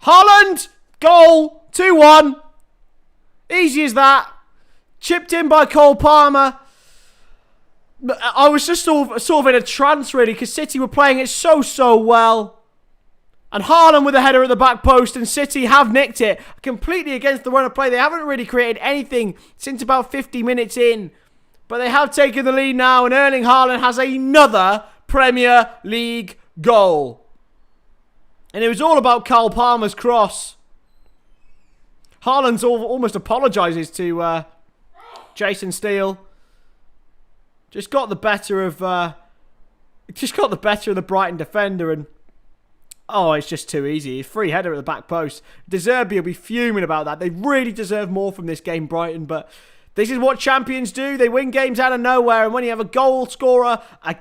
Haaland! Goal! 2-1. Easy as that. Chipped in by Cole Palmer. I was just sort of in a trance, really, because City were playing it so well. And Haaland with a header at the back post, and City have nicked it. Completely against the run of play. They haven't really created anything since about 50 minutes in. But they have taken the lead now, and Erling Haaland has another Premier League goal. And it was all about Cole Palmer's cross. Haaland's almost apologises to Jason Steele. Just got the better of the Brighton defender, and oh, it's just too easy. A free header at the back post. De Zerbi will be fuming about that. They really deserve more from this game, Brighton, but this is what champions do. They win games out of nowhere, and when you have a goal scorer, a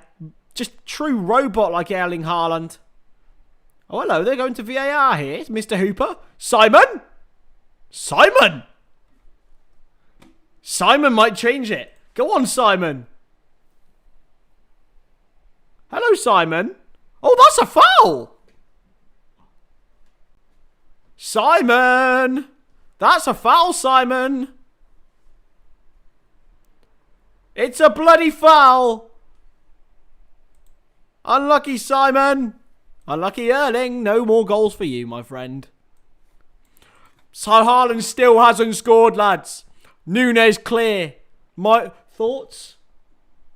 just true robot like Erling Haaland. Oh, hello, they're going to VAR here. It's Mr. Hooper. Simon! Simon might change it. Go on, Simon. Hello, Simon. Oh, that's a foul. Simon. That's a foul, Simon. It's a bloody foul. Unlucky Simon. Unlucky Erling. No more goals for you, my friend. So Haaland still hasn't scored, lads. Nunes clear. My thoughts?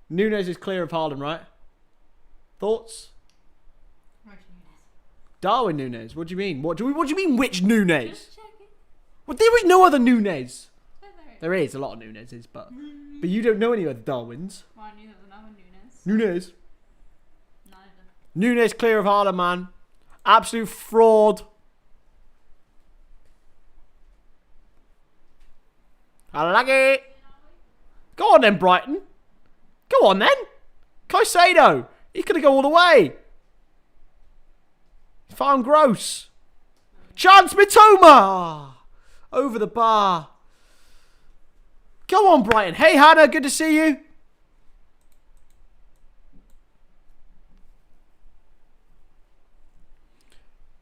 Nunes is clear of Haaland, right? Thoughts? Darwin Nunes. What do you mean? What do you mean? Which Nunes? Well, there is no other Nunes. There is a lot of Nuneses, but you don't know any other Darwins. Well, I knew there was another Nunes. Nunes. Neither. Nunes clear of Haaland, man. Absolute fraud. I like it. Go on then, Brighton. Go on then. Caicedo. He's going to go all the way. Farm gross. Chance Mitoma. Over the bar. Go on, Brighton. Hey, Hannah. Good to see you.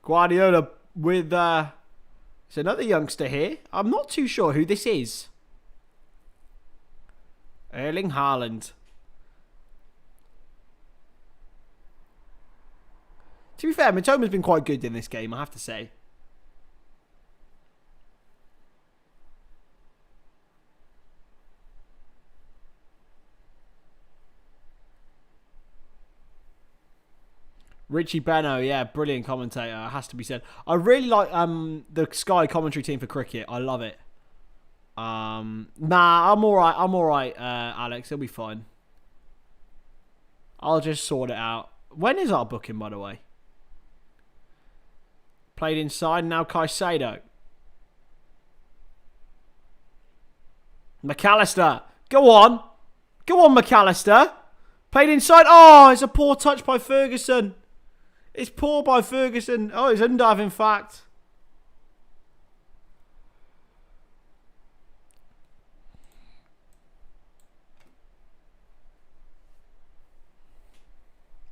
Guardiola with... There's another youngster here. I'm not too sure who this is. Erling Haaland. To be fair, Mitoma's been quite good in this game, I have to say. Richie Beno, yeah, brilliant commentator, it has to be said. I really like the Sky commentary team for cricket. I love it. Nah, I'm alright, Alex. It'll be fine. I'll just sort it out. When is our booking, by the way? Played inside, now Caicedo. McAllister. Go on. Go on, McAllister. Played inside. Oh, it's a poor touch by Ferguson. It's poor by Ferguson. Oh, it's undive, in fact.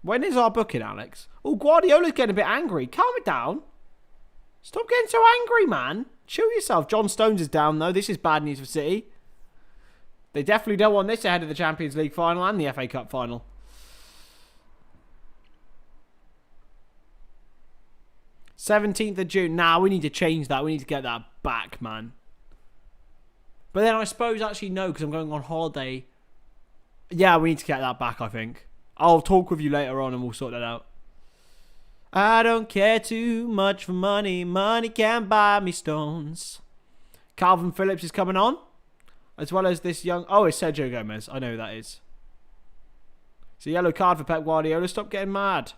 When is our booking, Alex? Oh, Guardiola's getting a bit angry. Calm it down. Stop getting so angry, man. Chill yourself. John Stones is down, though. This is bad news for City. They definitely don't want this ahead of the Champions League final and the FA Cup final. Seventeenth of June. Nah, we need to change that. We need to get that back, man. But then I suppose actually no, because I'm going on holiday. Yeah, we need to get that back, I think. I'll talk with you later on and we'll sort that out. I don't care too much for money. Money can't buy me stones. Calvin Phillips is coming on. As well as this young... Oh, it's Sergio Gomez. I know who that is. It's a yellow card for Pep Guardiola. Stop getting mad.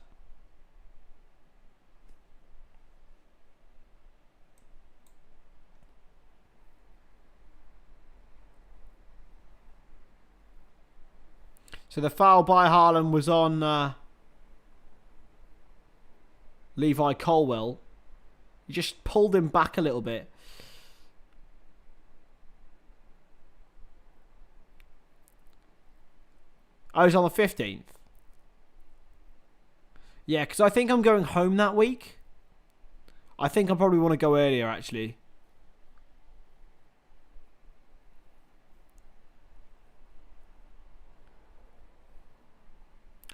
So the foul by Haaland was on Levi Colwill. He just pulled him back a little bit. I was on the 15th. Yeah, because I think I'm going home that week. I think I probably want to go earlier, actually.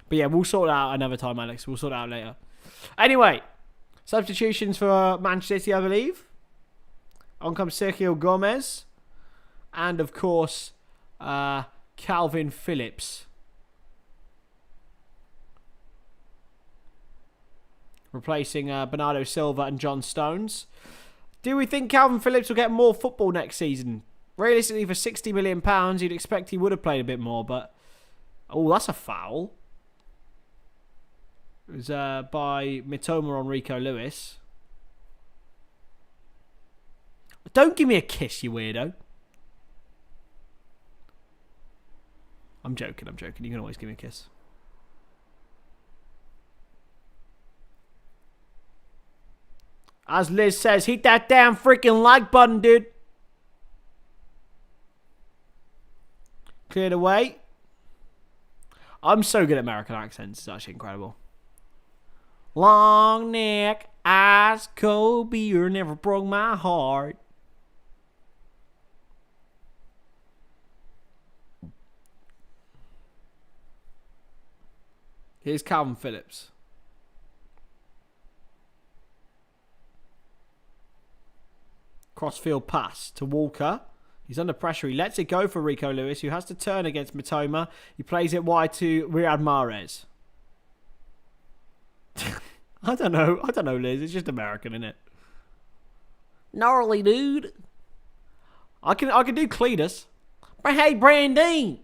But yeah, we'll sort it out another time, Alex. We'll sort it out later. Anyway, substitutions for Manchester City, I believe. On comes Sergio Gomez. And, of course, Calvin Phillips. Replacing Bernardo Silva and John Stones. Do we think Calvin Phillips will get more football next season? Realistically, for £60 million, you'd expect he would have played a bit more, but... Oh, that's a foul. It was by Mitoma on Rico Lewis. Don't give me a kiss, you weirdo. I'm joking. You can always give me a kiss. As Liz says, hit that damn freaking like button, dude. Cleared away. I'm so good at American accents. It's actually incredible. Long neck, ice cold beer never broke my heart. Here's Calvin Phillips. Crossfield pass to Walker. He's under pressure. He lets it go for Rico Lewis, who has to turn against Matoma. He plays it wide to Riyad Mahrez. I don't know, Liz. It's just American, isn't it? Gnarly, dude. I can do Cletus. But hey, Brandine.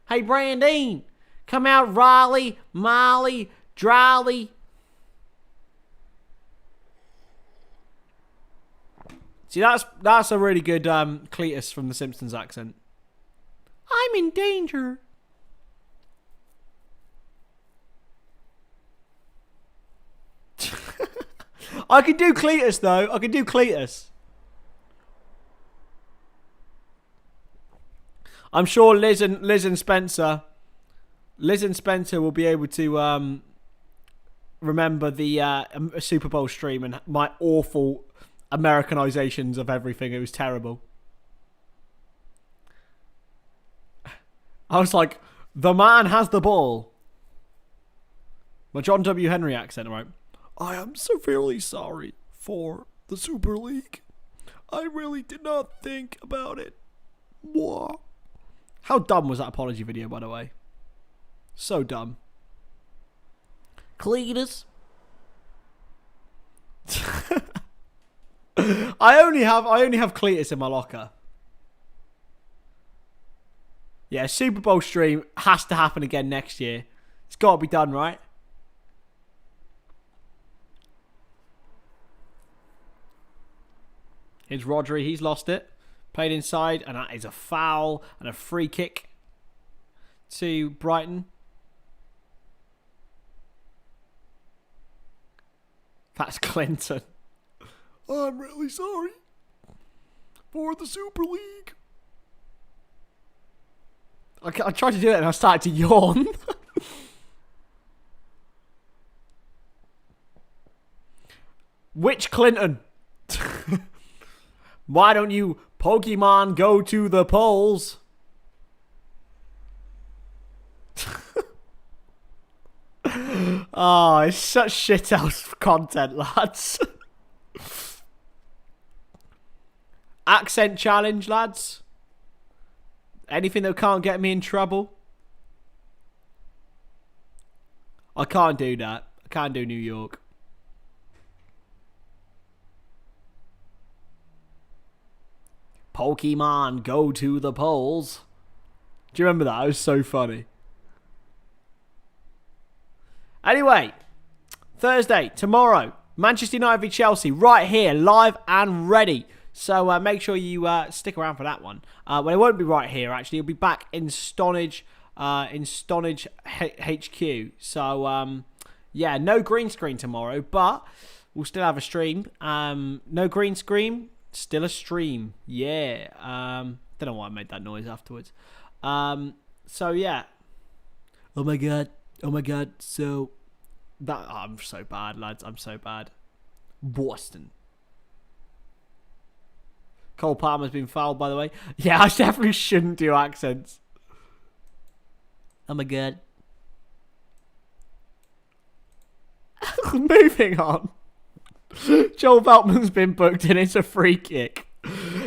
Hey, Brandine. Come out, Riley, Molly, Dryly. See, that's a really good Cletus from The Simpsons accent. I'm in danger. I can do Cletus, though. I can do Cletus. I'm sure Liz and Spencer will be able to remember the Super Bowl stream and my awful Americanizations of everything. It was terrible. I was like, the man has the ball. My John W. Henry accent, right? I am severely sorry for the Super League. I really did not think about it. Mwah. How dumb was that apology video, by the way? So dumb. Cletus. I only have Cletus in my locker. Yeah, Super Bowl stream has to happen again next year. It's got to be done, right? Here's Rodri. He's lost it. Played inside, and that is a foul and a free kick to Brighton. That's Clinton. I'm really sorry for the Super League. I tried to do it and I started to yawn. Which Clinton? Why don't you Pokemon go to the polls? Oh, it's such shithouse content, lads. Accent challenge, lads. Anything that can't get me in trouble. I can't do that. I can't do New York. Pokemon, go to the polls. Do you remember that? It was so funny. Anyway, Thursday, tomorrow, Manchester United v Chelsea, right here, live and ready. So make sure you stick around for that one. Well, it won't be right here, actually. It'll be back in Stonadge, HQ. So, yeah, no green screen tomorrow, but we'll still have a stream. No green screen, still a stream. Yeah. Don't know why I made that noise afterwards. So, yeah. Oh, my God. Oh, my God. So, I'm so bad, lads. I'm so bad. Boston. Cole Palmer's been fouled, by the way. Yeah, I definitely shouldn't do accents. Oh my god. Moving on. Joel Veltman's been booked and it's a free kick.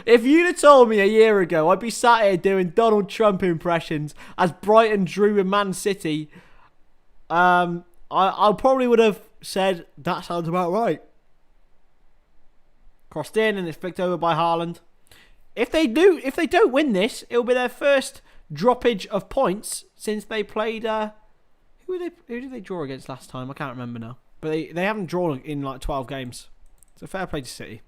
If you'd have told me a year ago, I'd be sat here doing Donald Trump impressions as Brighton drew with Man City. I probably would have said, that sounds about right. Crossed in and it's flicked over by Haaland. If they don't win this, it'll be their first droppage of points since they played. Who did they draw against last time? I can't remember now. But they haven't drawn in like 12 games. So fair play to City.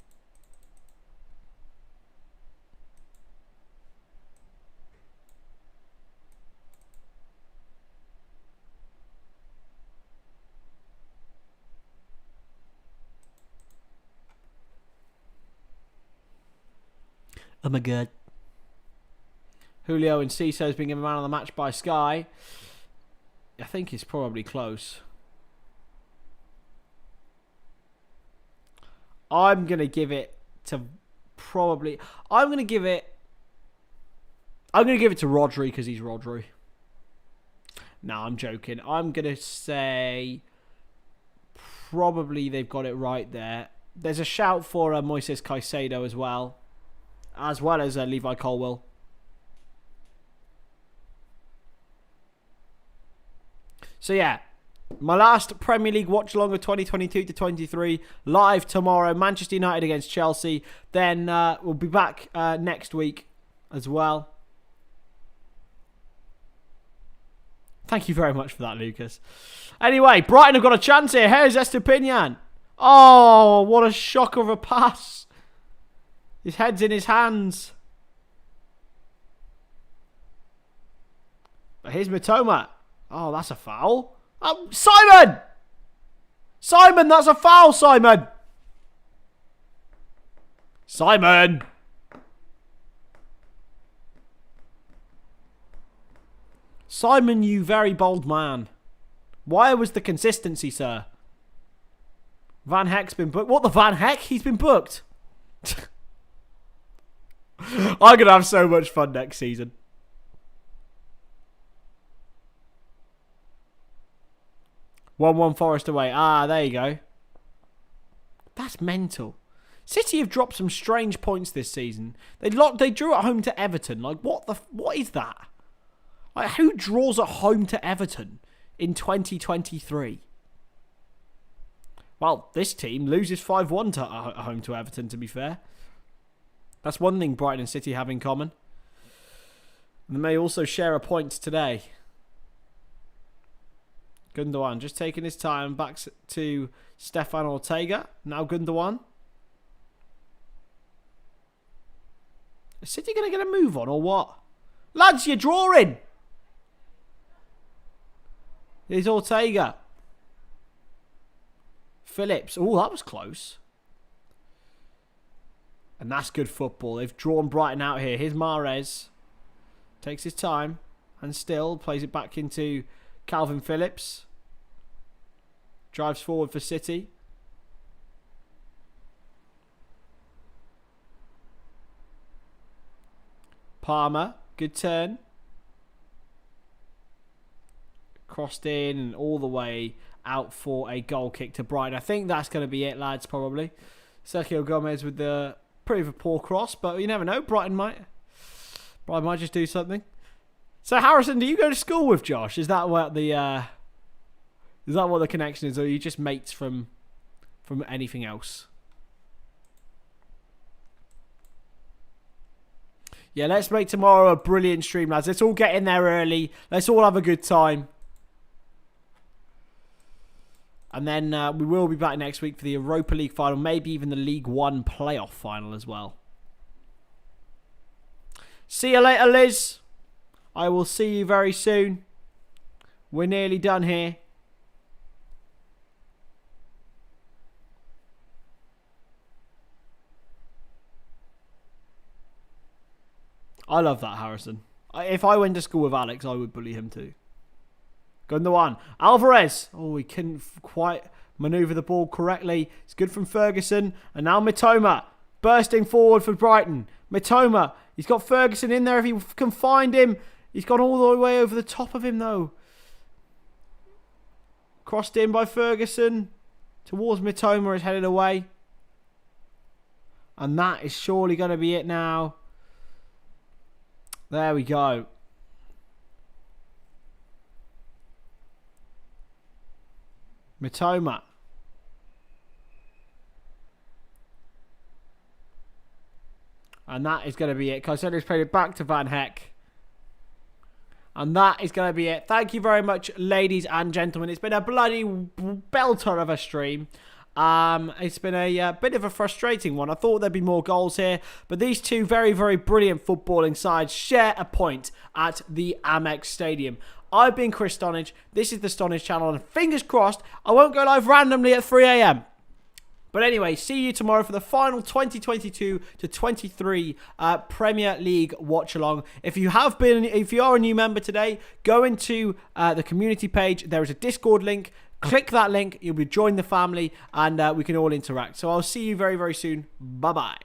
Oh my god. Julio and Ciso's been given man of the match by Sky. I think he's probably close. I'm going to give it to probably... I'm going to give it to Rodri because he's Rodri. No, I'm joking. I'm going to say probably they've got it right there. There's a shout for Moises Caicedo as well as Levi Colwill. So yeah, my last Premier League watch along of 2022 to 23 live tomorrow. Manchester United against Chelsea. Then we'll be back next week as well. Thank you very much for that, Lucas. Anyway, Brighton have got a chance here. Here's Estepinian. Oh, what a shock of a pass. His head's in his hands. But here's Mitoma. Oh, that's a foul. Oh, Simon! Simon, that's a foul, Simon! Simon! Simon, you very bold man. Why was the consistency, sir? Van Heck's been booked. What the Van Heck? He's been booked. I'm going to have so much fun next season. 1-1 Forest away. Ah, there you go. That's mental. City have dropped some strange points this season. They drew at home to Everton. Like, what is that? Like, who draws at home to Everton in 2023? Well, this team loses 5-1 at home to Everton, to be fair. That's one thing Brighton and City have in common. They may also share a point today. Gundogan just taking his time. Back to Stefan Ortega. Now Gundogan. Is City going to get a move on or what? Lads, you're drawing. Here's Ortega. Phillips. Oh, that was close. And that's good football. They've drawn Brighton out here. Here's Mahrez. Takes his time. And still plays it back into Calvin Phillips. Drives forward for City. Palmer. Good turn. Crossed in and all the way out for a goal kick to Brighton. I think that's going to be it, lads, probably. Sergio Gomez with the pretty of a poor cross, but you never know. Brighton might just do something. So, Harrison, do you go to school with Josh? Is that what the connection is, or are you just mates from anything else? Yeah, let's make tomorrow a brilliant stream, lads. Let's all get in there early. Let's all have a good time. And then we will be back next week for the Europa League final, maybe even the League One playoff final as well. See you later, Liz. I will see you very soon. We're nearly done here. I love that, Harrison. If I went to school with Alex, I would bully him too. Gundogan. Alvarez. Oh, he couldn't quite manoeuvre the ball correctly. It's good from Ferguson. And now Mitoma. Bursting forward for Brighton. Mitoma. He's got Ferguson in there if he can find him. He's gone all the way over the top of him though. Crossed in by Ferguson. Towards Mitoma, is headed away. And that is surely going to be it now. There we go. Mitoma. And that is going to be it. Caicedo's played it back to Van Heck. And that is going to be it. Thank you very much, ladies and gentlemen. It's been a bloody belter of a stream. It's been a bit of a frustrating one. I thought there'd be more goals here, but these two very, very brilliant footballing sides share a point at the Amex Stadium. I've been Chris Stonadge. This is the Stonadge channel, and fingers crossed, I won't go live randomly at 3 a.m. But anyway, see you tomorrow for the final 2022 to 23 Premier League watch along. If you are a new member today, go into the community page. There is a Discord link. Click that link. You'll be joining the family, and we can all interact. So I'll see you very, very soon. Bye-bye.